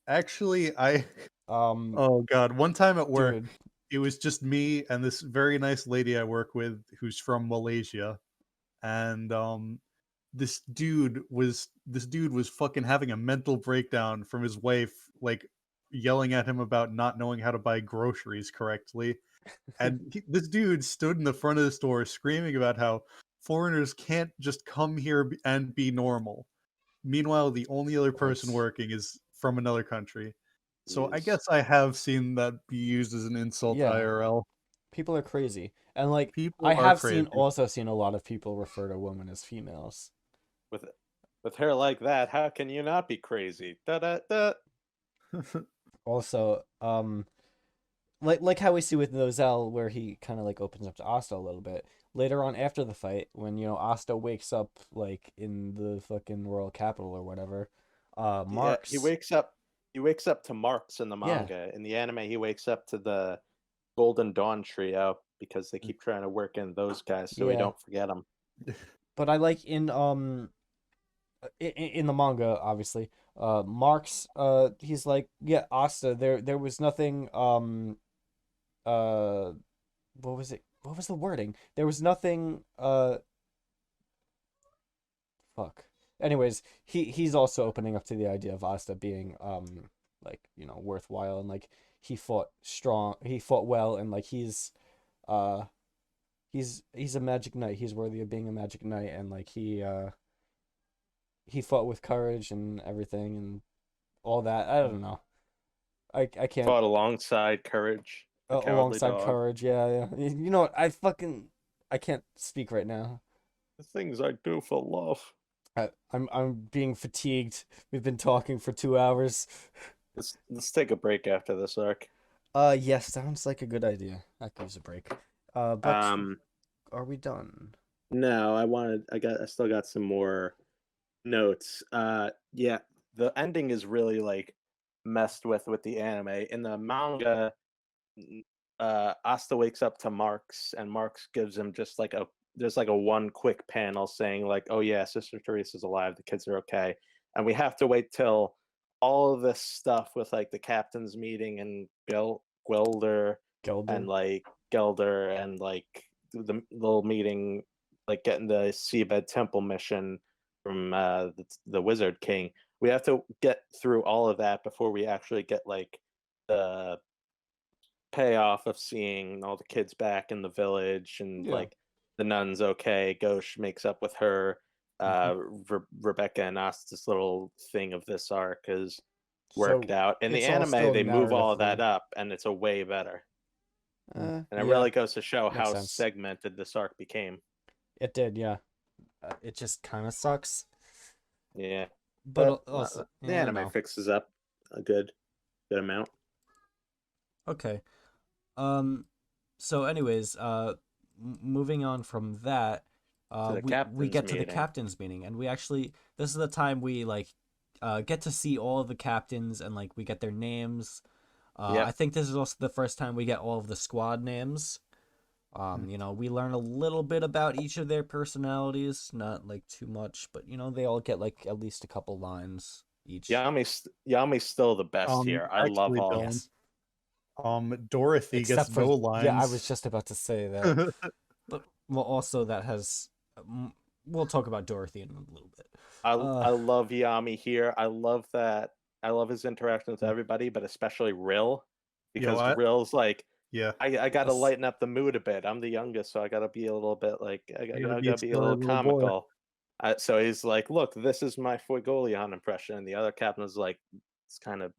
Actually, I Um, oh god, one time at work, dude, it was just me and this very nice lady I work with who's from Malaysia, and this dude was fucking having a mental breakdown from his wife like yelling at him about not knowing how to buy groceries correctly. And this dude stood in the front of the store screaming about how foreigners can't just come here and be normal. Meanwhile, the only other person What? working is from another country. So I Jeez. guess I have seen that be used as an insult Yeah. IRL. people are crazy, and like People I are have crazy. seen a lot of people refer to women as females. With hair like that, how can you not be crazy? Da da da. Also, like how we see with Nozelle, where he kind of like opens up to Asta a little bit later on after the fight, when Asta wakes up like in the fucking royal capital or whatever. Marks. Yeah, he wakes up. He wakes up to Marks in the Yeah. manga. In the anime, he wakes up to the Golden Dawn trio because they keep trying to work in those guys so we Yeah. don't forget them. But I like in the manga, obviously, Marks, he's like, yeah, Asta, there was nothing, what was it? What was the wording? There was nothing, fuck. Anyways, he's also opening up to the idea of Asta being, like, worthwhile, and like he fought well, and like he's a magic knight. He's worthy of being a magic knight, and like he fought with courage and everything and all that. I don't know. I can't Fought alongside Courage, the cowardly alongside dog. courage. Yeah. You know what? I can't speak right now. The things I do for love. I'm being fatigued. We've been talking for 2 hours. Let's take a break after this arc. Yes, sounds like a good idea. I could use a break. But are we done? No, I still got some more notes. Yeah, the ending is really like messed with the anime. In the manga, Asta wakes up to Marks, and Marks gives him just like a one quick panel saying like, "Oh yeah, Sister Teresa's alive. The kids are okay." And we have to wait till all of this stuff with like the captain's meeting and Gelder and like Gelder and like the little meeting, like getting the Seabed Temple mission from the Wizard King. We have to get through all of that before we actually get like the payoff of seeing all the kids back in the village and Yeah. like the nun's okay. Gauche makes up with her. Rebecca and Asta's little thing of this arc is worked out. In the it's all anime, still they move all of that narratively- up, and it's a way better. And it yeah, really goes to show makes how sense. segmented this arc became. it did. Yeah, it just kind of sucks. Yeah, But the also, the yeah, I anime know. fixes up a good amount. Okay. So anyways, moving on from that, To the we captain's get to the meeting. captain's meeting, and we actually, this is the time we like get to see all of the captains and like we get their names. Yep. I think this is also the first time we get all of the squad names. You know, we learn a little bit about each of their personalities, not like too much, but you know, they all get like at least a couple lines each. Yami's still the best here. I love actually, all. Dylan, Yes. Dorothy Except gets for no lines. yeah, I was just about to say that. But well, also that has we'll talk about Dorothy in a little bit. I love Yami here. I love that. I love his interaction with everybody, but especially Rill, because Rill's like, yeah, I gotta Yes. lighten up the mood a bit. I'm the youngest, so I gotta be a little bit like I gotta gotta be be a a little silly little boy. comical. So he's like, look, this is my Fuegoleon impression, and the other captain's like, it's kind of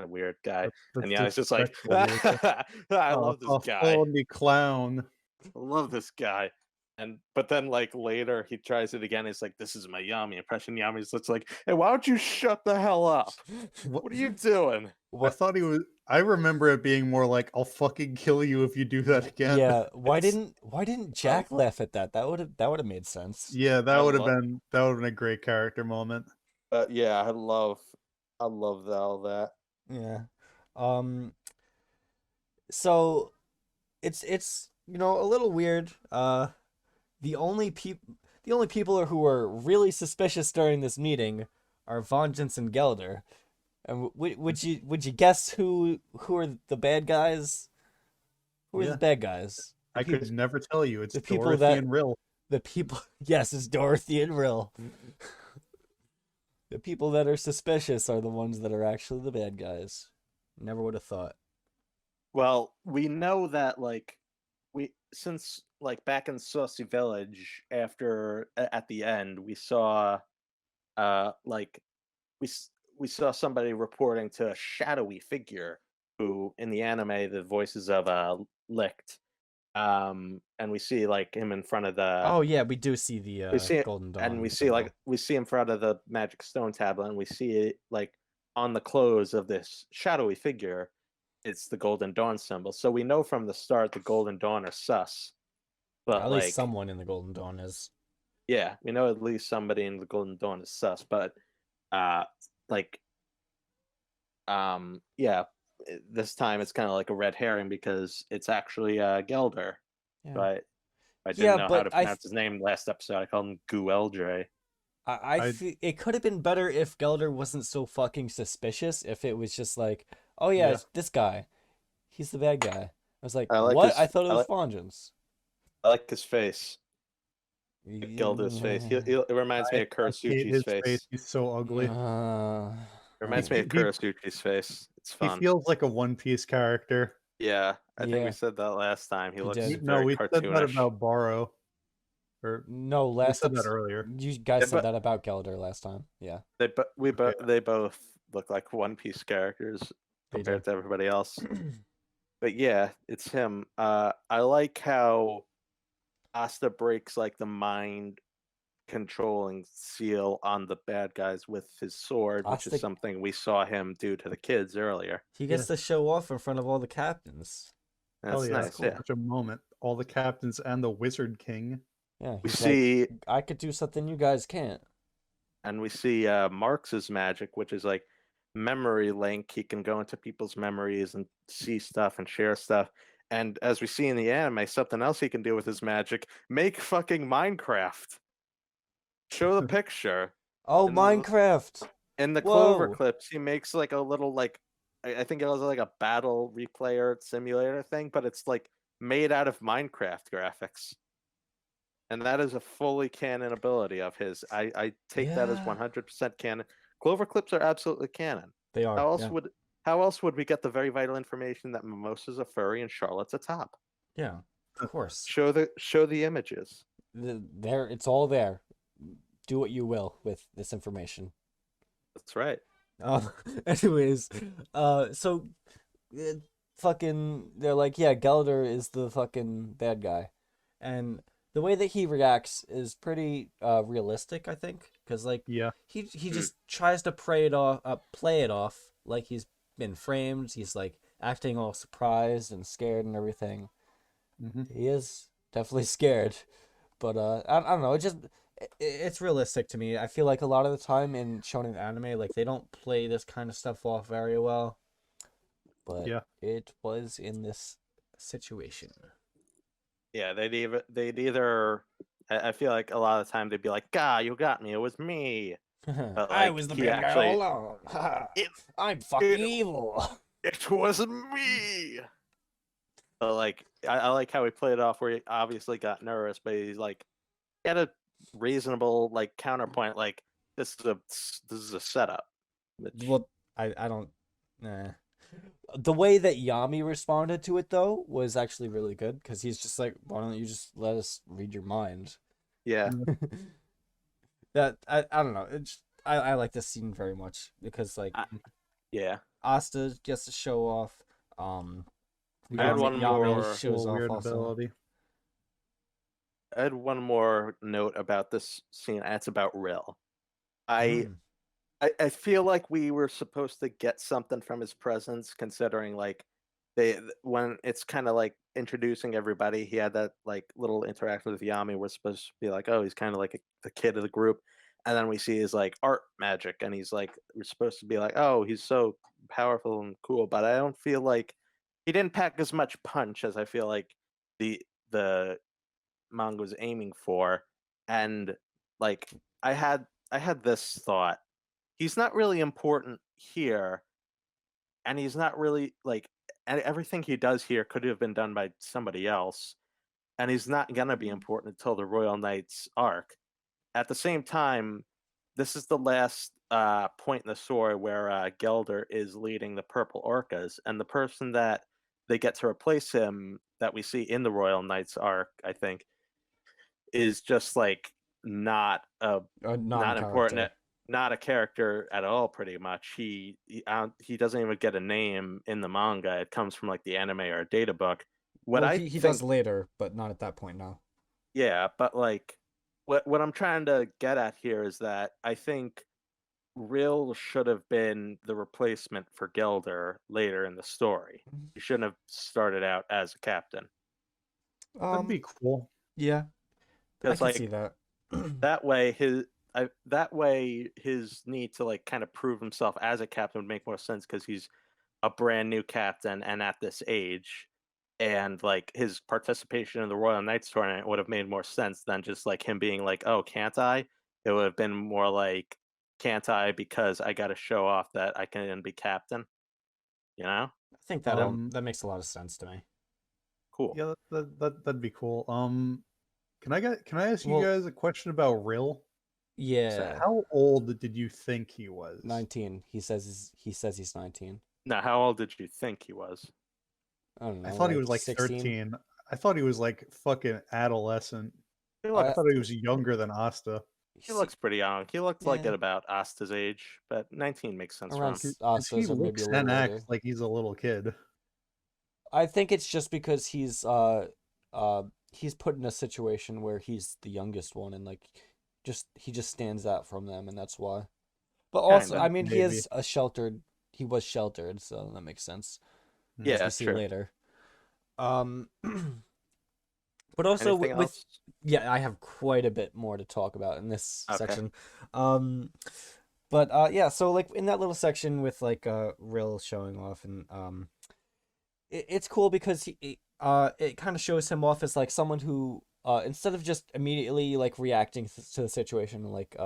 weird guy, and yeah, it's just like, I love this guy. Funny clown. I love this guy. But then like later he tries it again. He's like, this is my Yami impression. Yami's just like, hey, why don't you shut the hell up? What are you doing? I thought he was. I remember it being more like, "I'll fucking kill you if you do that again." Yeah, why didn't Jack laugh at that? That would have made sense. Yeah, that would have been a great character moment. Yeah, I love all that. Yeah. So it's you know a little weird. The only people who are really suspicious during this meeting are Vengeance and Gelder. And would you guess who are the bad guys? Who are the bad guys? I could never tell you. It's the people Dorothy that- and Rill. The people, yes, it's Dorothy and Rill. The people that are suspicious are the ones that are actually the bad guys. Never would have thought. Well, we know that like since like back in Saucy Village after at the end we saw like we saw somebody reporting to a shadowy figure who in the anime the voices of Licht. And we see like him in front of the Oh yeah, we do see the Golden Dawn. and we see in front of the Magic Stone tablet, and we see it like on the clothes of this shadowy figure. It's the Golden Dawn symbol. So we know from the start the Golden Dawn are sus. But at like, least someone in the Golden Dawn is. Yeah, we know at least somebody in the Golden Dawn is sus, but yeah, this time it's kind of like a red herring because it's actually Gelder. Yeah. But I didn't know how to pronounce his name last episode. I called him Gueldre. It could have been better if Gelder wasn't so fucking suspicious. If it was just like, oh yeah, it's this guy, he's the bad guy. I was like, what? I thought it was Vengeance. I like his face. Gelder's face. It reminds me of Kurasuchi's face. He's so ugly. It reminds me of Kurasuchi's face. It's fun. He feels like a One Piece character. Yeah, I think we said that last time. He looks very we cartoonish. said that about Baro. No, last we said that earlier. You guys said that about Gelder last time. Yeah. They both look like One Piece characters compared to everybody else. But yeah, it's him. I like how Asta breaks like the mind controlling seal on the bad guys with his sword, which is something we saw him do to the kids earlier. He gets to show off in front of all the captains. That's nice. Cool. Such a moment. All the captains and the Wizard King. Yeah, we see. Like, I could do something you guys can't. And we see Marx's magic, which is like memory link. He can go into people's memories and see stuff and share stuff. And as we see in the anime, something else he can do with his magic: make fucking Minecraft. Show the picture. Oh, Minecraft! In the Clover clips, he makes like a little like I think it was like a battle replayer simulator thing, but it's like made out of Minecraft graphics. And that is a fully canon ability of his. I take that as 100% canon. Clover clips are absolutely canon. They are. How else would we get the very vital information that Mimosa's a furry and Charlotte's a top? Yeah, of course. Show the images. It's all there. Do what you will with this information. That's right. Anyways, so fucking they're like, yeah, Gelder is the fucking bad guy, and the way that he reacts is pretty realistic, I think, because like he just tries to play it off like he's been framed. He's like acting all surprised and scared and everything. He is definitely scared, but I don't know. it's realistic to me. I feel like a lot of the time in shonen anime, like they don't play this kind of stuff off very well, but Yeah. it was in this situation. Yeah, they'd either I feel like a lot of the time they'd be like, "Gah, you got me. It was me." But I like was the he bad guy actually, all along. it I'm fucking it evil. it was me. But like I like how he played it off where he obviously got nervous, but he's like he had a reasonable like counterpoint. Like this is a setup. Which Well, I don't. Nah. The way that Yami responded to it though was actually really good because he's just like, why don't you just let us read your mind? yeah, That I don't know. I like this scene very much because like yeah. Asta gets to show off. I had Yami, one Yami more- shows Cool, off weird also. ability. I had one more note about this scene. And it's about Rill. I Mm. I feel like we were supposed to get something from his presence, considering like when it's kind of like introducing everybody, he had that like little interaction with Yami. We're supposed to be like, oh, he's kind of like the kid of the group, and then we see his like art magic, and he's like, we're supposed to be like, oh, he's so powerful and cool, but I don't feel like he didn't pack as much punch as I feel like the manga was aiming for, and like I had this thought he's not really important here, and he's not really like everything he does here could have been done by somebody else, and he's not gonna be important until the Royal Knights arc. At the same time, this is the last point in the story where Gelder is leading the Purple Orcas, and the person that they get to replace him that we see in the Royal Knights arc, I think, is just like not a not important Non-character. not a character at all pretty much he doesn't even get a name in the manga. It comes from like the anime or a data book. What Well, I he think does later, but not at that point now. Yeah, but like what I'm trying to get at here is that I think Rill should have been the replacement for Gelder later in the story. He shouldn't have started out as a captain, That'd be cool. Yeah, I because can see like that. that way his need to like kind of prove himself as a captain would make more sense because he's a brand new captain and at this age, and like his participation in the Royal Knights tournament would have made more sense than just like him being like, oh, can't I? It would have been more like, can't I because I got to show off that I can be captain, you know? I think that Um, that makes a lot of sense to me. Cool. Yeah, that'd be cool. Can I ask you Well, guys a question about Rill? yeah, How old did you think he was? 19. He says he's 19. Now, how old did you think he was? I don't know. I thought he like was like 16. 13. I thought he was like fucking adolescent. He I looks, thought he was younger than Asta. he looks pretty young. He looked like Yeah. at about Asta's age, but 19 makes sense for Around him. Asta's He or maybe looks a little and later. acts like he's a little kid. I think it's just because he's put in a situation where he's the youngest one and like he just stands out from them and that's why. But also, Kinda, I mean, he maybe. is he was sheltered, so that makes sense. As Yeah, we see true. later. But also Anything with else? yeah, I have quite a bit more to talk about in this Okay. section. But yeah, so like in that little section with like Rill showing off and it's cool because it kind of shows him off as like someone who instead of just immediately like reacting to the situation like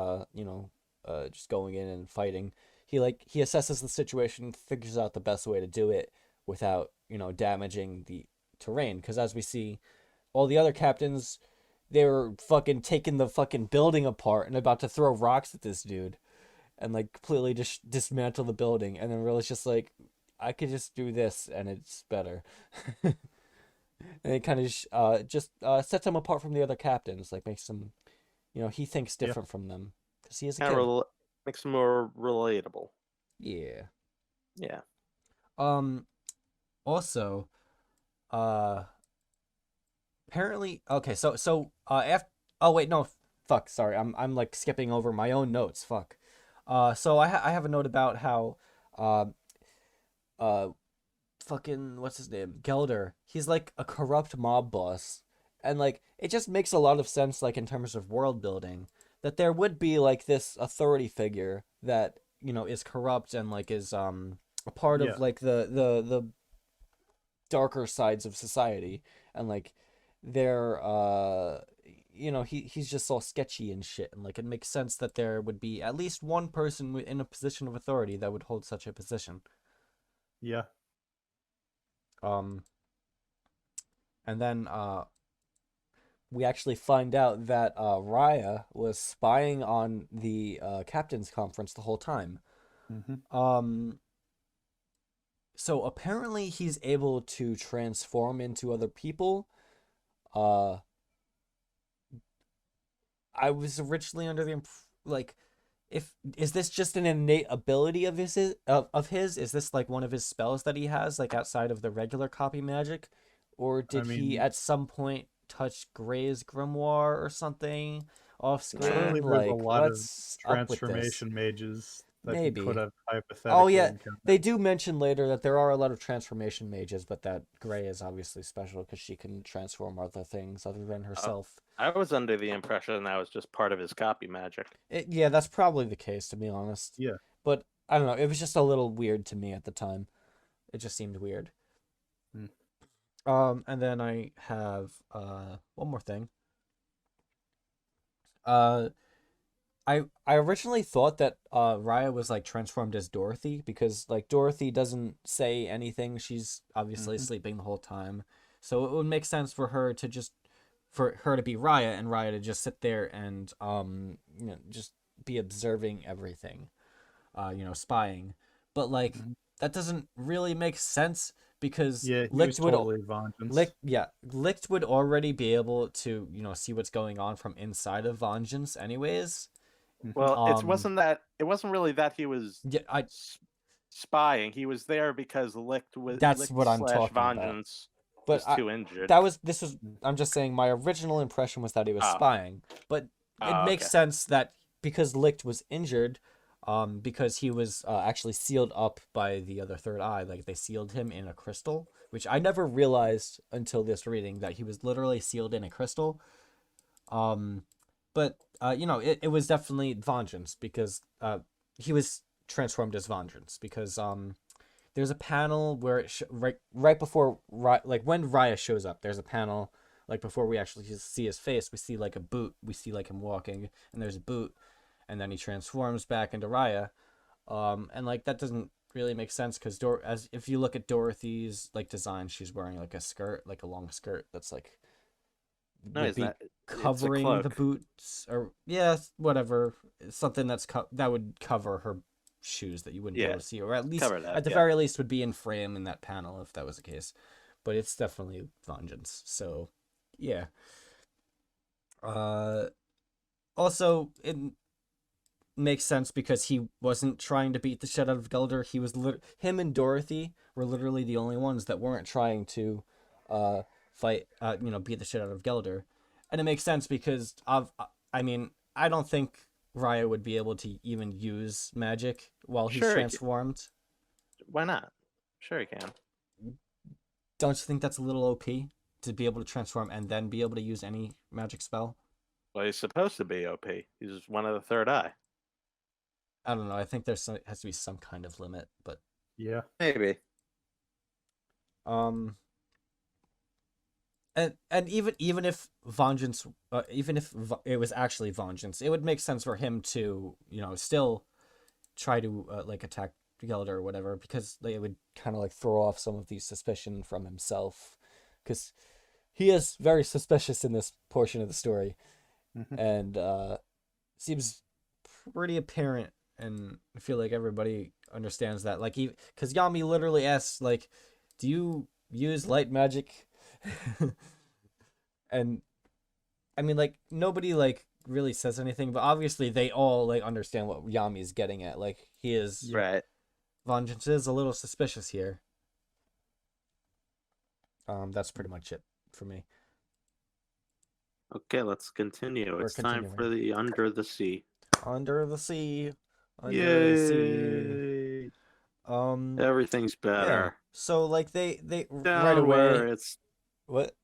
just going in and fighting, he assesses the situation, figures out the best way to do it without damaging the terrain, because as we see, all the other captains, they were fucking taking the fucking building apart and about to throw rocks at this dude and like completely just dismantle the building, and then Rilla's just like, I could just do this and it's better. And it kind of just sets him apart from the other captains, like makes him, he thinks Yeah. different from them because he is a Kind kid. of makes him more relatable. Yeah. Yeah. Also, apparently, okay, after, oh wait, no, fuck, sorry, I'm like skipping over my own notes, fuck. So I have a note about how, fucking, what's his name? Gelder. He's like a corrupt mob boss. And like, it just makes a lot of sense, like, in terms of world building. that there would be like this authority figure that, you know, is corrupt and like is a part Yeah. of like the darker sides of society, and like they're you know, he's just all sketchy and shit, and like it makes sense that there would be at least one person in a position of authority that would hold such a position. Yeah. And then we actually find out that Raya was spying on the captain's conference the whole time. Mm-hmm. So apparently he's able to transform into other people. I was originally under the like, if is this just an innate ability of his Is this like one of his spells that he has, like outside of the regular copy magic, or did he mean- at some point touch Gray's grimoire or something off screen? Clearly, there's Like, a lot of what's up with this? transformation mages that Maybe. he could have hypothetically Oh yeah, encountered. they do mention later that there are a lot of transformation mages, but that Gray is obviously special because she can transform other things other than herself. I was under the impression that was just part of his copy magic. Yeah, that's probably the case, to be honest. Yeah. But I don't know. It was just a little weird to me at the time. It just seemed weird. And then I have one more thing. I originally thought that Raya was like transformed as Dorothy, because like Dorothy doesn't say anything. She's obviously sleeping the whole time. So it would make sense for her to be Raya, and Raya to just sit there and you know, just be observing everything. You know, spying. But like that doesn't really make sense, because Yeah, he Licht was totally Vengeance. Licht would already be able to, you know, see what's going on from inside of Vengeance anyways. Well, it wasn't really that he was Yeah, spying. He was there because Licht was That's what I'm talking about. Vengeance but was too injured. I'm just saying my original impression was that he was spying. But it makes okay. sense that because Licht was injured, because he was actually sealed up by the other third eye, like they sealed him in a crystal, which I never realized until this reading, that he was literally sealed in a crystal. But you know, it was definitely Vengeance, because he was transformed as Vengeance, because there's a panel where right before like when Raya shows up, there's a panel like before we actually see his face. We see like a boot, we see like him walking, and there's a boot, and then he transforms back into Raya, and like that doesn't really make sense, because as if you look at Dorothy's like design, she's wearing like a skirt, like a long skirt that's like No, would it's be not. covering it's a the cloak. boots, or whatever, something that would cover her shoes that you wouldn't be able to see, or at least Cover that, at the yeah. very least would be in frame in that panel if that was the case. But it's definitely Vengeance, so yeah. Also, it makes sense because he wasn't trying to beat the shit out of Gelder. He was him and Dorothy were literally the only ones that weren't trying to fight, you know, beat the shit out of Gelder. And it makes sense because I mean, I don't think Raya would be able to even use magic while he's Sure he can. transformed. Why not? Sure, he can. Don't you think that's a little OP to be able to transform and then be able to use any magic spell? Well, he's supposed to be OP. He's one of the third eye. I don't know. I think has to be some kind of limit, but Yeah. Maybe. And even if Vengeance, even if it was actually Vengeance, it would make sense for him to, you know, still try to like attack Gelder or whatever, because they would kind of like throw off some of the suspicion from himself, because he is very suspicious in this portion of the story, and seems pretty apparent, and I feel like everybody understands that. Like, because Yami literally asks, like, "Do you use light magic?" And I mean, like, nobody like really says anything, but obviously they all like understand what Yami's getting at. Like, he is Right. Vengeance is a little suspicious here. That's pretty much it for me. Okay, let's continue. We're It's time continuing. for the Under the Sea. Under the sea. Under Yay! the sea. Everything's Yeah. better. So like they Down right away. where it's What?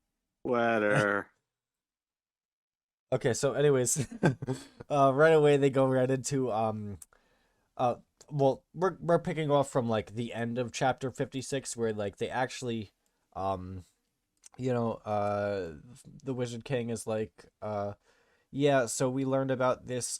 wetter. Okay, so anyways, right away they go right into well, we're picking off from like the end of chapter 56 where like they actually um you know the Wizard King is like yeah, so we learned about this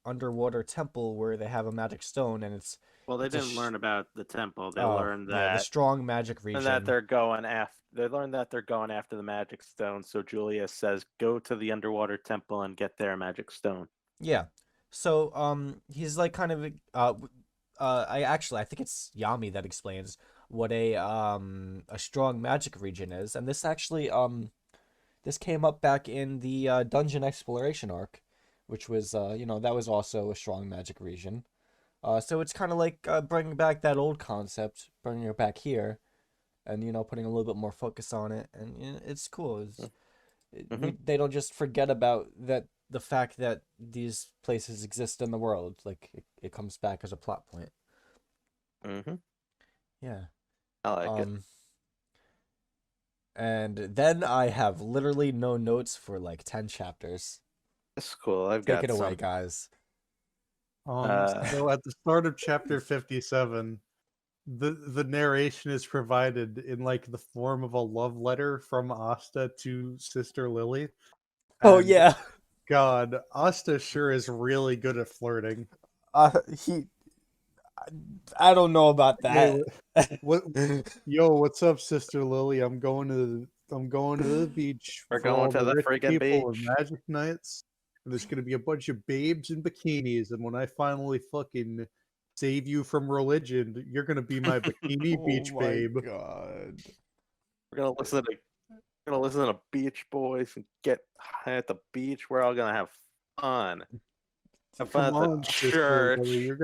underwater temple where they have a magic stone and Well, they it's a didn't learn about the temple. They oh learned yeah, the that strong magic and that region. they're going after. They learned that they're going after the magic stone. So Julius says, "Go to the underwater temple and get their magic stone." Yeah. So he's like kind of I think it's Yami that explains what a strong magic region is. And this actually this came up back in the dungeon exploration arc, which was that was also a strong magic region. So it's kind of like bringing back that old concept, bringing it back here and putting a little bit more focus on it, and it's cool. They don't just forget about that, the fact that these places exist in the world. Like it comes back as a plot point. Mm-hmm. Yeah. I like it. And then I have literally no notes for like 10 chapters. It's cool. I've Take got it away, some. guys. So at the start of chapter 57, the narration is provided in like the form of a love letter from Asta to Sister Lily. Oh And yeah. God, Asta sure is really good at flirting. He I don't know about Hey, that. what's up, Sister Lily? I'm going to the beach We're for going all to the the rich friggin' people and beach. magic nights. And there's gonna be a bunch of babes in bikinis, and when I finally fucking save you from religion, you're gonna be my bikini beach babe. God. We're gonna listen to Beach Boys and get high at the beach. We're all gonna have fun. Have fun Come at the on, Sister church. Lily, you're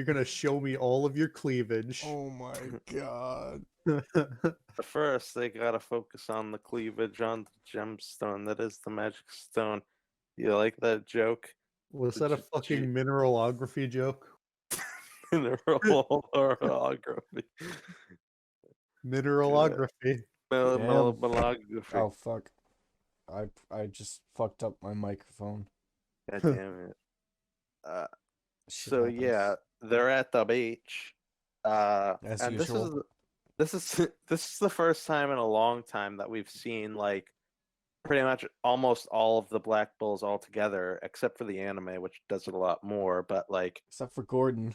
gonna show me all of your cleavage. Oh my god. But first, they gotta focus on the cleavage on the gemstone that is the magic stone. You like that joke? Was that a fucking mineralography joke? Mineralography. Mineralography. Mineralography. Oh fuck. I just fucked up my microphone. God damn it. Shit So happens. yeah, they're at the beach. As And usual. this is this is the first time in a long time that we've seen like pretty much almost all of the Black Bulls all together, except for the anime, which does it a lot more. But like, Except for Gordon.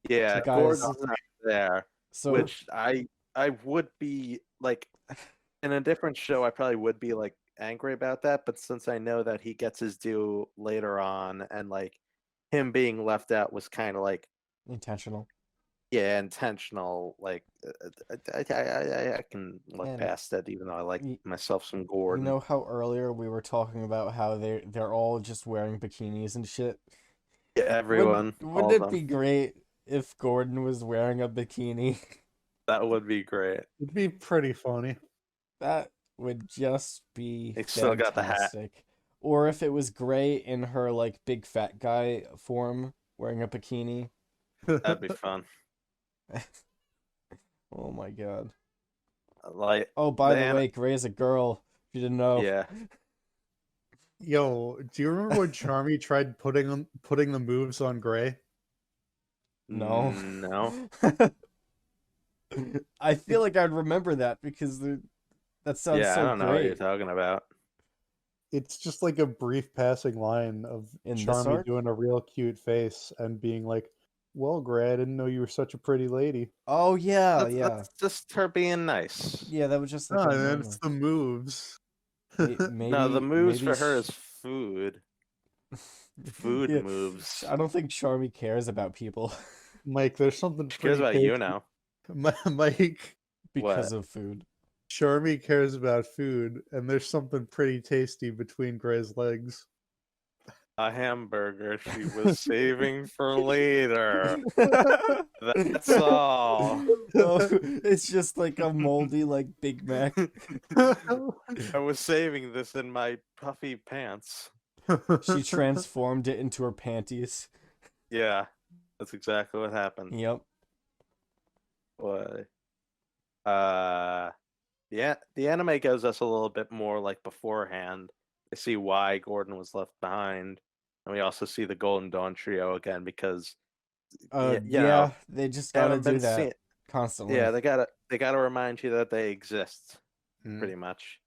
yeah, guys- Gordon's not there, So which I would be like in a different show. I probably would be like angry about that, but since I know that he gets his due later on, and like him being left out was kind of like intentional. yeah, intentional. Like I can look And past that, even though I like y- myself some You Gordon. know how earlier we were talking about how they're all just wearing bikinis and shit? Yeah, everyone, Wouldn't all it of be them. great if Gordon was wearing a bikini? That would be great. It'd be pretty funny. That would just be He still got the hat. fantastic. Or if it was Gray in her like big fat guy form wearing a bikini. That'd be fun. Oh my god. Like, Oh, by the man, way, Gray's a girl. If you didn't know. yeah. Yo, do you remember when Charmy tried putting the moves on Gray? No. No. I feel like I'd remember that because that sounds Yeah, I so don't know what you're great. talking about. It's just like a brief passing line of In this Charmy arc? doing a real cute face and being like, "Well, Gray, I didn't know you were such a pretty lady." Oh yeah, That's just her being nice. yeah. That was just like No, a and then normal. it's the moves. No, the moves for her sh- is food. Food Yeah, moves. I don't think Charmy cares about people Mike, there's something She cares pretty about you tasty. now. Mike, because What? of food. Charmy cares about food, and there's something pretty tasty between Gray's legs. A hamburger she was saving for later. Oh, That's all. it's just like a moldy like Big Mac. I was saving this in my puffy pants. She transformed it into her panties. Yeah, that's exactly what happened. Yep. Boy. Yeah, the anime gives us a little bit more like beforehand they see why Gordon was left behind, and we also see the Golden Dawn trio again because Yeah, they just they gotta haven't do been that seen. constantly. Yeah, they gotta remind you that they exist, Mm. pretty much.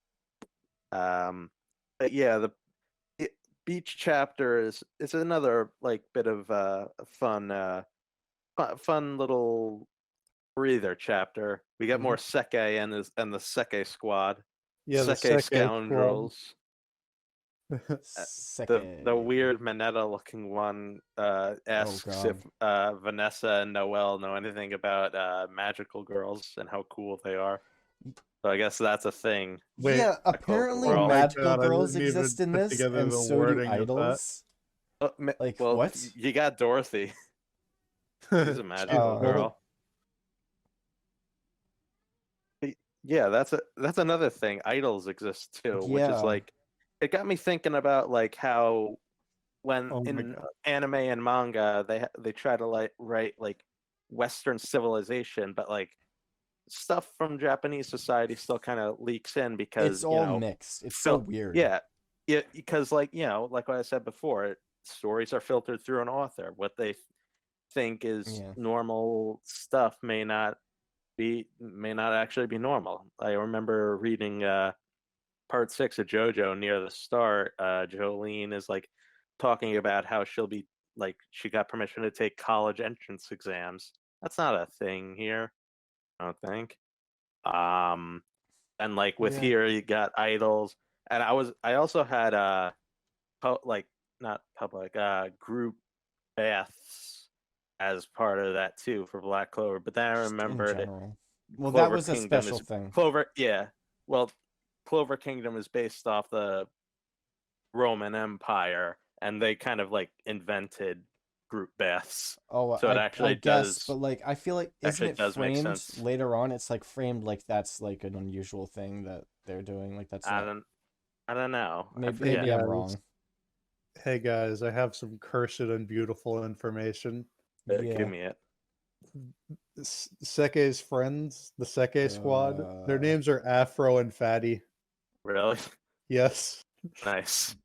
But yeah, the beach chapter is another like bit of fun little breather chapter. We get more Seke and the Seke squad, Yeah, the Seke Seke squad. scoundrels. The Second. weird Mineta looking one asks if Vanessa and Noelle know anything about magical girls and how cool they are. So I guess that's a thing. Wait, Yeah, a cloak apparently world. magical God, I girls didn't even exist in put this, together and the so do wording of that. idols. Like, well, what? you got Dorothy. She's a magical girl. But yeah, that's another thing. Idols exist too, which is Yeah. like it got me thinking about like how when Oh my in God. anime and manga they try to like write like Western civilization, but like stuff from Japanese society still kind of leaks in because It's all mixed. It's so weird. yeah, because like like what I said before, stories are filtered through an author. What they think is normal stuff may not actually be normal. I remember reading part 6 of JoJo near the start. Jolene is like talking about how she'll be like she got permission to take college entrance exams. That's not a thing here, I don't think. And like with here you got idols, and I also had like not public group baths as part of that too for Black Clover. But then I Just in remembered general. Well, Clover that was a Kingdom special is thing. Well, Clover Kingdom is based off the Roman Empire, and they kind of like invented group baths. Oh, So it I actually guess, does but like I feel like isn't actually it does make framed sense. later on? It's like framed like that's like an unusual thing that they're doing. Like that's not. I don't know. Maybe I'm wrong. Hey guys, I have some cursed and beautiful information. Give me it. Seke's friends, the Seke squad, their names are Afro and Fatty. Really? Yes. Nice.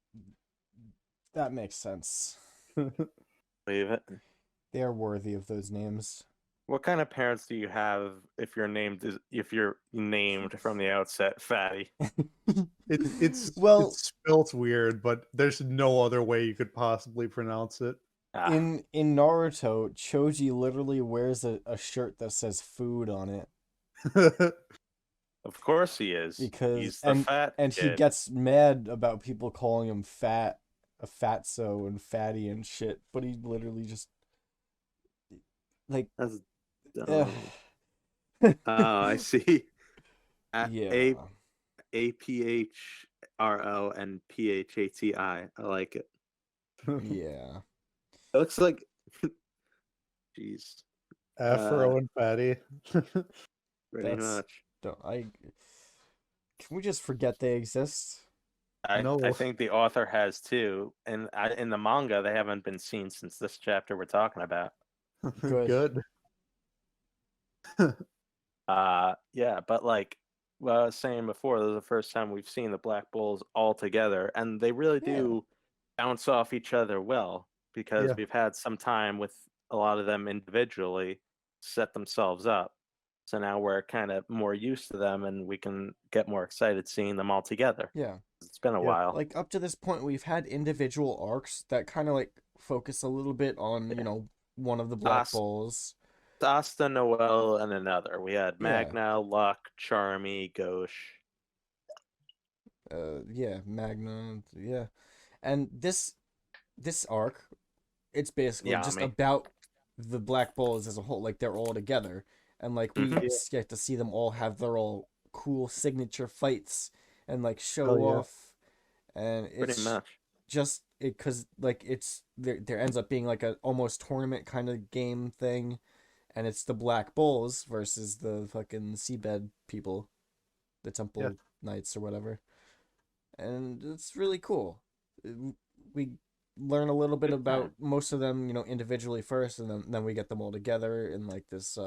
That makes sense. Leave it. They are worthy of those names. What kind of parents do you have if you're named from the outset Fatty? It's well, it's spelt weird, but there's no other way you could possibly pronounce it. In Naruto, Choji literally wears a shirt that says food on it. Of course he is. Because he's the fat and kid. he gets mad about people calling him fat, a fatso and fatty and shit, but he literally just like That's dumb. Oh, I see. Yeah. APHRO and PHATI. I like it. Yeah. It looks like jeez. Afro and Fatty. Pretty much. Can we just forget they exist? I think the author has too, and in the manga they haven't been seen since this chapter we're talking about. Good. Yeah, but like what I was saying before, this is the first time we've seen the Black Bulls all together, and they really do bounce off each other well because we've had some time with a lot of them individually set themselves up. So now we're kind of more used to them, and we can get more excited seeing them all together. Yeah. It's been a while. Like up to this point, we've had individual arcs that kind of like focus a little bit on, you know, one of the Black Bulls. Asta, Noel, and another. We had Magna, Luck, Charmy, Gauche. Magna, and this arc, it's basically just Yami. about the Black Bulls as a whole. Like they're all together, and like we get to see them all have their all cool signature fights and like show off, and it's pretty much just it because like it's there ends up being like a almost tournament kind of game thing. And it's the Black Bulls versus the fucking Seabed people, the Temple Knights or whatever. And it's really cool. We learn a little bit about most of them, you know, individually first, and then we get them all together in like this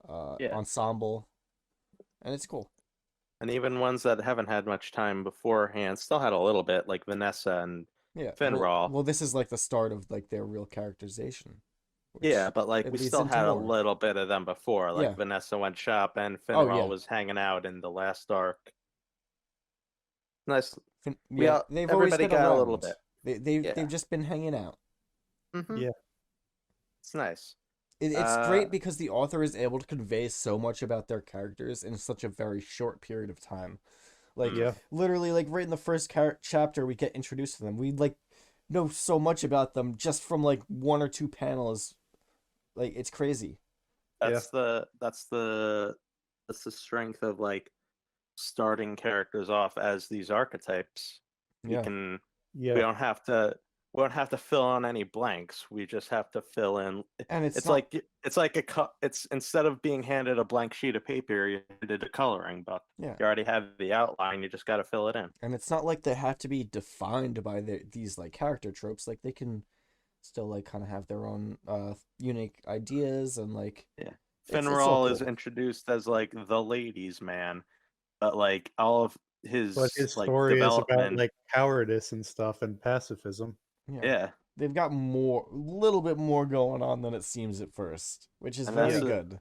ensemble, and it's cool. And even ones that haven't had much time beforehand still had a little bit, like Vanessa and Yeah. Finral. Well, this is like the start of like their real characterization. Yeah, Which but like it we leads still into had a more. little bit of them before. Like Yeah. Vanessa went shopping, Oh Finral yeah. was hanging out in the last arc. Nice. Yeah, they've always Everybody been got a little around. bit. They've Yeah. just been hanging out. Hmm. Yeah. It's nice. It's great because the author is able to convey so much about their characters in such a very short period of time. Like Yeah. literally, like right in the first chapter, we get introduced to them. We like know so much about them just from like one or two panels. Like it's crazy. That's the strength of like starting characters off as these archetypes. Yeah. We don't have to fill in any blanks. We just have to fill in. And It's like it's instead of being handed a blank sheet of paper, you're handed a coloring book. Yeah. You already have the outline. You just got to fill it in. And it's not like they have to be defined by these like character tropes. Like they can still like kind of have their own unique ideas and like it's so Finral is cool. introduced as like the ladies' man, but like all of his But his like story is about development. like cowardice and stuff and pacifism. Yeah, They've got little bit more going on than it seems at first, which is And very that's a- good.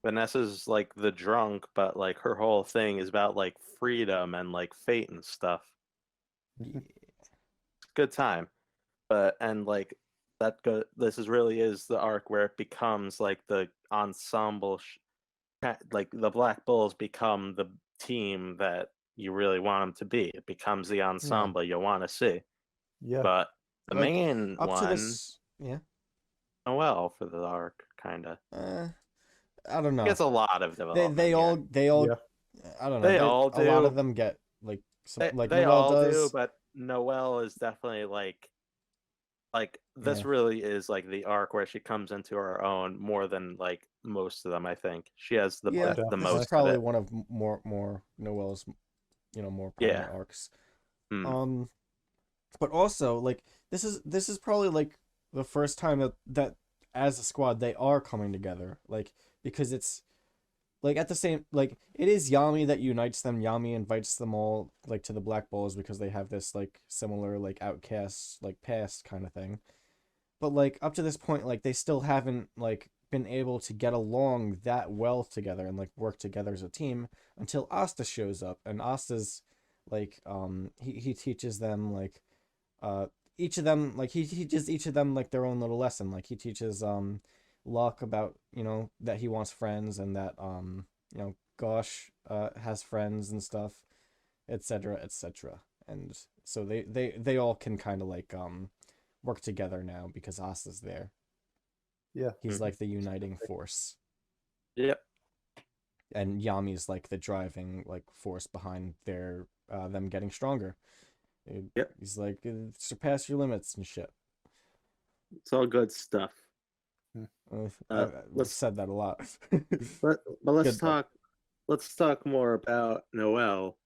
Vanessa's like the drunk, but like her whole thing is about like freedom and like fate and stuff. Good time, but and like this is really is the arc where it becomes like the ensemble, like the Black Bulls become the team that you really want them to be. It becomes the ensemble you want to see. Yeah. But the Like, main Up one, to this, yeah. Noelle for the arc, kind of I don't know. gets a lot of development. They all Yeah. I don't know. They all A lot do. of them get like some, like They Noelle all does. do, but Noelle is definitely like this really is like the arc where she comes into her own more than like most of them. I think she has the Yeah, the this most is probably of it. one of more Noelle's, more Yeah. prominent arcs. Mm. But also like this is probably like the first time that as a squad they are coming together, like because it's like at the same like it is Yami that unites them. Yami invites them all like to the Black Bulls because they have this like similar like outcasts like past kind of thing. But like up to this point, like they still haven't like been able to get along that well together and like work together as a team until Asta shows up. And Asta's like he teaches them like each of them like he teaches each of them like their own little lesson. Like he teaches Locke about that he wants friends and that Gosh has friends and stuff, etc., etc. And so they all can kind of like work together now because Asta's there. Yeah. He's like the uniting force. Yep. And Yami's like the driving like force behind their them getting stronger. Yep. He's like surpass your limits and shit. It's all good stuff. I've said that a lot. But let's Good though. talk more about Noelle.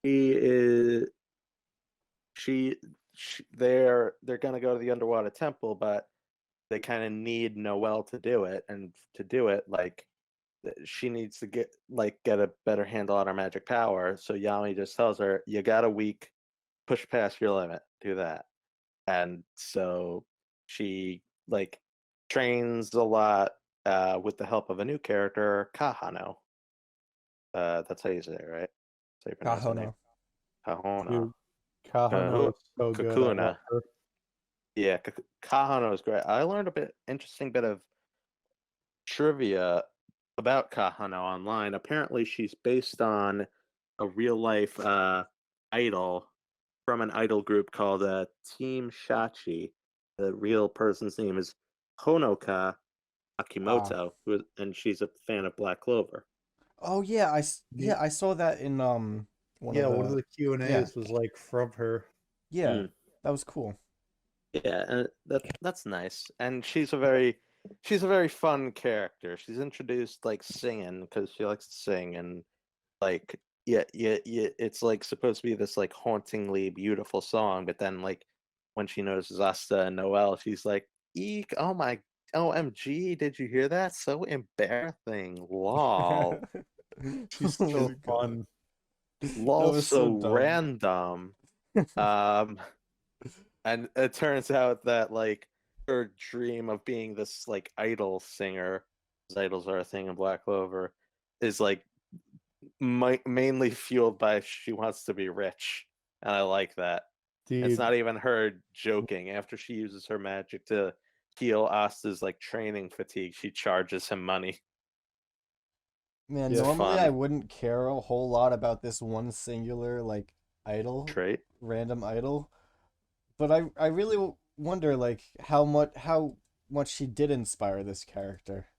He is they're gonna go to the underwater temple, but they kind of need Noelle to do it, and to do it, like she needs to get a better handle on her magic power. So Yami just tells her, "You got a week, push past your limit, do that." And so she like trains a lot with the help of a new character, Kahano. That's how you say it, right? That's how you pronounce her name. Kahano. Dude, Kahano is so good. I love Kakuna. her. Yeah, Kahano is great. I learned interesting bit of trivia about Kahano online. Apparently, she's based on a real life idol from an idol group called Team Shachi. The real person's name is Honoka Akimoto, and she's a fan of Black Clover. Oh yeah, I saw that in one One of of the Q&As was like from her. yeah, that was cool. Yeah, and that's nice. And she's a very fun character. She's introduced like singing because she likes to sing, and like yeah, it's like supposed to be this like hauntingly beautiful song, but then like when she notices Asta and Noelle, she's like, "Eek! Oh my OMG! Did you hear that? So embarrassing! Lol!" She's Oh so my God. fun. Lol, was so so dumb. random. Um, and it turns out that like her dream of being this like idol singer, 'cause idols are a thing in Black Clover, is like mainly fueled by she wants to be rich, and I like that. It's Dude, not even her joking. After she uses her magic to heal Asta's like training fatigue, she charges him money. Man, It's Yeah. normally fun I wouldn't care a whole lot about this one singular like idol, trait. random idol, but I really wonder like how much she did inspire this character.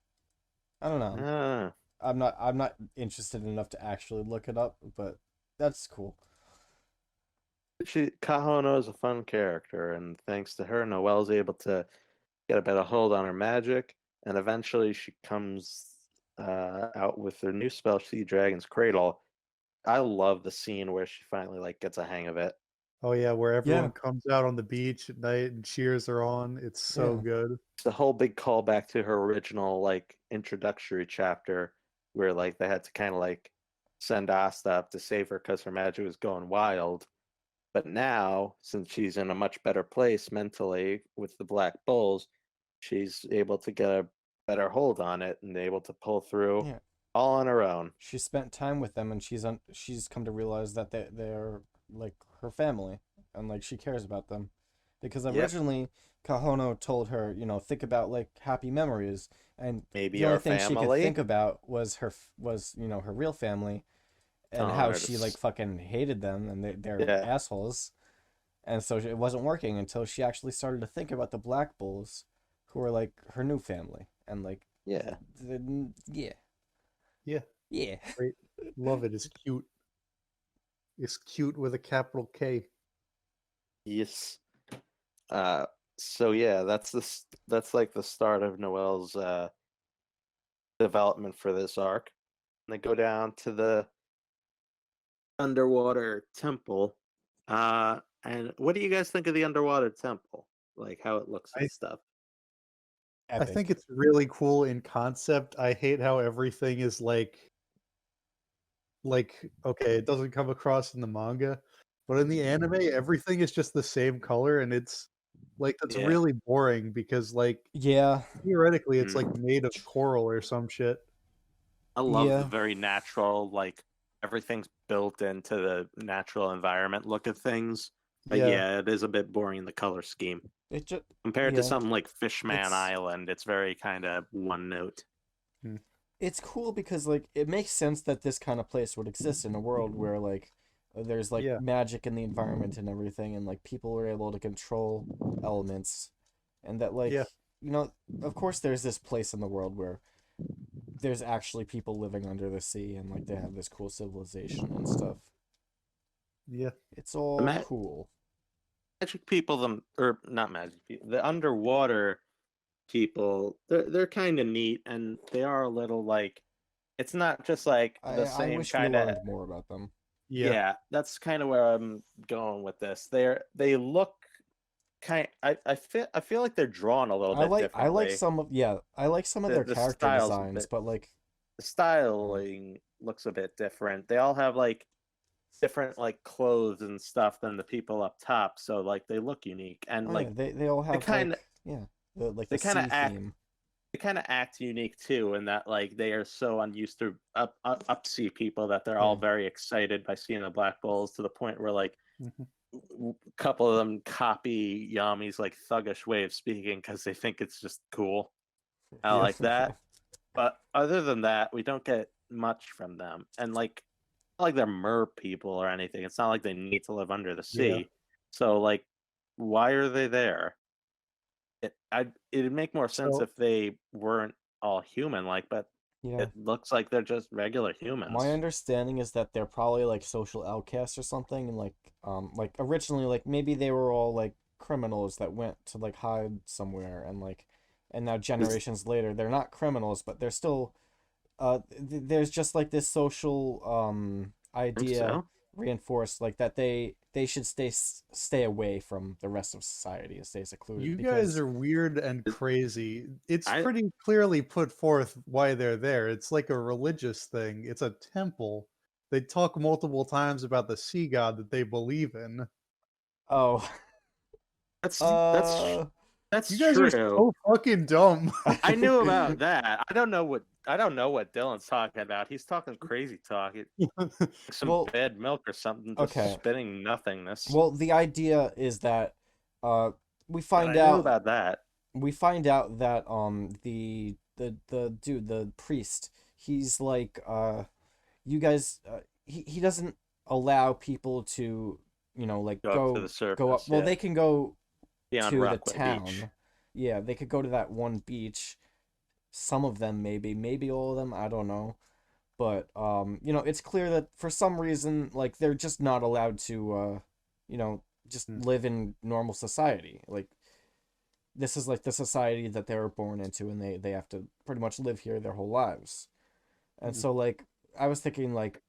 I don't know. Ah, I'm not interested enough to actually look it up, but that's cool. Kahono is a fun character, and thanks to her, Noelle's able to get a better hold on her magic, and eventually she comes out with her new spell, Sea Dragon's Cradle. I love the scene where she finally like gets a hang of it. oh yeah, where everyone Yeah. comes out on the beach at night and cheers her on. It's so Yeah. good. It's a whole big callback to her original like introductory chapter, where like they had to kind of like send Asta up to save her because her magic was going wild. But now, since she's in a much better place mentally with the Black Bulls, she's able to get a better hold on it and able to pull through Yeah. all on her own. She spent time with them and she's come to realize that they're like her family and like she cares about them. Because Yep. originally Kahono told her, think about like happy memories, and Maybe the only our thing she could family. think about was her real family, and how she like Artists. fucking hated them and they're Yeah. assholes. And so it wasn't working until she actually started to think about the Black Bulls, who were like her new family, and like Yeah. yeah, Yeah, yeah. great. Love it. It's cute. It's cute with a capital K. Yes. So yeah, that's like the start of Noelle's development for this arc. And they go down to the underwater temple. And what do you guys think of the underwater temple? Like how it looks and I stuff. I Epic. think it's really cool in concept. I hate how everything is like okay, it doesn't come across in the manga, but in the anime, everything is just the same color, and it's like that's Yeah. really boring because like Yeah, theoretically it's Mm. like made of coral or some shit. I love the yeah. very natural, like everything's built into the natural environment look of things. But Yeah, yeah, it is a bit boring the color scheme. It just Compared to yeah. something like Fishman It's Island, it's very kind of one note. it's cool because like it makes sense that this kind of place would exist in a world where like there's like yeah, magic in the environment and everything, and like people are able to control elements, and that like yeah, of course there's this place in the world where there's actually people living under the sea and like they have this cool civilization and stuff. yeah. It's all Ma- cool. Magic people, or not magic people, the underwater people, they're kind of neat, and they are a little like, it's not just like I the I same wish we kind of. learned more about them. Yeah. Yeah, that's kind of where I'm going with this. They look I feel like they're drawn a little bit I like differently. some of I like some of their The character style's a designs, bit, but like the styling looks a bit different. They all have like different like clothes and stuff than the people up top, so like they look unique and oh yeah, like they all have kind of like yeah, the they kind sea of act theme. they kind of act unique too, in that like they are so unused to up sea people that they're all Yeah. very excited by seeing the Black Bulls, to the point where like Mhm. a couple of them copy Yami's like thuggish way of speaking because they think it's just cool. I Yeah. like that. But other than that, we don't get much from them. And like, not like they're mer people or anything. It's not like they need to live under the Yeah. sea. So like, why are they there? It'd make more sense So if they weren't all human like, but Yeah. it looks like they're just regular humans. My understanding is that they're probably like social outcasts or something, and like originally like maybe they were all like criminals that went to like hide somewhere, and now generations later they're not criminals, but they're still there's just like this social I think idea so. reinforced like that they they should stay away from the rest of society and stay secluded. You because guys are weird and crazy. It's I- pretty clearly put forth why they're there. It's like a religious thing. It's a temple. They talk multiple times about the sea god that they believe in. oh That's uh You guys true. are so fucking dumb. I knew about that. I don't know what Dylan's talking about. He's talking crazy talk. Some Well, bad milk or something, just okay. spitting nothingness. well, the idea is that we But find I knew out about that. that the dude, the priest, he's like you guys he doesn't allow people to, like Go up to the surface. go up. Well, yeah. they can go Beyond to the Rockaway town. Beach. Yeah, they could go to that one beach. Some of them, maybe all of them, I don't know. But it's clear that for some reason, like, they're just not allowed to just live in normal society. Like, this is like the society that they were born into, and they have to pretty much live here their whole lives. And so, like, I was thinking, like,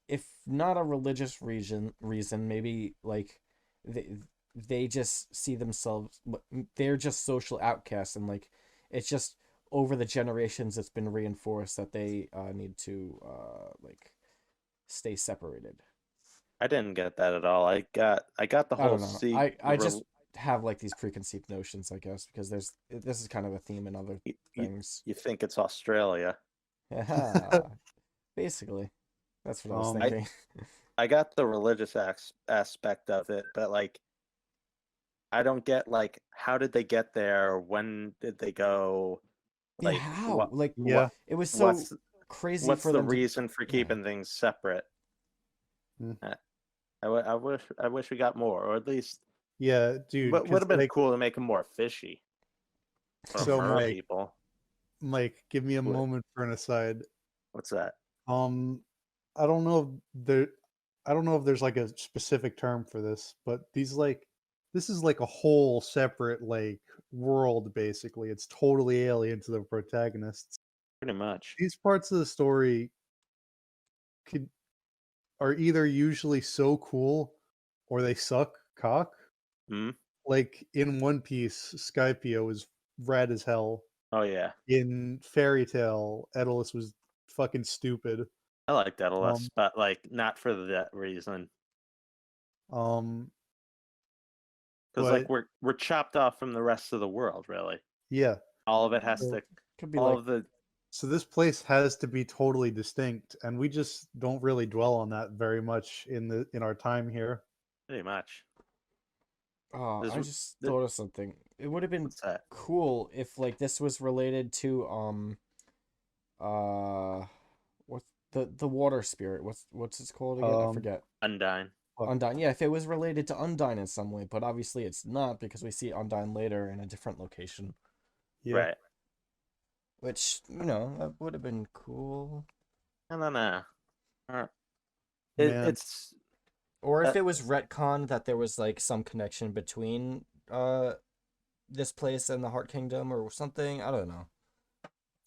if not a religious reason, maybe like they just see themselves, they're just social outcasts, and like it's just over the generations it's been reinforced that they need to like stay separated. I didn't get that at all. I got the I whole don't know. sea. I just have like these preconceived notions, I guess, because this is kind of a theme in other things. You think it's Australia. Yeah, basically, that's what I was thinking. I got the religious aspect of it, but like, I don't get like, how did they get there? When did they go? Yeah, Like, how? what? Like, Yeah. it was so What's crazy what's for the them to. reason for keeping things separate? Mm. I wish we got more, or at least Yeah, dude. would 'Cause, have been like, cool to make them more fishy. Or So, mer people. Mike, give me a What? moment for an aside. What's that? I don't know if there, I don't know if there's like a specific term for this, but this is like a whole separate like world basically. It's totally alien to the protagonists. Pretty much. These parts of the story could are either usually so cool or they suck cock. Hmm? Like in One Piece, Skypio is rad as hell. Oh yeah, In Fairy Tale, Edalus was fucking stupid. I like Daedalus, Um, but like not for that reason. um, Because like but we're chopped off from the rest of the world, really. yeah. All of it has So, to. Could be All like of the. so this place has to be totally distinct, and we just don't really dwell on that very much in our time here. Pretty much. Oh, There's I r- just th- thought of something. It would have been What's that? cool if like this was related to what's the water spirit? What's it called again? I forget. Undyne. Fuck. Undyne. Yeah, if it was related to Undyne in some way, but obviously it's not because we see Undyne later in a different location, Yeah. Right. which that would have been cool. I don't know. Man. It's Or if Uh, it was retcon that there was like some connection between this place and the Heart Kingdom or something. I don't know.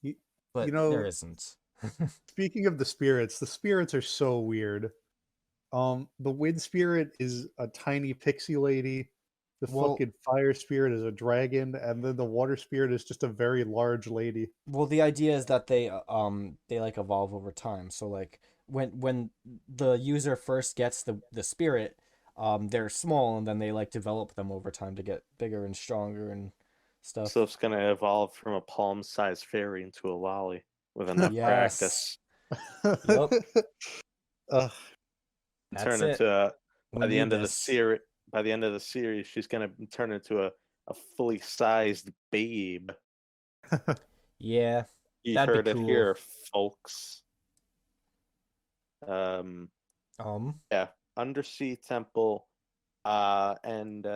You- But you know- there isn't. Speaking of the spirits are so weird. The wind spirit is a tiny pixie lady. The Well- fucking fire spirit is a dragon, and then the water spirit is just a very large lady. Well, the idea is that they like evolve over time. So like when the user first gets the spirit, they're small and then they like develop them over time to get bigger and stronger and stuff. so it's gonna evolve from a palm-sized fairy into a lolly with enough Yes. practice. Yup. Ugh, That's Turn it. into a We by the need end of the this. series. By the end of the series, she's gonna turn into a fully sized babe. Yeah. You That'd be heard it cool. here, folks. Yeah, undersea temple, and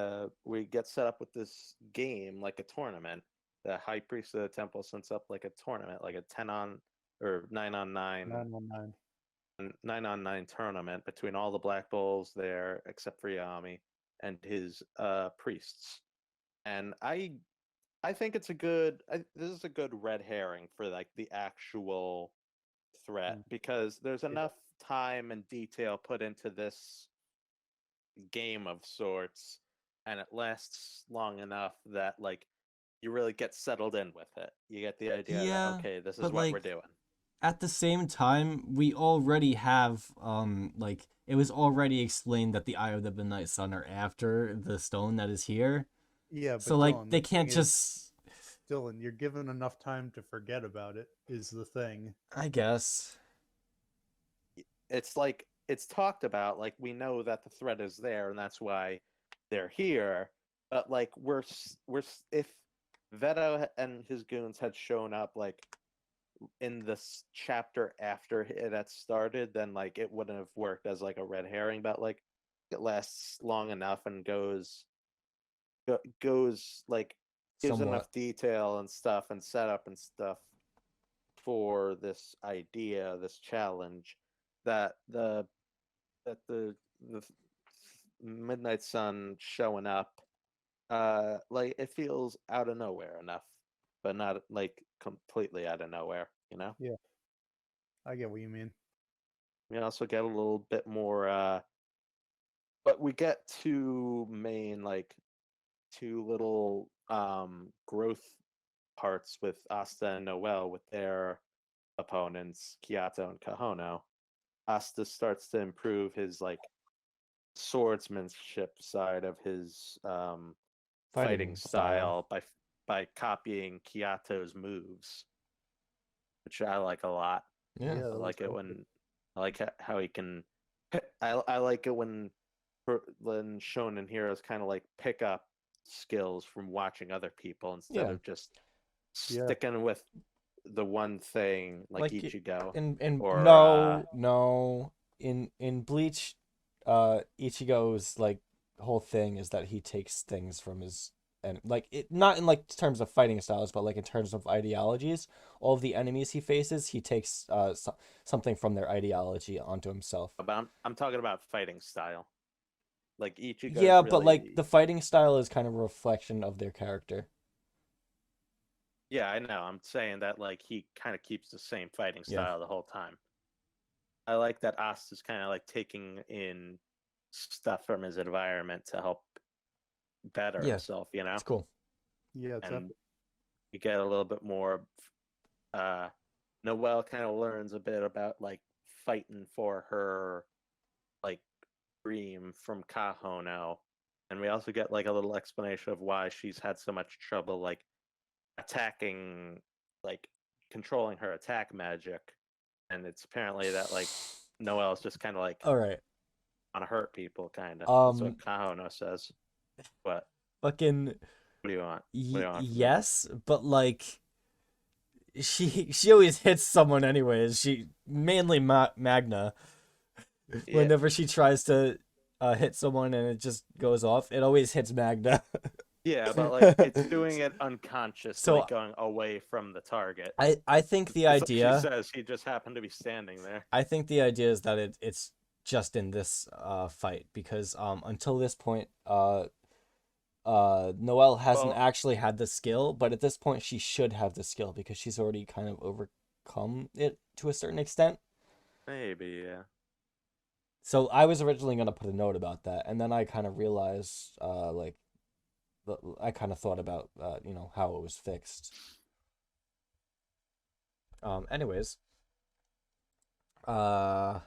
we get set up with this game like a tournament. The high priest of the temple sets up like a tournament, like a 10-on or 9-on-9, 919. 9-on-9 tournament between all the Black Bulls there, except for Yami and his priests. And I think it's this is a good red herring for like the actual threat, because there's enough time and detail put into this game of sorts, and it lasts long enough that like you really get settled in with it. You get the idea that Yeah, okay, this is but what like we're doing. at the same time, we already have like it was already explained that the Eye of the Midnight Sun are after the stone that is here. Yeah, So but like Dylan, they the can't thing is, just Dylan, you're given enough time to forget about it. Is the thing. I guess. It's like it's talked about, like we know that the threat is there and that's why they're here, but like if Veto and his goons had shown up like in this chapter after it had started, then like it wouldn't have worked as like a red herring, but like it lasts long enough and goes like gives Somewhat. enough detail and stuff and setup and stuff for this idea, this challenge, that the Midnight Sun showing up, like it feels out of nowhere enough, but not like completely out of nowhere. Yeah, I get what you mean. We also get a little bit more, but we get two little growth parts with Asta and Noel with their opponents, Kyoto and Kahono. Asta starts to improve his like swordsmanship side of his fighting style by copying Kyoto's moves, which I like a lot. Yeah. that I was like it cool. when I like how he can. I like it when shonen heroes kind of like pick up skills from watching other people instead Yeah. of just Yeah. sticking with the one thing like Like Ichigo in or no in Bleach, Ichigo's like whole thing is that he takes things from his and like it not in like terms of fighting styles, but like in terms of ideologies. All of the enemies he faces, he takes something from their ideology onto himself. but I'm talking about fighting style. Like Ichigo's Yeah, but like really the fighting style is kind of a reflection of their character. yeah, I know. I'm saying that like he kind of keeps the same fighting Yeah. style the whole time. I like that Asta's kind of like taking in stuff from his environment to help better Yeah, himself, it's cool. Yeah, it's and you get a little bit more. Noelle kind of learns a bit about like fighting for her like dream from Kahono, and we also get like a little explanation of why she's had so much trouble like attacking, like controlling her attack magic, and it's apparently that like Noelle's just kind of like All right. want to hurt people, kind of. That's what Um, Kahono says. But fucking what do you want? What do you want from me? yes, but like she always hits someone anyways. She mainly Magna. Yeah, Whenever she tries to hit someone and it just goes off, it always hits Magna. yeah, but like it's doing it unconscious, So like going away from the target. I think the It's like she idea says he just happened to be standing there. I think the idea is that it's just in this fight because until this point Noelle hasn't Well, actually had the skill, but at this point she should have the skill because she's already kind of overcome it to a certain extent. maybe, yeah. So I was originally gonna put a note about that, and then I kind of realized, I kind of thought about, how it was fixed. Anyways, uh,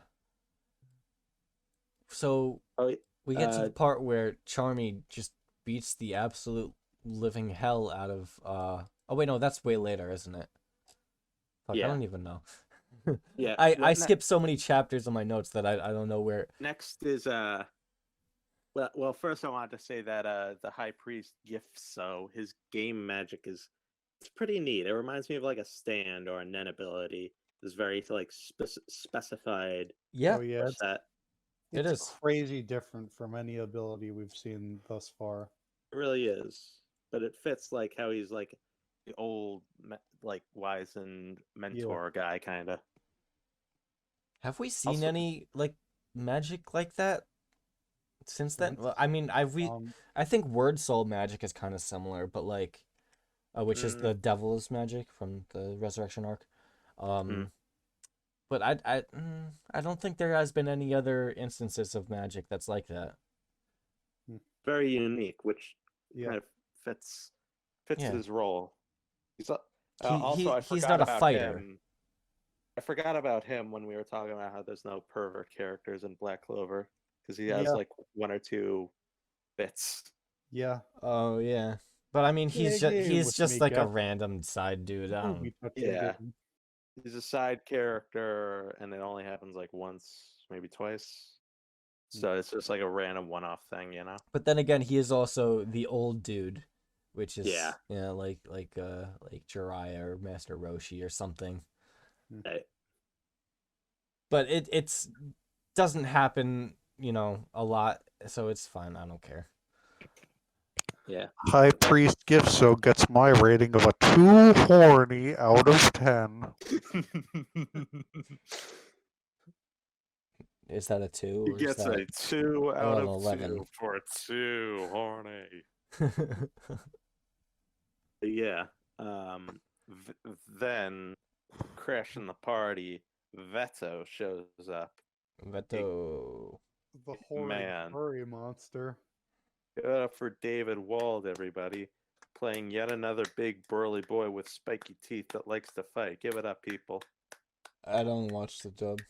so Oh, we get to the part where Charmy just beats the absolute living hell out of, oh wait, no, that's way later, isn't it? Fuck, I yeah, don't even know. yeah. I skipped so many chapters on my notes that I don't know where. Next is well, first I wanted to say that the High Priest Gifso, his game magic is it's pretty neat. It reminds me of like a stand or a Nen ability. It's very like specified Yeah, Oh yeah, set. it it's is. crazy different from any ability we've seen thus far. It really is, but it fits like how he's like the old like wizened mentor guy kind of. Have we seen Also, any like magic like that since then? Since, Well, I mean, Um, I think word soul magic is kind of similar, but like, which is mm, the devil's magic from the resurrection arc. mm. But I don't think there has been any other instances of magic that's like that. very unique, which Yeah. kind of fits Yeah. his role. He's He's forgot not a about fighter. him. I forgot about him when we were talking about how there's no pervert characters in Black Clover because he has Yeah. like one or two bits. Yeah. Oh yeah, but I mean, Play a game he's with just me, like a Gus. random side dude. I don't. Movie touch Yeah. game. He's a side character, and it only happens like once, maybe twice. So it's just like a random one-off thing, you know. But then again, he is also the old dude, which is Yeah. like Jiraiya or Master Roshi or something. Right. But it's doesn't happen, a lot, so it's fine. I don't care. Yeah. High Priest Gifso gets my rating of a 2 horny out of 10. Is that a 2? He Or gets is a that... 2 out an of 11? 2 for 2 horny. Yeah. Then, crashing the party, Veto shows up. Veto. The horrid Man. furry monster. Give it up for David Wald, everybody. Playing yet another big burly boy with spiky teeth that likes to fight. Give it up, people. I don't watch the dub.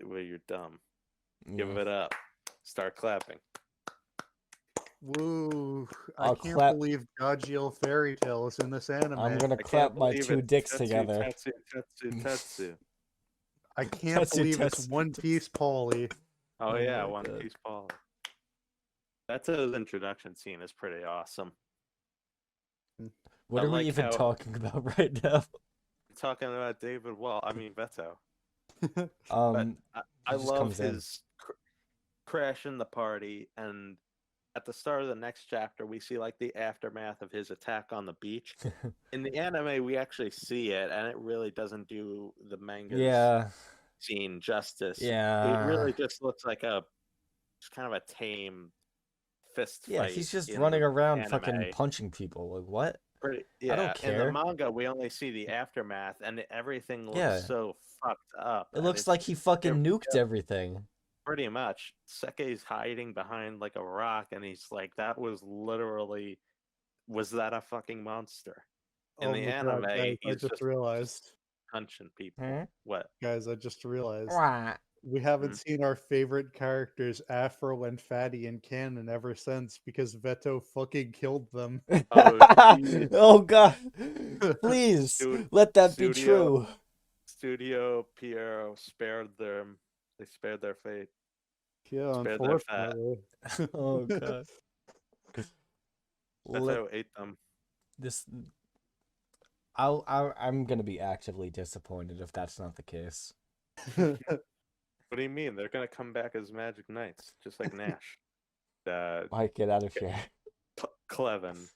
Well, you're dumb. Yeah. Give it up. Start clapping. Woo! I'll I can't clap. believe Gaggiel Fairy Tale is in this anime. I'm gonna I clap can't my believe 2 it's dicks Tetsu, together. Tetsu. I can't Tetsu, believe it's Tetsu, One Tetsu. Piece Pauly. Oh, Oh yeah, my One God. Piece Paul. Veto's introduction scene is pretty awesome. What I are we like even how- talking about right now? I'm talking about David Wall. I mean, Veto. But I just love comes in. his crashing the party, and at the start of the next chapter, we see like the aftermath of his attack on the beach. In the anime, we actually see it, and it really doesn't do the manga's Yeah, scene justice. yeah. It really just looks like just kind of a tame fist Yeah, fight. he's just in running the around anime. fucking punching people. Like, what? Yeah, I don't in the care. manga, we only see the aftermath, and everything looks Yeah. so fucked up. It and looks it's like he fucking it- nuked everything. pretty much. Seke's hiding behind like a rock, and he's like, "That was literally, was that a fucking monster?" In the my anime, God, guys, I he's just realized. punching people. Hmm? What? Guys, I just realized. Wah. We haven't seen our favorite characters, Afro and Fatty, in canon ever since because Veto fucking killed them. Oh, geez. Oh god. Please let that be Studio- true. Studio Piero spared them. They spared their fate. Yeah, Spare their fat. unfortunately. Oh god. Let Veto ate them. this I'm gonna be actively disappointed if that's not the case. What do you mean? They're gonna come back as Magic Knights, just like Nash. Mike, get out of here. Clevin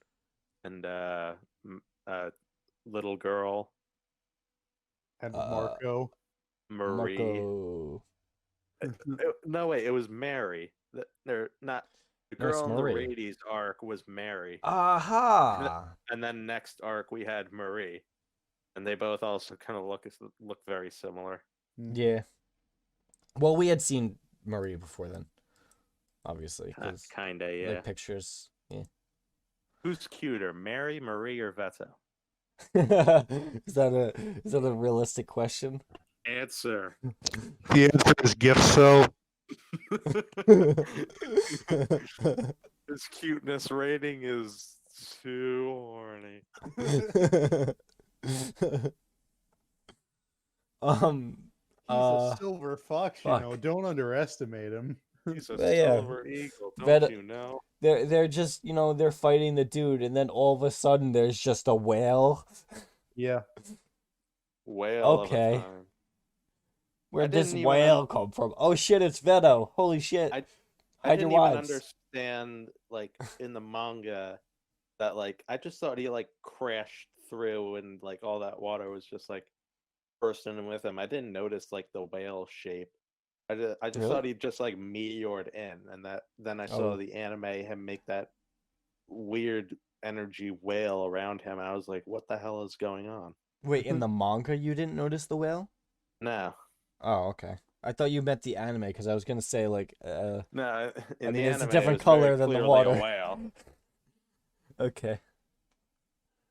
and little girl And Marco. Marie. Marco. No, wait, it was Mary. They're not. The No, it's girl in the Marie. Rades arc was Mary, Aha! and then next arc we had Marie, and they both also kind of look very similar. Yeah. Well, we had seen Marie before then, obviously, because Kinda, yeah. like pictures. Yeah. Who's cuter, Mary, Marie, or Veto? Is that a realistic question? Answer. The answer is Gifso. His cuteness rating is too horny. He's a silver fox, fuck. Don't underestimate him. He's a Well, yeah. silver eagle, don't Veto- you know? they're just they're fighting the dude, and then all of a sudden there's just a whale. Yeah. Whale Okay. of a time. Where'd didn't this even whale come from? Oh shit, it's Veto. Holy shit. I Hide your didn't even wives. understand, like, in the manga, that, like, I just thought he, like, crashed through and, like, all that water was just, like, bursting in with him. I didn't notice, like, the whale shape. I just Really? thought he just, like, meteored in, and then I saw Oh. the anime, him make that weird energy whale around him, and I was like, what the hell is going on? Wait, in the manga you didn't notice the whale? No. Oh, okay. I thought you meant the anime because I was gonna say like No, in I the mean, it's a anime, different it was very color than the clearly water. a whale. Okay.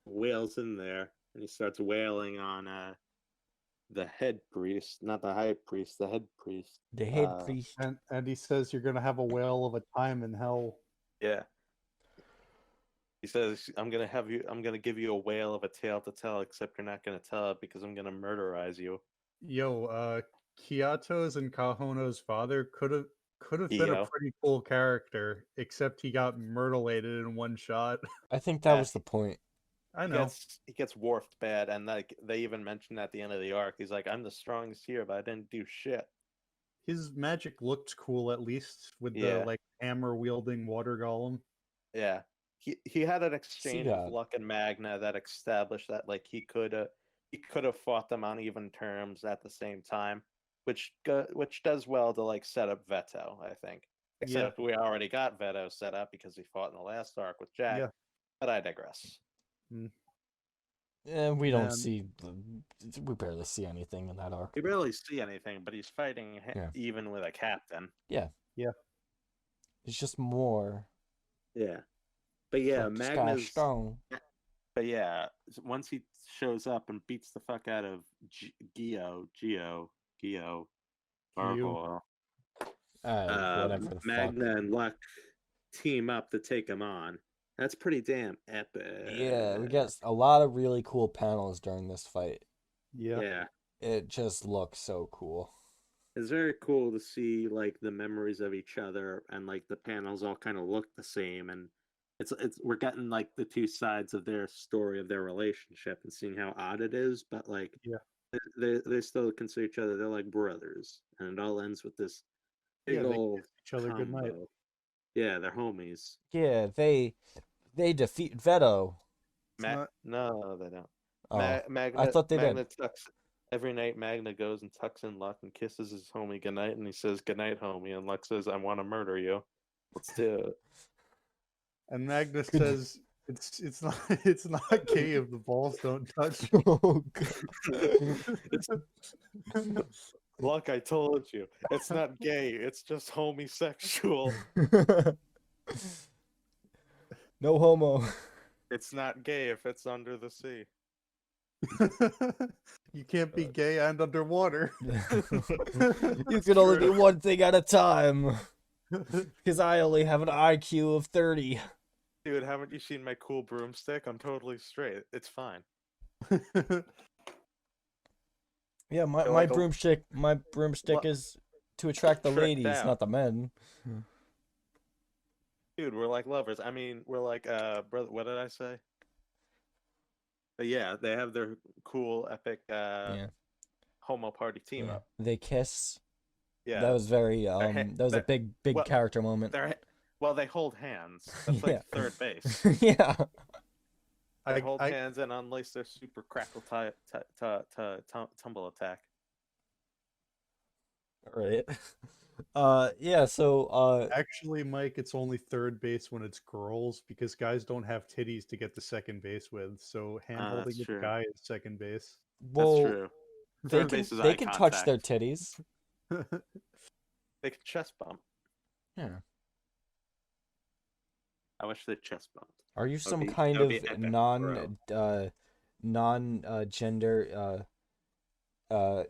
Whale's in there, and he starts wailing on the head priest, not the high priest, the head priest. The head priest. And he says you're gonna have a whale of a time in hell. Yeah. He says, I'm gonna give you a whale of a tale to tell, except you're not gonna tell it because I'm gonna murderize you. Yo, Kyoto's and Kahono's father could have been a Iyo. pretty cool character, except he got murderlated in one shot. I think that Yeah. was the point. I know. He gets warped bad, and like they even mentioned at the end of the arc, he's like, I'm the strongest here, but I didn't do shit. His magic looked cool, at least with Yeah. the like hammer wielding water golem. Yeah. He had an exchange with Seabed. Luck and Magna that established that like he could have fought them on even terms at the same time, which does well to like set up Veto, I think. Except we already got Veto set up because he fought in the last arc with Jack. Yeah. But I digress. And we don't Um, see. We barely see anything in that arc. You barely see anything, but he's fighting Yeah. even with a captain. It's just more. Yeah. But yeah, like Sky Magna's Stone. But yeah, once he shows up and beats the fuck out of Geo, Gargoyle, Whatever the fuck. Magna and Luck team up to take him on. That's pretty damn epic. Yeah, we get a lot of really cool panels during this fight. Yeah. Yeah. It just looks so cool. It's very cool to see like the memories of each other and like the panels all kind of look the same, and it's we're getting like the two sides of their story of their relationship and seeing how odd it is, but like they still consider each other, they're like brothers, and it all ends with this big They old kiss each other goodnight. combo. Yeah, they're homies. Yeah, they defeat Veto. No, they don't. Oh, Magna, I thought they Magna did. tucks every night. Magna goes and tucks in Luck and kisses his homie goodnight, and he says goodnight, homie, and Luck says, I want to murder you. Let's do it. And Magnus says it's not it's not gay if the balls don't touch. Oh, Luck, I told you. It's not gay, it's just homosexual. No homo. It's not gay if it's under the sea. You can't be gay and underwater. You can only do one thing at a time. Because I only have an IQ of 30. Dude, haven't you seen my cool broomstick? I'm totally straight. It's fine. Yeah, my like a- broomstick is to attract the Tricked ladies, out. not the men. Dude, we're like lovers. I mean, we're like brother. What did I say? But yeah, they have their cool, epic Yeah. homo party team Yeah. up. They kiss. Yeah, That was very ha- that was a they're- big well, character moment. they hold hands. That's Yeah. like third base. Yeah. They hold hands and unleash their super crackle tumble attack. Right. Yeah, so Actually, Mike, it's only third base when it's girls because guys don't have titties to get to second base with. So hand holding that's with true. guy is second base. well That's true. they Third can base is they eye can touch their contact. titties. They can chest bump. Yeah. I wish they chest bumped. Are you some be- kind that of would be epic, gender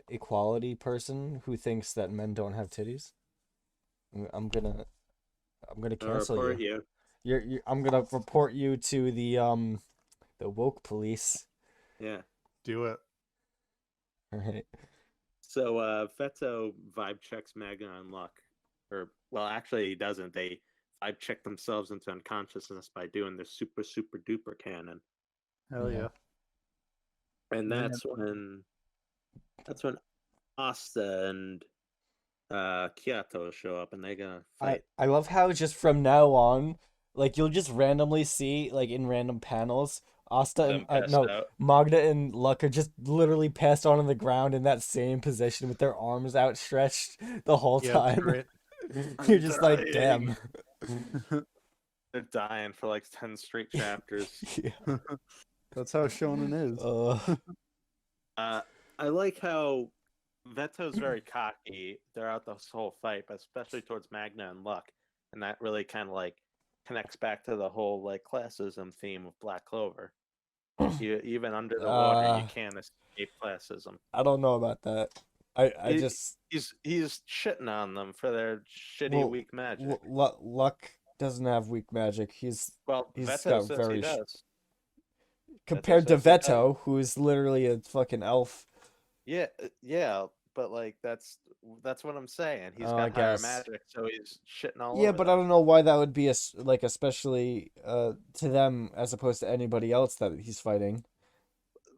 equality person who thinks that men don't have titties? I'm gonna cancel Report you. you. I'm gonna report you to the woke police. Yeah. Do it. All right. So Veto vibe checks Magna and Luck. Or well, actually he doesn't. They vibe check themselves into unconsciousness by doing their super duper cannon. Hell Yeah. yeah. And Yeah. that's when Asta and Kyoto show up and they're gonna fight. I love how just from now on, like you'll just randomly see like in random panels, Asta Them and passed no, out. Magda and Luck are just literally passed on the ground in that same position with their arms outstretched the whole Yeah, time. great. You're just like, dying. damn. They're dying for like 10 straight chapters. Yeah. That's how Shonen is. I like how Veto's very cocky throughout this whole fight, but especially towards Magna and Luck, and that really kind of like connects back to the whole like classism theme of Black Clover. Even under the water, you can't escape classism. I don't know about that. I He- just He's shitting on them for their shitty weak magic. Luck doesn't have weak magic. He's Veto got says very he does. compared to says he does. Veto, who is literally a fucking elf. Yeah, but like that's what I'm saying. He's Oh, got I higher guess. magic, so he's shitting all Yeah, over but I them. don't know why that would be like especially to them as opposed to anybody else that he's fighting.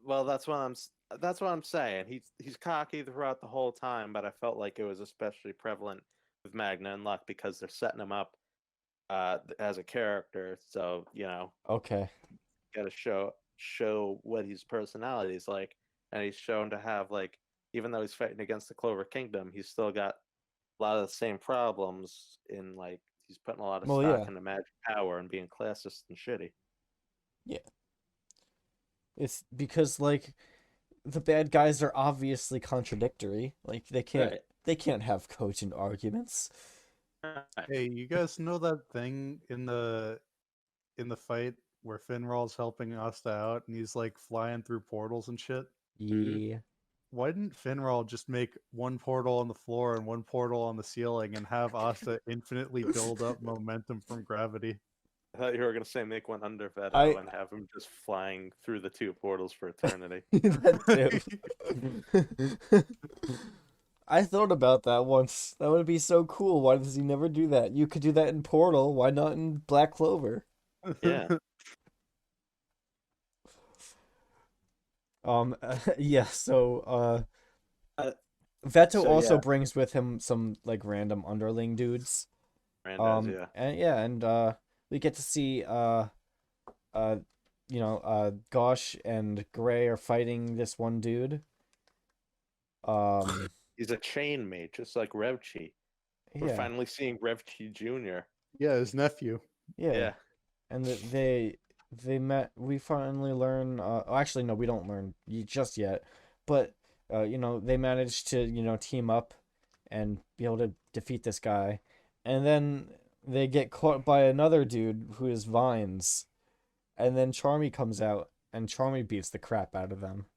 Well, that's what I'm saying. He's cocky throughout the whole time, but I felt like it was especially prevalent with Magna and Luck because they're setting him up as a character. So Okay. got to show what his personality is like, and he's shown to have like, even though he's fighting against the Clover Kingdom, he's still got a lot of the same problems in like he's putting a lot of Well, stock yeah. into magic power and being classist and shitty. Yeah. It's because like the bad guys are obviously contradictory. Like they can't have cogent arguments. Right. Hey, you guys know that thing in the fight where Finral's helping Asta out and he's like flying through portals and shit? Yeah. Why didn't Finral just make one portal on the floor and one portal on the ceiling and have Asta infinitely build up momentum from gravity? I thought you were gonna say make one under Veto I- and have him just flying through the two portals for eternity. That too. I thought about that once. That would be so cool. Why does he never do that? You could do that in Portal. Why not in Black Clover? Yeah. Yeah, so Uh, Veto so, also yeah. brings with him some like random underling dudes. Randaz, yeah. And we get to see Gosh and Gray are fighting this one dude. He's a chain mate, just like Revchi. We're Yeah. finally seeing Revchi Jr. Yeah, his nephew. Yeah. And they met. We finally learn. Actually, no, we don't learn just yet. But they managed to team up and be able to defeat this guy, and then they get caught by another dude who is Vines, and then Charmy comes out and Charmy beats the crap out of them.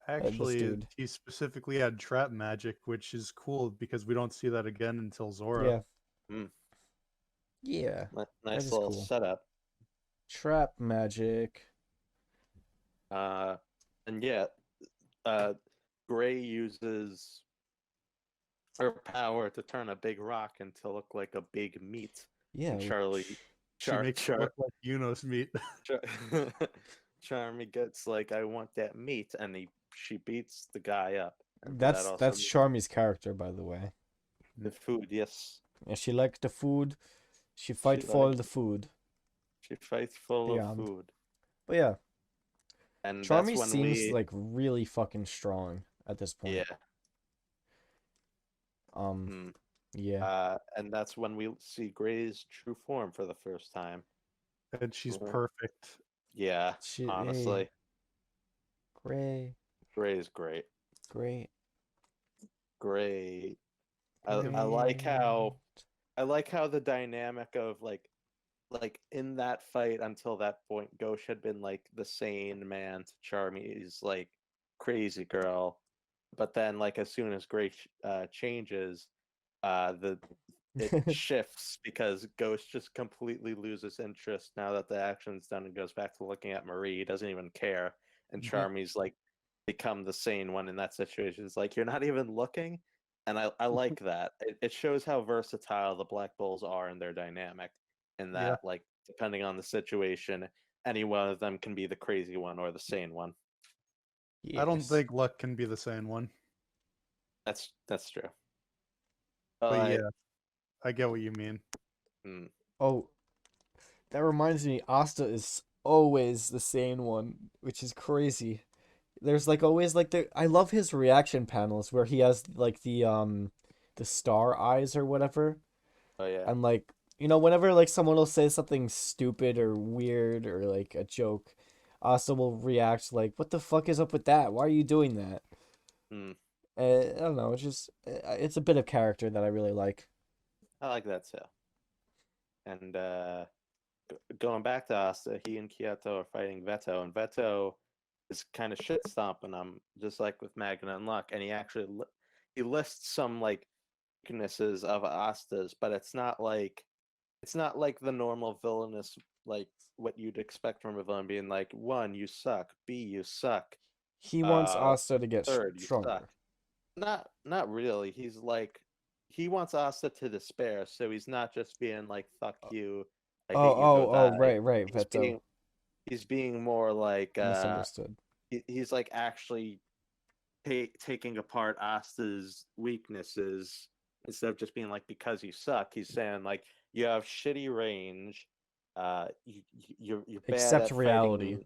Actually, dude. he specifically had trap magic, which is cool because we don't see that again until Zora. Yeah. Mm. Yeah. Nice is little cool. setup. Trap magic. And yeah, Gray uses her power to turn a big rock into look like a big meat. Yeah. And Charlie, She makes it look like Yunos meat. Charmy gets like, I want that meat, and she beats the guy up. And That's that also Charmy's character, by the way. the food, yes. Yeah, she likes the food. She fight for the food. She fights full Yeah. of food. But yeah, And Charmy that's when seems like really fucking strong at this point. yeah. Yeah. And that's when we see Gray's true form for the first time. And she's Mhm. perfect. Yeah, honestly, Gray. Gray's great. Great. Gray. I like how the dynamic of like in that fight until that point, Ghosh had been like the sane man to Charmy's like crazy girl, but then like as soon as Gray changes, it shifts because Ghost just completely loses interest now that the action's done and goes back to looking at Marie. He doesn't even care, and Charmy's like become the sane one in that situation. It's like you're not even looking, and I like that. It shows how versatile the Black Bulls are in their dynamic, and that like depending on the situation, any one of them can be the crazy one or the sane one. I don't think Luck can be the sane one. That's true. But yeah, I get what you mean. Oh, that reminds me, Asta is always the sane one, which is crazy. There's like always like I love his reaction panels where he has like the star eyes or whatever. Oh yeah. And like whenever like someone will say something stupid or weird or like a joke, Asta will react like, "What the fuck is up with that? Why are you doing that?" I don't know. It's just it's a bit of character that I really like. I like that too. And going back to Asta, he and Kyoto are fighting Veto, and Veto is kind of shit stomping him, just like with Magna and Luck. And he actually he lists some like weaknesses of Asta's, but it's not like the normal villainous like what you'd expect from a villain being like, one, you suck, B, you suck, He wants Asta to get third, you stronger. suck. Not really. He's like he wants Asta to despair, so he's not just being like fuck you, I hate you, go die. Right, He's Veto. he's being more like Misunderstood. he's like actually taking apart Asta's weaknesses instead of just being like because you suck. He's saying like you have shitty range, you're bad Accept at reality. fighting,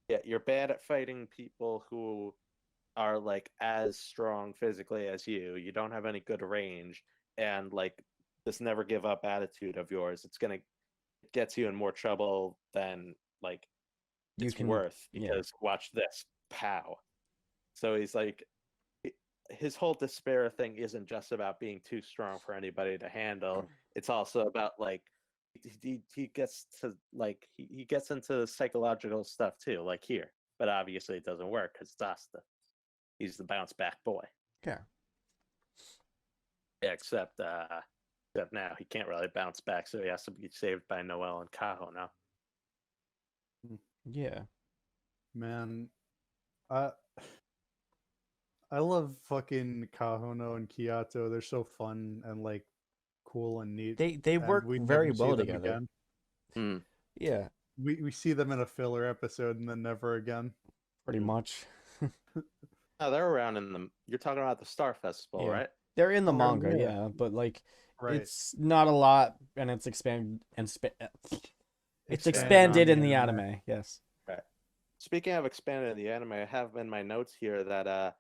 yeah, you're bad at fighting people who are like as strong physically as you. You don't have any good range, and like this never give up attitude of yours, it's gonna get you in more trouble than like You it's can worth. yeah. Because watch this, pow. So he's like, his whole despair thing isn't just about being too strong for anybody to handle. It's also about like he gets to like he gets into psychological stuff too, like here. But obviously it doesn't work because it's Asta. He's the bounce back boy. Yeah. Yeah, except now he can't really bounce back, so he has to be saved by Noel and Kaho now. Yeah. Man, I I love fucking Kahono and Kyoto. They're so fun and like cool and neat. They And work we very never see well them together. again. Yeah, We see them in a filler episode and then never again. pretty much. No, they're around in the. You're talking about the Star Festival, Yeah. right? They're in the Oh, manga, yeah. yeah, but like Right. it's not a lot, and it's expanded and it's Expanded on expanded the in the anime. anime. Yes. Right. Speaking of expanded in the anime, I have in my notes here that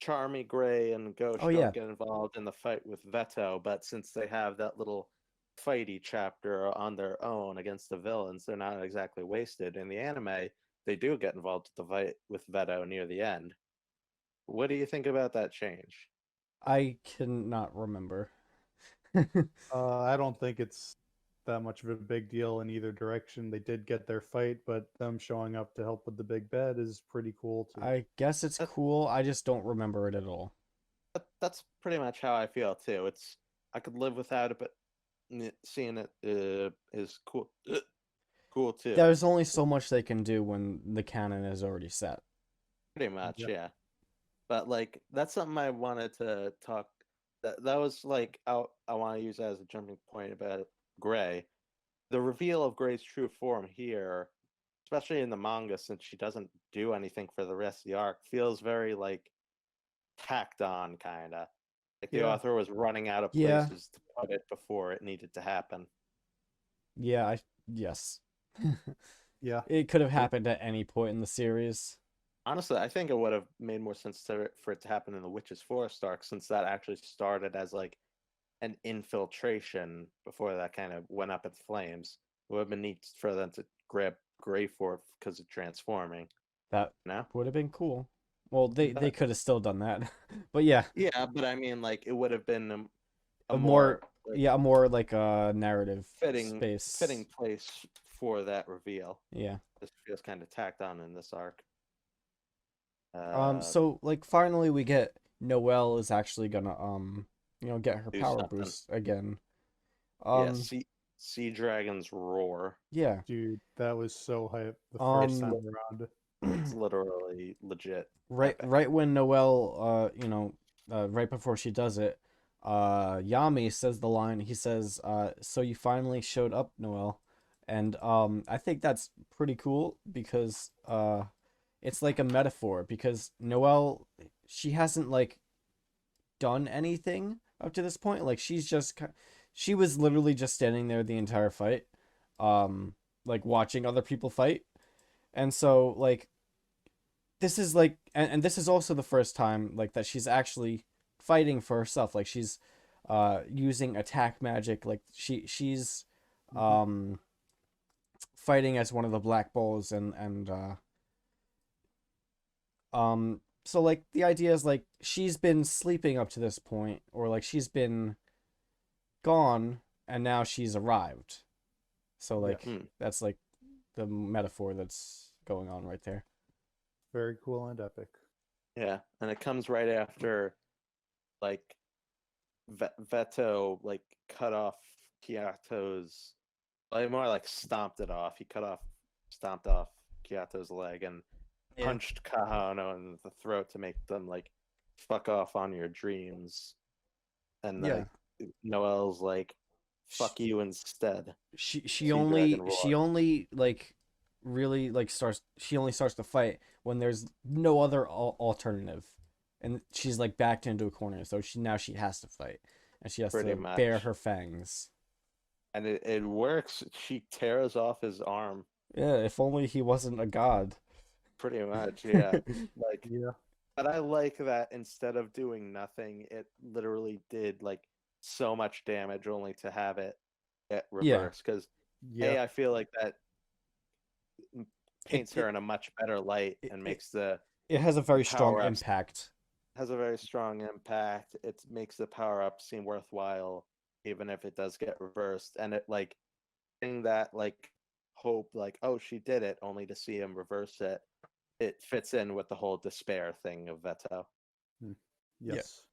Charmy, Gray, and Ghost Oh, yeah. don't get involved in the fight with Veto, but since they have that little fighty chapter on their own against the villains, they're not exactly wasted. In the anime, they do get involved with the fight with Veto near the end. What do you think about that change? I cannot remember. I don't think it's that much of a big deal in either direction. They did get their fight, but them showing up to help with the big bad is pretty cool too. I guess it's cool. I just don't remember it at all. That's pretty much how I feel too. It's I could live without it, but seeing it is cool. Cool too. There's only so much they can do when the canon is already set. Pretty much, Yep. yeah. But like that's something I wanted to talk. That was like I want to use that as a jumping point about Gray. The reveal of Gray's true form here, especially in the manga, since she doesn't do anything for the rest of the arc, feels very like tacked on, kind of. Like the Yeah. author was running out of Yeah. places to put it before it needed to happen. Yeah, yes. Yeah. It could have happened at any point in the series. Honestly, I think it would have made more sense for it to happen in the Witch's Forest arc, since that actually started as like an infiltration before that kind of went up in flames. It would have been neat for them to grab Grey for it because of transforming. That No? would have been cool. Well, they But- could have still done that. But yeah, Yeah, but I mean, like, it would have been a more like, yeah, more like a narrative fitting space. place for that reveal. Yeah. This feels kind of tacked on in this arc. So like finally we get Noelle is actually gonna get her Do power something. boost again. Yeah, Sea Dragon's roar. Yeah. Dude, that was so hype the Um, first time around. It's literally legit. Right epic. right when Noelle right before she does it, Yami says the line, he says, so you finally showed up, Noelle. And I think that's pretty cool because it's like a metaphor, because Noelle, she hasn't like done anything up to this point. Like she was literally just standing there the entire fight, like watching other people fight. And so like this is like and this is also the first time like that she's actually fighting for herself. Like she's using attack magic. Like she's fighting as one of the Black Bulls, and so like the idea is like she's been sleeping up to this point, or like she's been gone and now she's arrived. So like Yes. that's like the metaphor that's going on right there. Very cool and epic. Yeah, and it comes right after like Veto like cut off Kyoto's, like more like stomped it off. He stomped off Kyoto's leg and punched Kahano in the throat to make them like fuck off on your dreams. And Yeah. Noelle's like, fuck you instead. She Sea only Dragon she roar. only like really like starts to fight when there's no other alternative, and she's like backed into a corner, so she has to fight, and she has Pretty to much. bare her fangs. And it works. She tears off his arm. Yeah, if only he wasn't a god. Pretty much, yeah. Like, Yeah. but I like that instead of doing nothing, it literally did like so much damage only to have it get Yeah. reversed. Because Yeah. I feel like that paints It- her in a much better light and makes the It has a very strong power-ups impact. has a very strong impact. It makes the power up seem worthwhile, even if it does get reversed. And it like thing that like hope like, oh, she did it, only to see him reverse it. It fits in with the whole despair thing of Veto. Yes.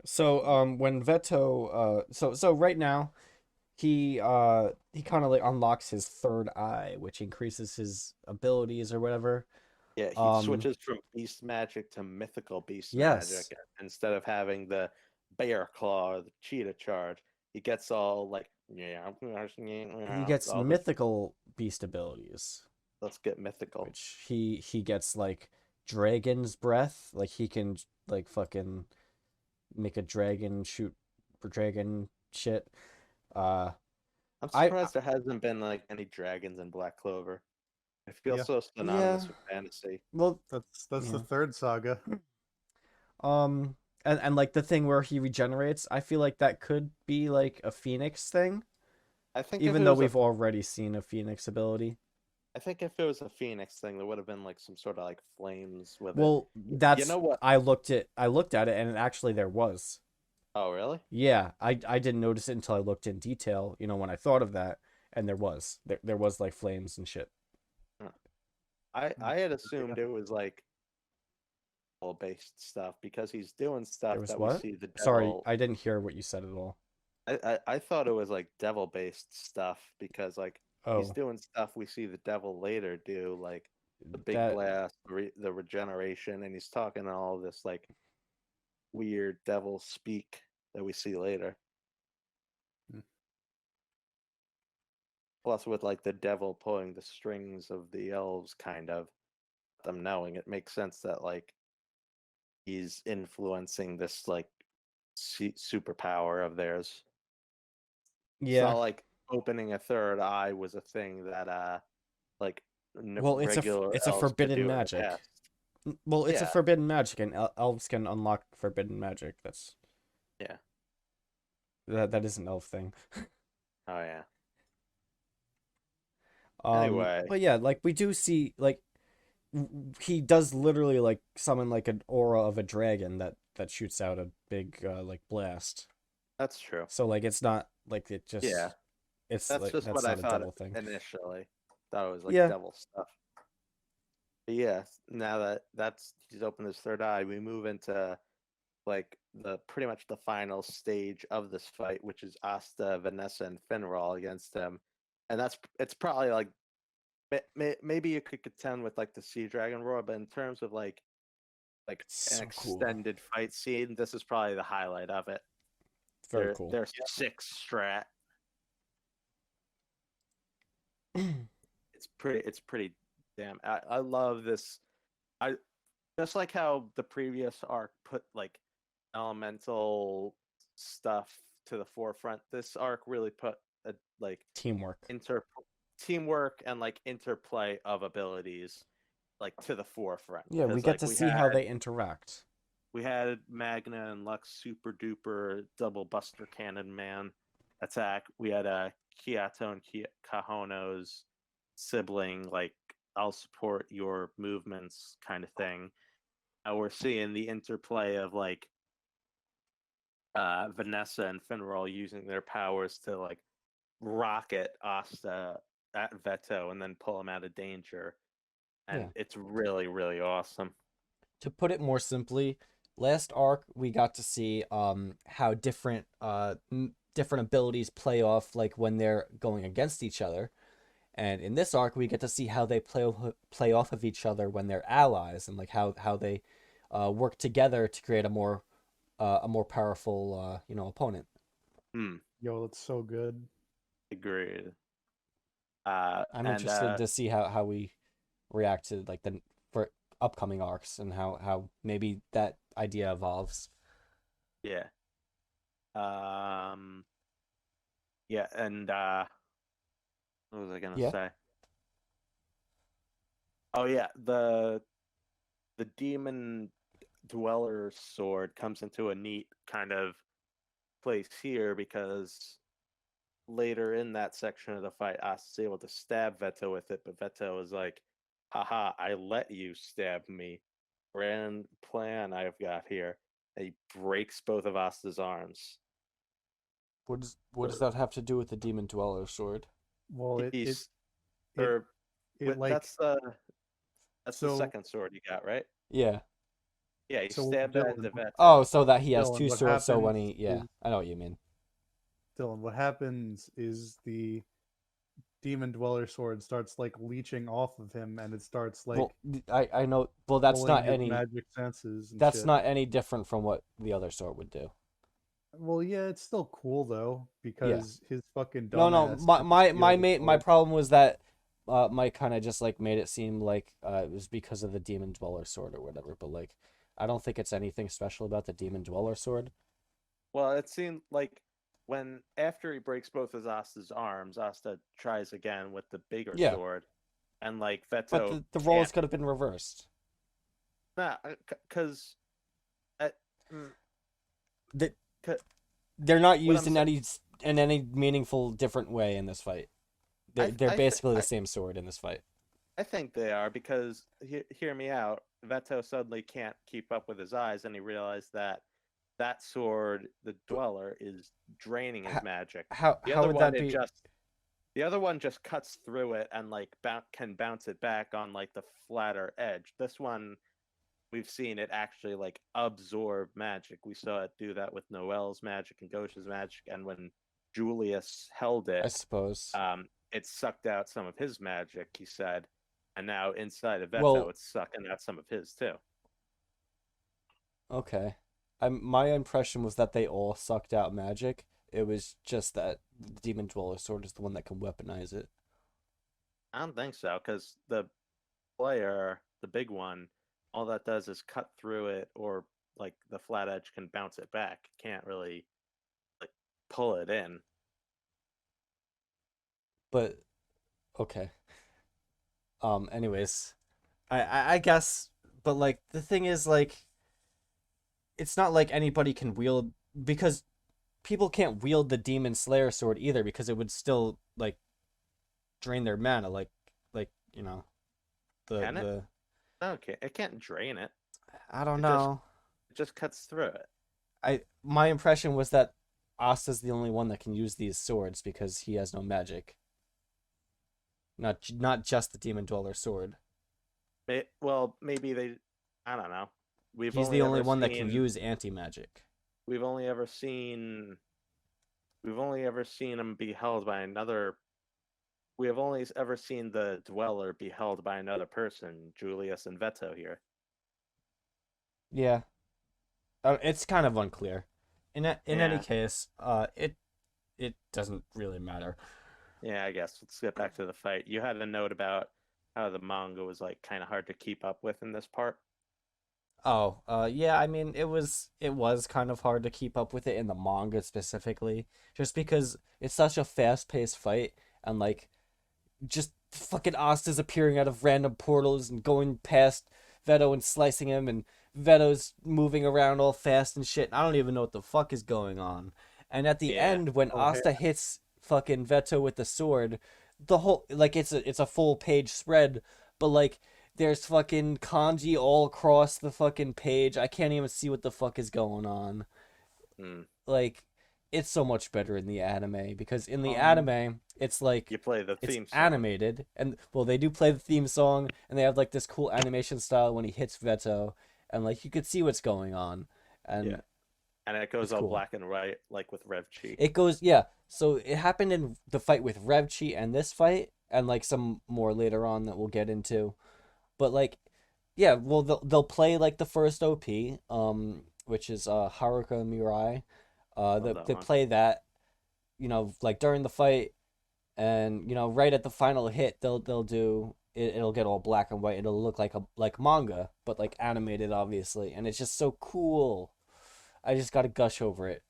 So when Veto so right now he kind of like unlocks his third eye, which increases his abilities or whatever. Yeah, he switches from beast magic to mythical beast Yes. magic. Instead of having the bear claw or the cheetah charge, he gets all like, yeah, He gets all mythical beast abilities, let's get mythical. which he gets like dragon's breath, like he can like fucking make a dragon shoot for dragon shit. I'm surprised there hasn't been like any dragons in Black Clover. I feel Yeah. so synonymous with fantasy. Well, That's the Yeah. third saga. and like the thing where he regenerates, I feel like that could be like a phoenix thing, I think even if it though was we've already seen a phoenix ability. I think if it was a phoenix thing, there would have been like some sort of like flames with it. Well, that's know what? I looked at it and actually there was. Oh, really? Yeah, I didn't notice it until I looked in detail, when I thought of that, and there was like flames and shit. I had assumed it was like based stuff because he's doing stuff There was that what? we see the devil. Sorry, I didn't hear what you said at all. I thought it was like devil based stuff because like he's Oh, doing stuff we see the devil later do, like the big that blast, the regeneration, and he's talking all this like weird devil speak that we see later. Hmm. Plus, with like the devil pulling the strings of the elves, kind of them knowing, it makes sense that like he's influencing this like superpower of theirs. It's yeah. not like opening a third eye was a thing that like Well, it's a regular it's a elves could forbidden do in the magic. past. Well, it's a Yeah. forbidden magic, and elves can unlock forbidden magic. That's Yeah. that is an elf thing. Oh yeah. But Anyway, yeah, like we do see like he does literally like summon like an aura of a dragon that shoots out a big like blast. that's true. So like it's not like it just Yeah. it's That's like just that's what I not a thought devil thing. initially. Thought it was like Yeah. devil stuff. But yeah, now that he's opened his third eye, we move into like the pretty much the final stage of this fight, which is Asta, Vanessa, and Finral against him, and it's probably like maybe you could contend with like the Sea Dragon Roar, but in terms of like an So cool. extended fight scene, this is probably the highlight of it. It's very cool. They're 6 strat. It's pretty damn. I love this. I just like how the previous arc put like elemental stuff to the forefront. This arc really put a like Teamwork. teamwork and like interplay of abilities like to the forefront. Yeah, we 'Cause, get like, to see how they interact. we had Magna and Lux super duper double Buster Cannon Man attack. We had a Kiato and Kahono's sibling like I'll support your movements kind of thing. We're seeing the interplay of like Vanessa and Finral using their powers to like rocket Asta at Veto and then pull him out of danger. And Yeah. it's really, really awesome. To put it more simply, last arc we got to see how different different abilities play off like when they're going against each other. And in this arc, we get to see how they play off of each other when they're allies, and like how they work together to create a more powerful opponent. Yo, it's so good. Agreed. I'm interested to see how we react to like the for upcoming arcs and how maybe that idea evolves. Yeah. Yeah, and what was I gonna say? Oh yeah, the demon dweller sword comes into a neat kind of place here because later in that section of the fight, Asta's able to stab Veto with it, but Veto is like, haha, I let you stab me. Grand plan I've got here. And he breaks both of Asta's arms. What does that have to do with the demon dweller sword? Well, That's the second sword you got, right? Yeah. Yeah, he So, stabbed that Dylan, into Veto. Oh, so that he has Dylan, two what swords. So when happens he, I know what you mean. Dylan, what happens is the demon dweller sword starts like leeching off of him, and it starts like Well, I know. Well, that's pulling not his any. magic senses. And That's shit. not any different from what the other sword would do. Well, yeah, it's still cool though because his fucking No, dumbass. my problem was that Mike kind of just like made it seem like it was because of the demon dweller sword or whatever. But like, I don't think it's anything special about the demon dweller sword. Well, it seemed like when after he breaks both of Asta's arms, Asta tries again with the bigger sword, and like Veto. But the roles could have been reversed. Nah, because they're not used in any meaningful different way in this fight. They're basically the same sword in this fight. I think they are because hear me out. Veto suddenly can't keep up with his eyes, and he realized that sword, the Dweller, is draining his magic. How would that be? The other one just cuts through it and like can bounce it back on like the flatter edge. This one, we've seen it actually like absorb magic. We saw it do that with Noel's magic and Gosha's magic, and when Julius held it, I suppose it sucked out some of his magic. He said, and now inside of Veto, it's sucking out some of his too. Okay. My impression was that they all sucked out magic. It was just that the Demon Dweller sword is the one that can weaponize it. I don't think so, because the player, the big one, all that does is cut through it, or like the flat edge can bounce it back. Can't really like pull it in. But okay. Anyways, I guess, but like the thing is like, it's not like anybody can wield, because people can't wield the Demon Slayer sword either, because it would still like drain their mana, like you know, Okay, it can't drain it. I don't know. It just cuts through it. My impression was that Asta's the only one that can use these swords because he has no magic. Not just the Demon Dweller sword. Well, maybe they. I don't know. He's the only one that can use anti-magic. We've only ever seen him be held by another. We have only ever seen the Dweller be held by another person, Julius and Veto here. Yeah, it's kind of unclear. In any case, it doesn't really matter. Yeah, I guess let's get back to the fight. You had a note about how the manga was like kind of hard to keep up with in this part. Oh, yeah, I mean, it was kind of hard to keep up with it in the manga specifically, just because it's such a fast-paced fight, and like, just fucking Asta's appearing out of random portals and going past Veto and slicing him, and Veto's moving around all fast and shit. I don't even know what the fuck is going on. And at the end, when Asta hits fucking Veto with the sword, the whole, like, it's a full page spread but like there's fucking kanji all across the fucking page. I can't even see what the fuck is going on. Mm. Like, it's so much better in the anime because in the Um, anime it's like You play the it's theme song. animated, and well, they do play the theme song, and they have like this cool animation style when he hits Veto, and like you could see what's going on, and Yeah. And it goes it's all cool. black and white, like with Rev Chi. It goes, yeah. So it happened in the fight with Revchi and this fight, and like some more later on that we'll get into. But like, yeah, well they'll play like the first OP, which is Haruka Mirai. That They one. play that, like during the fight, and right at the final hit they'll do it. It'll get all black and white. It'll look like manga, but like animated, obviously, and it's just so cool. I just got to gush over it.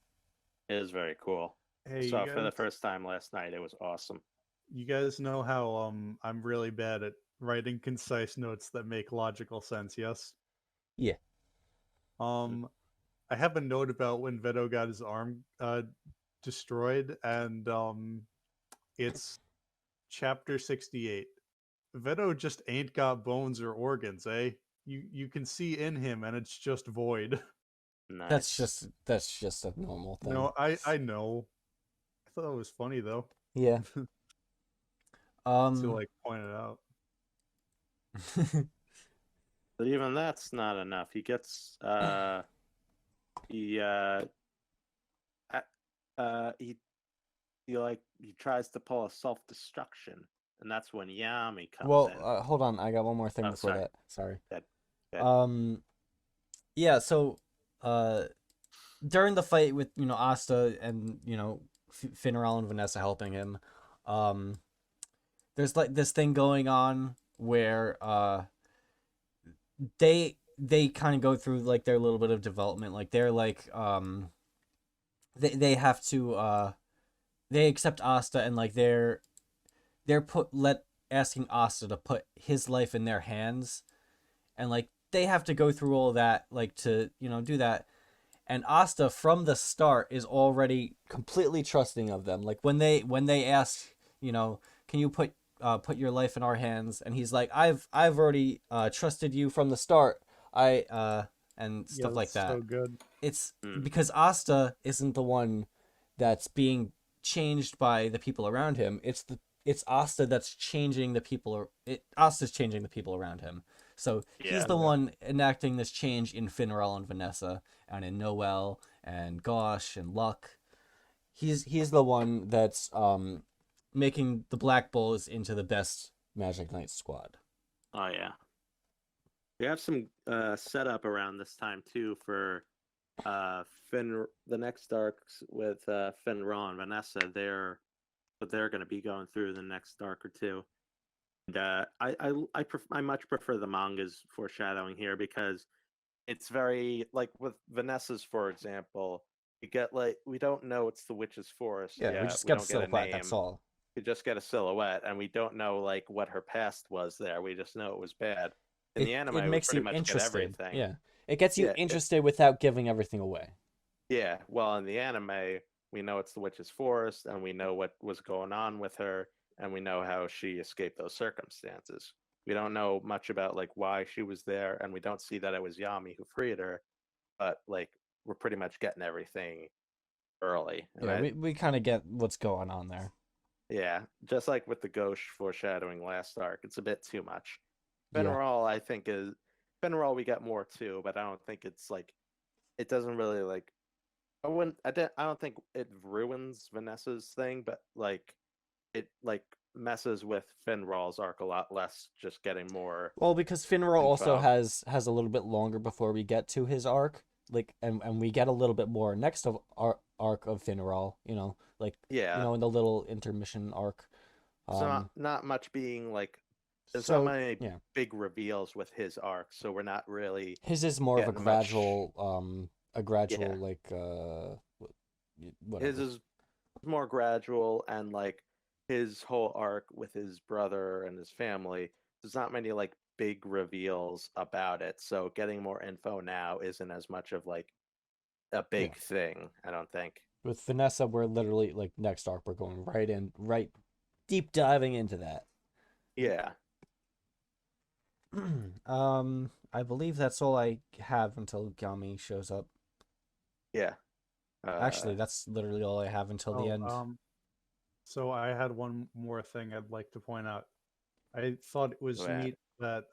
It is very cool. Hey, Saw you it for the guys, first time last night. It was awesome. you guys know how I'm really bad at writing concise notes that make logical sense, yes? Yeah. I have a note about when Veto got his arm destroyed, and it's chapter 68. Veto just ain't got bones or organs, eh? You can see in him, and it's just void. Nice. That's just a normal thing. No, I know. I thought it was funny though. Yeah. To like point it out. But even that's not enough. He gets he he tries to pull a self-destruction, and that's when Yami comes Well, in. hold on. I got one more thing Oh, before sorry. that. Sorry. Good. Yeah. So, during the fight with Asta and Finneral and Vanessa helping him, there's like this thing going on where they kind of go through like their little bit of development. Like they're like they have to they accept Asta, and like they're asking Asta to put his life in their hands, and like they have to go through all that like to do that. And Asta from the start is already completely trusting of them. Like when they ask, can you put your life in our hands, and he's like, I've already trusted you from the start. And stuff like that's that. so good. It's because Asta isn't the one that's being changed by the people around him. It's Asta that's changing the people. Asta's changing the people around him. So he's the one enacting this change in Finneral and Vanessa, and in Noel and Gosh and Luck. He's the one that's making the Black Bulls into the best Magic Knight squad. Oh yeah. We have some setup around this time too for the next arcs with Finral and Vanessa. They're going to be going through the next arc or two. And I much prefer the manga's foreshadowing here because it's very like with Vanessa's, for example. You get like we don't know it's the witch's forest. Yeah, we just we got a don't get a silhouette. name. That's all. We just get a silhouette, and we don't know like what her past was there. We just know it was bad. In the anime, it we makes pretty you much interested. get everything. Yeah, it gets you Yeah, interested without giving everything away. Yeah, well, in the anime, we know it's the witch's forest, and we know what was going on with her, and we know how she escaped those circumstances. We don't know much about like why she was there, and we don't see that it was Yami who freed her, but like we're pretty much getting everything early. Yeah, we kind of get what's going on there. Yeah, just like with the Ghosh foreshadowing last arc, it's a bit too much. Yeah. Finneral, I think is Finneral we get more too, but I don't think it's like it doesn't really like I don't think it ruins Vanessa's thing, but like it like messes with Finral's arc a lot less, just getting more. Well, because Finral also info. has a little bit longer before we get to his arc, like, and we get a little bit more next of our arc of Finral, like Yeah. in the little intermission arc. So not much being like there's so, not many yeah. big reveals with his arc, so we're not really. His is more of a getting much- gradual, Yeah. like whatever. His is more gradual, and like his whole arc with his brother and his family, there's not many like big reveals about it. So getting more info now isn't as much of like a big thing, I don't think. With Vanessa, we're literally like next arc, we're going right deep diving into that. Yeah. I believe that's all I have until Gami shows up. Yeah. Actually, that's literally all I have until the end. So I had one more thing I'd like to point out. I thought it was Go ahead. neat that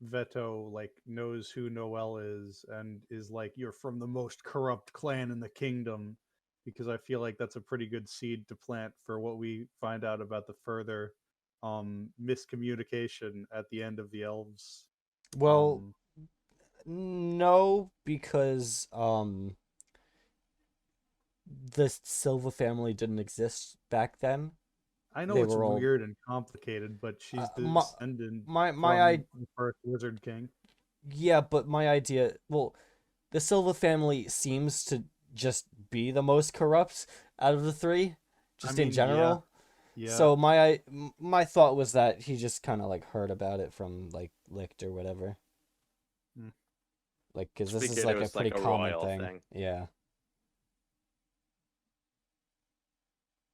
Veto like knows who Noel is and is like, you're from the most corrupt clan in the kingdom, because I feel like that's a pretty good seed to plant for what we find out about the further miscommunication at the end of the elves. Well, no, because the Silva family didn't exist back then. I know they it's were all- weird and complicated, but she's my- descendant My from I the first Wizard King. Yeah, but my idea, well, the Silva family seems to just be the most corrupt out of the three, just in mean, general. Yeah. So my thought was that he just kind of like heard about it from like Licht or whatever. Hmm. Like, because Just this is figured like it a was, pretty like, a common royal thing. thing. Yeah.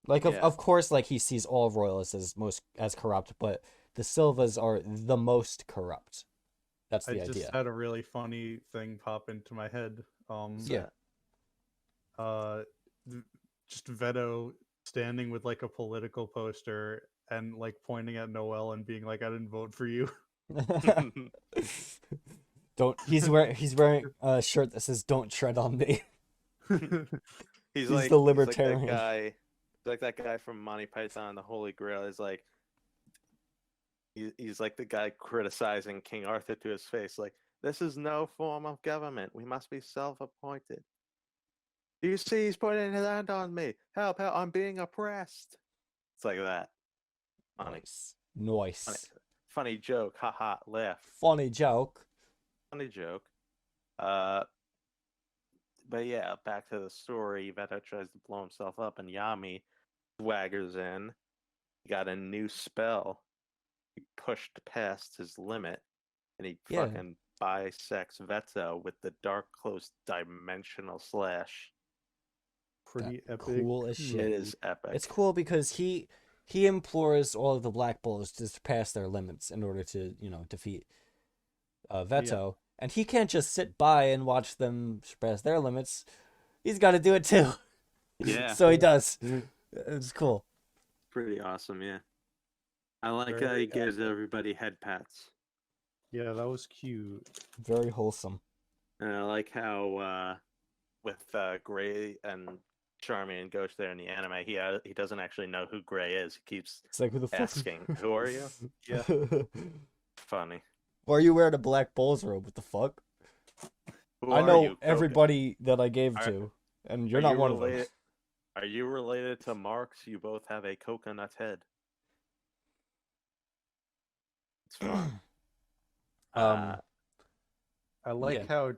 Like Yeah. of course, like he sees all royalists as corrupt, but the Silvas are the most corrupt. That's I the just idea. had a really funny thing pop into my head. Yeah. Just Veto standing with like a political poster and like pointing at Noel and being like, "I didn't vote for you." He's wearing a shirt that says "Don't tread on me." He's He's like the He's libertarian. like that guy. He's like that guy from Monty Python and the Holy Grail. He's like he's like the guy criticizing King Arthur to his face. Like, this is no form of government. We must be self-appointed. Do you see he's putting his hand on me? Help, help, I'm being oppressed. It's like that. Funny. Nice. Funny joke. Haha, laugh. Funny joke. Funny joke. But yeah, back to the story. Veto tries to blow himself up, and Yami swaggers in. He got a new spell. He pushed past his limit, and he Yeah. fucking bisects Veto with the Dark Close Dimensional Slash. Pretty epic. Cool as shit. It is epic. It's cool because he implores all of the Black Bulls to surpass their limits in order to, defeat Veto. And he can't just sit by and watch them surpass their limits. He's got to do it too. Yeah. So he does. It's cool. Pretty awesome, yeah. I like how Very he gives everybody head pats. Yeah, that was cute. Very wholesome. And I like how with Gray and Charmian goes there in the anime, he doesn't actually know who Gray is. He keeps It's like, who the fuck? asking, "Who are you?" Yeah. Funny. Why are you wearing a Black Bulls robe? What the fuck? Who I are know you, Coca? everybody that I gave Are- to, and you're Are not you one of related- them. Are you related to Marx? You both have a coconut head. It's fun. I like Yeah.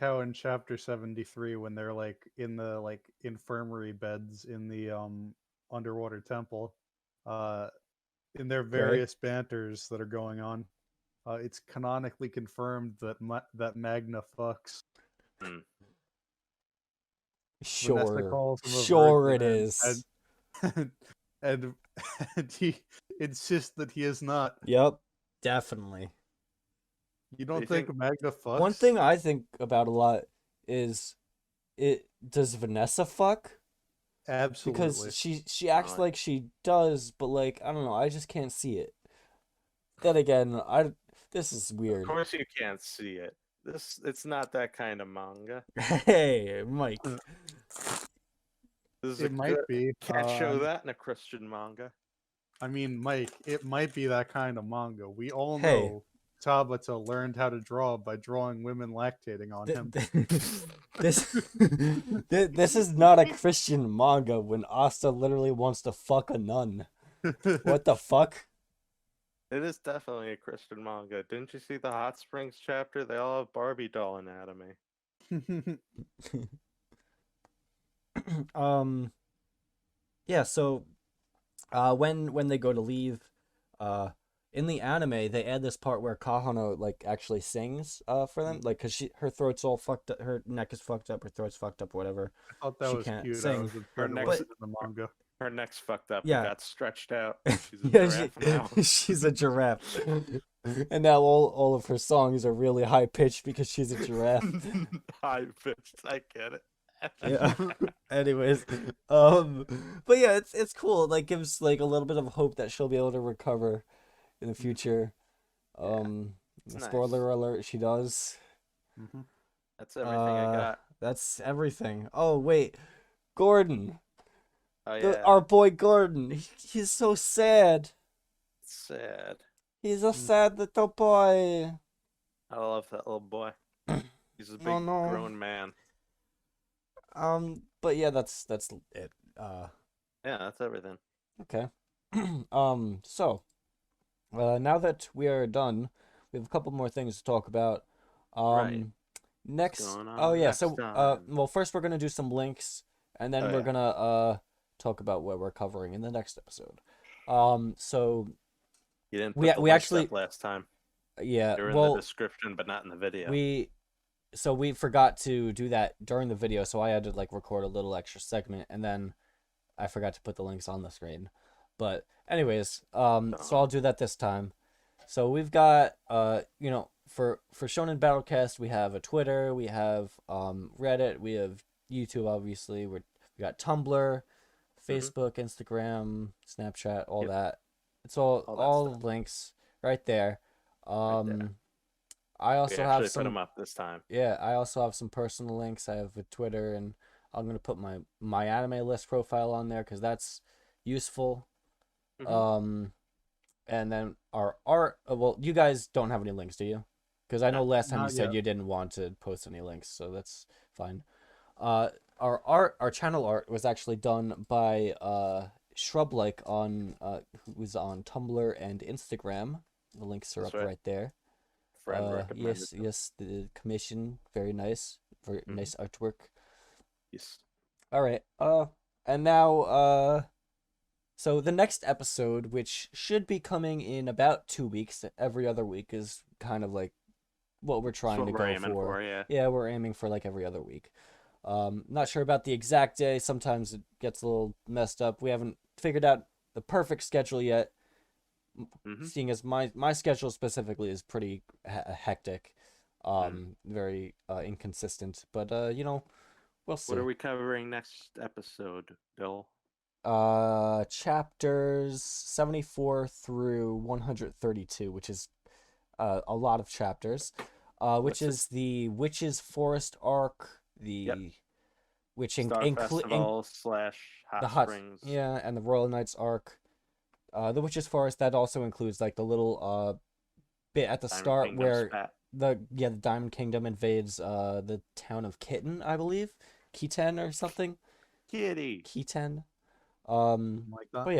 how in chapter 73, when they're like in the like infirmary beds in the underwater temple, in their various banters that are going on, it's canonically confirmed that that Magna fucks. Vanessa Sure. calls him a Sure it virgin is. and he insists that he is not. Yep. Definitely. You don't You think think- Magna fucks? One thing I think about a lot is, does Vanessa fuck? Absolutely. Because she acts Right. like she does, but like, I don't know, I just can't see it. Then again, this is Of weird. course you can't see it. It's not that kind of manga. Hey, Mike. This is It might be. Can't show that in a Christian manga. I mean, Mike, it might be that kind of manga. We all Hey. know Tabata learned how to draw by drawing women lactating on him. This is not a Christian manga when Asta literally wants to fuck a nun. What the fuck? It is definitely a Christian manga. Didn't you see the Hot Springs chapter? They all have Barbie doll anatomy. Yeah, so when they go to leave, in the anime they add this part where Kahano like actually sings for them, like, cuz her throat's all fucked up, her neck is fucked up, her throat's fucked up, whatever. I thought that She was can't cute. sing. I was Her observing next- it in the manga. Her neck's fucked up. Yeah. It got stretched out. She's a Yeah, giraffe now. she's a giraffe. And now all of her songs are really high pitched because she's a giraffe. High pitched. I get it. Yeah. Anyways, but yeah, it's cool. It, like, gives like a little bit of hope that she'll be able to recover in the future. it's Spoiler alert, she does. That's everything I got. That's everything. Oh wait, Gordon, Oh yeah. our boy Gordon. He's so sad. Sad. He's a sad little boy. I love that little boy. He's a big Oh, no. grown man. But yeah, that's it. Yeah, that's everything. Okay. So, now that we are done, we have a couple more things to talk about. Right. Next, going on oh yeah, next so time? well, first we're gonna do some links, and then Oh, we're yeah. gonna talk about what we're covering in the next episode. So You didn't put we the links actually up last time. yeah, They were in well, the description, but not in the video. we forgot to do that during the video, so I had to like record a little extra segment, and then I forgot to put the links on the screen. But anyways, so I'll do that this time. So we've got you know, for Shonen BattleCast, we have a Twitter, we have Reddit, we have YouTube, obviously. We got Tumblr, Facebook, Instagram, Snapchat, all Yep. that. It's all All that links right there. Right there. I We also actually have put some them up this time. yeah, I also have some personal links. I have a Twitter, and I'm gonna put my anime list profile on there because that's useful. Mhm. And then our art. Well, you guys don't have any links, do you? Because I know last time you Not said yet. you didn't want to post any links, so that's fine. Our channel art was actually done by Shrublike on who's on Tumblr and Instagram. The links are That's up right. right there. Friend recommended. Yes, the commission, very nice, very nice artwork. Yes. All right, and now, so the next episode, which should be coming in about 2 weeks, every other week, is kind of like what we're trying to That's what go we're aiming for. yeah. Yeah, we're aiming for like every other week. Not sure about the exact day. Sometimes it gets a little messed up. We haven't figured out the perfect schedule yet. Seeing as my schedule specifically is pretty hectic, very inconsistent. But you know, we'll see. What are we covering next episode, Bill? Chapters 74 through 132, which is a lot of chapters. Which is the Witch's Forest arc, which Star Festival / the Hot Springs. yeah, and the Royal Knights arc. The Witch's Forest, that also includes like the little bit at the Diamond start Kingdom where spat. the Diamond Kingdom invades the town of Kitten, I believe. Kiten or something. Kitty. Kiten. Like that. But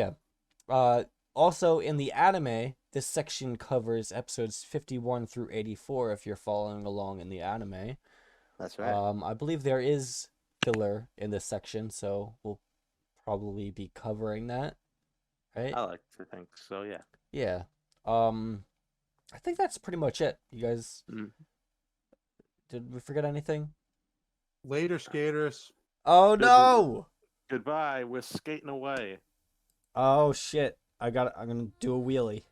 yeah. Also in the anime, this section covers episodes 51 through 84 if you're following along in the anime. That's right. I believe there is filler in this section, so we'll probably be covering that. Right? I like to think so, yeah. Yeah. I think that's pretty much it. You guys, did we forget anything? Later, skaters. Oh no! Goodbye. We're skating away. Oh shit! I'm gonna do a wheelie.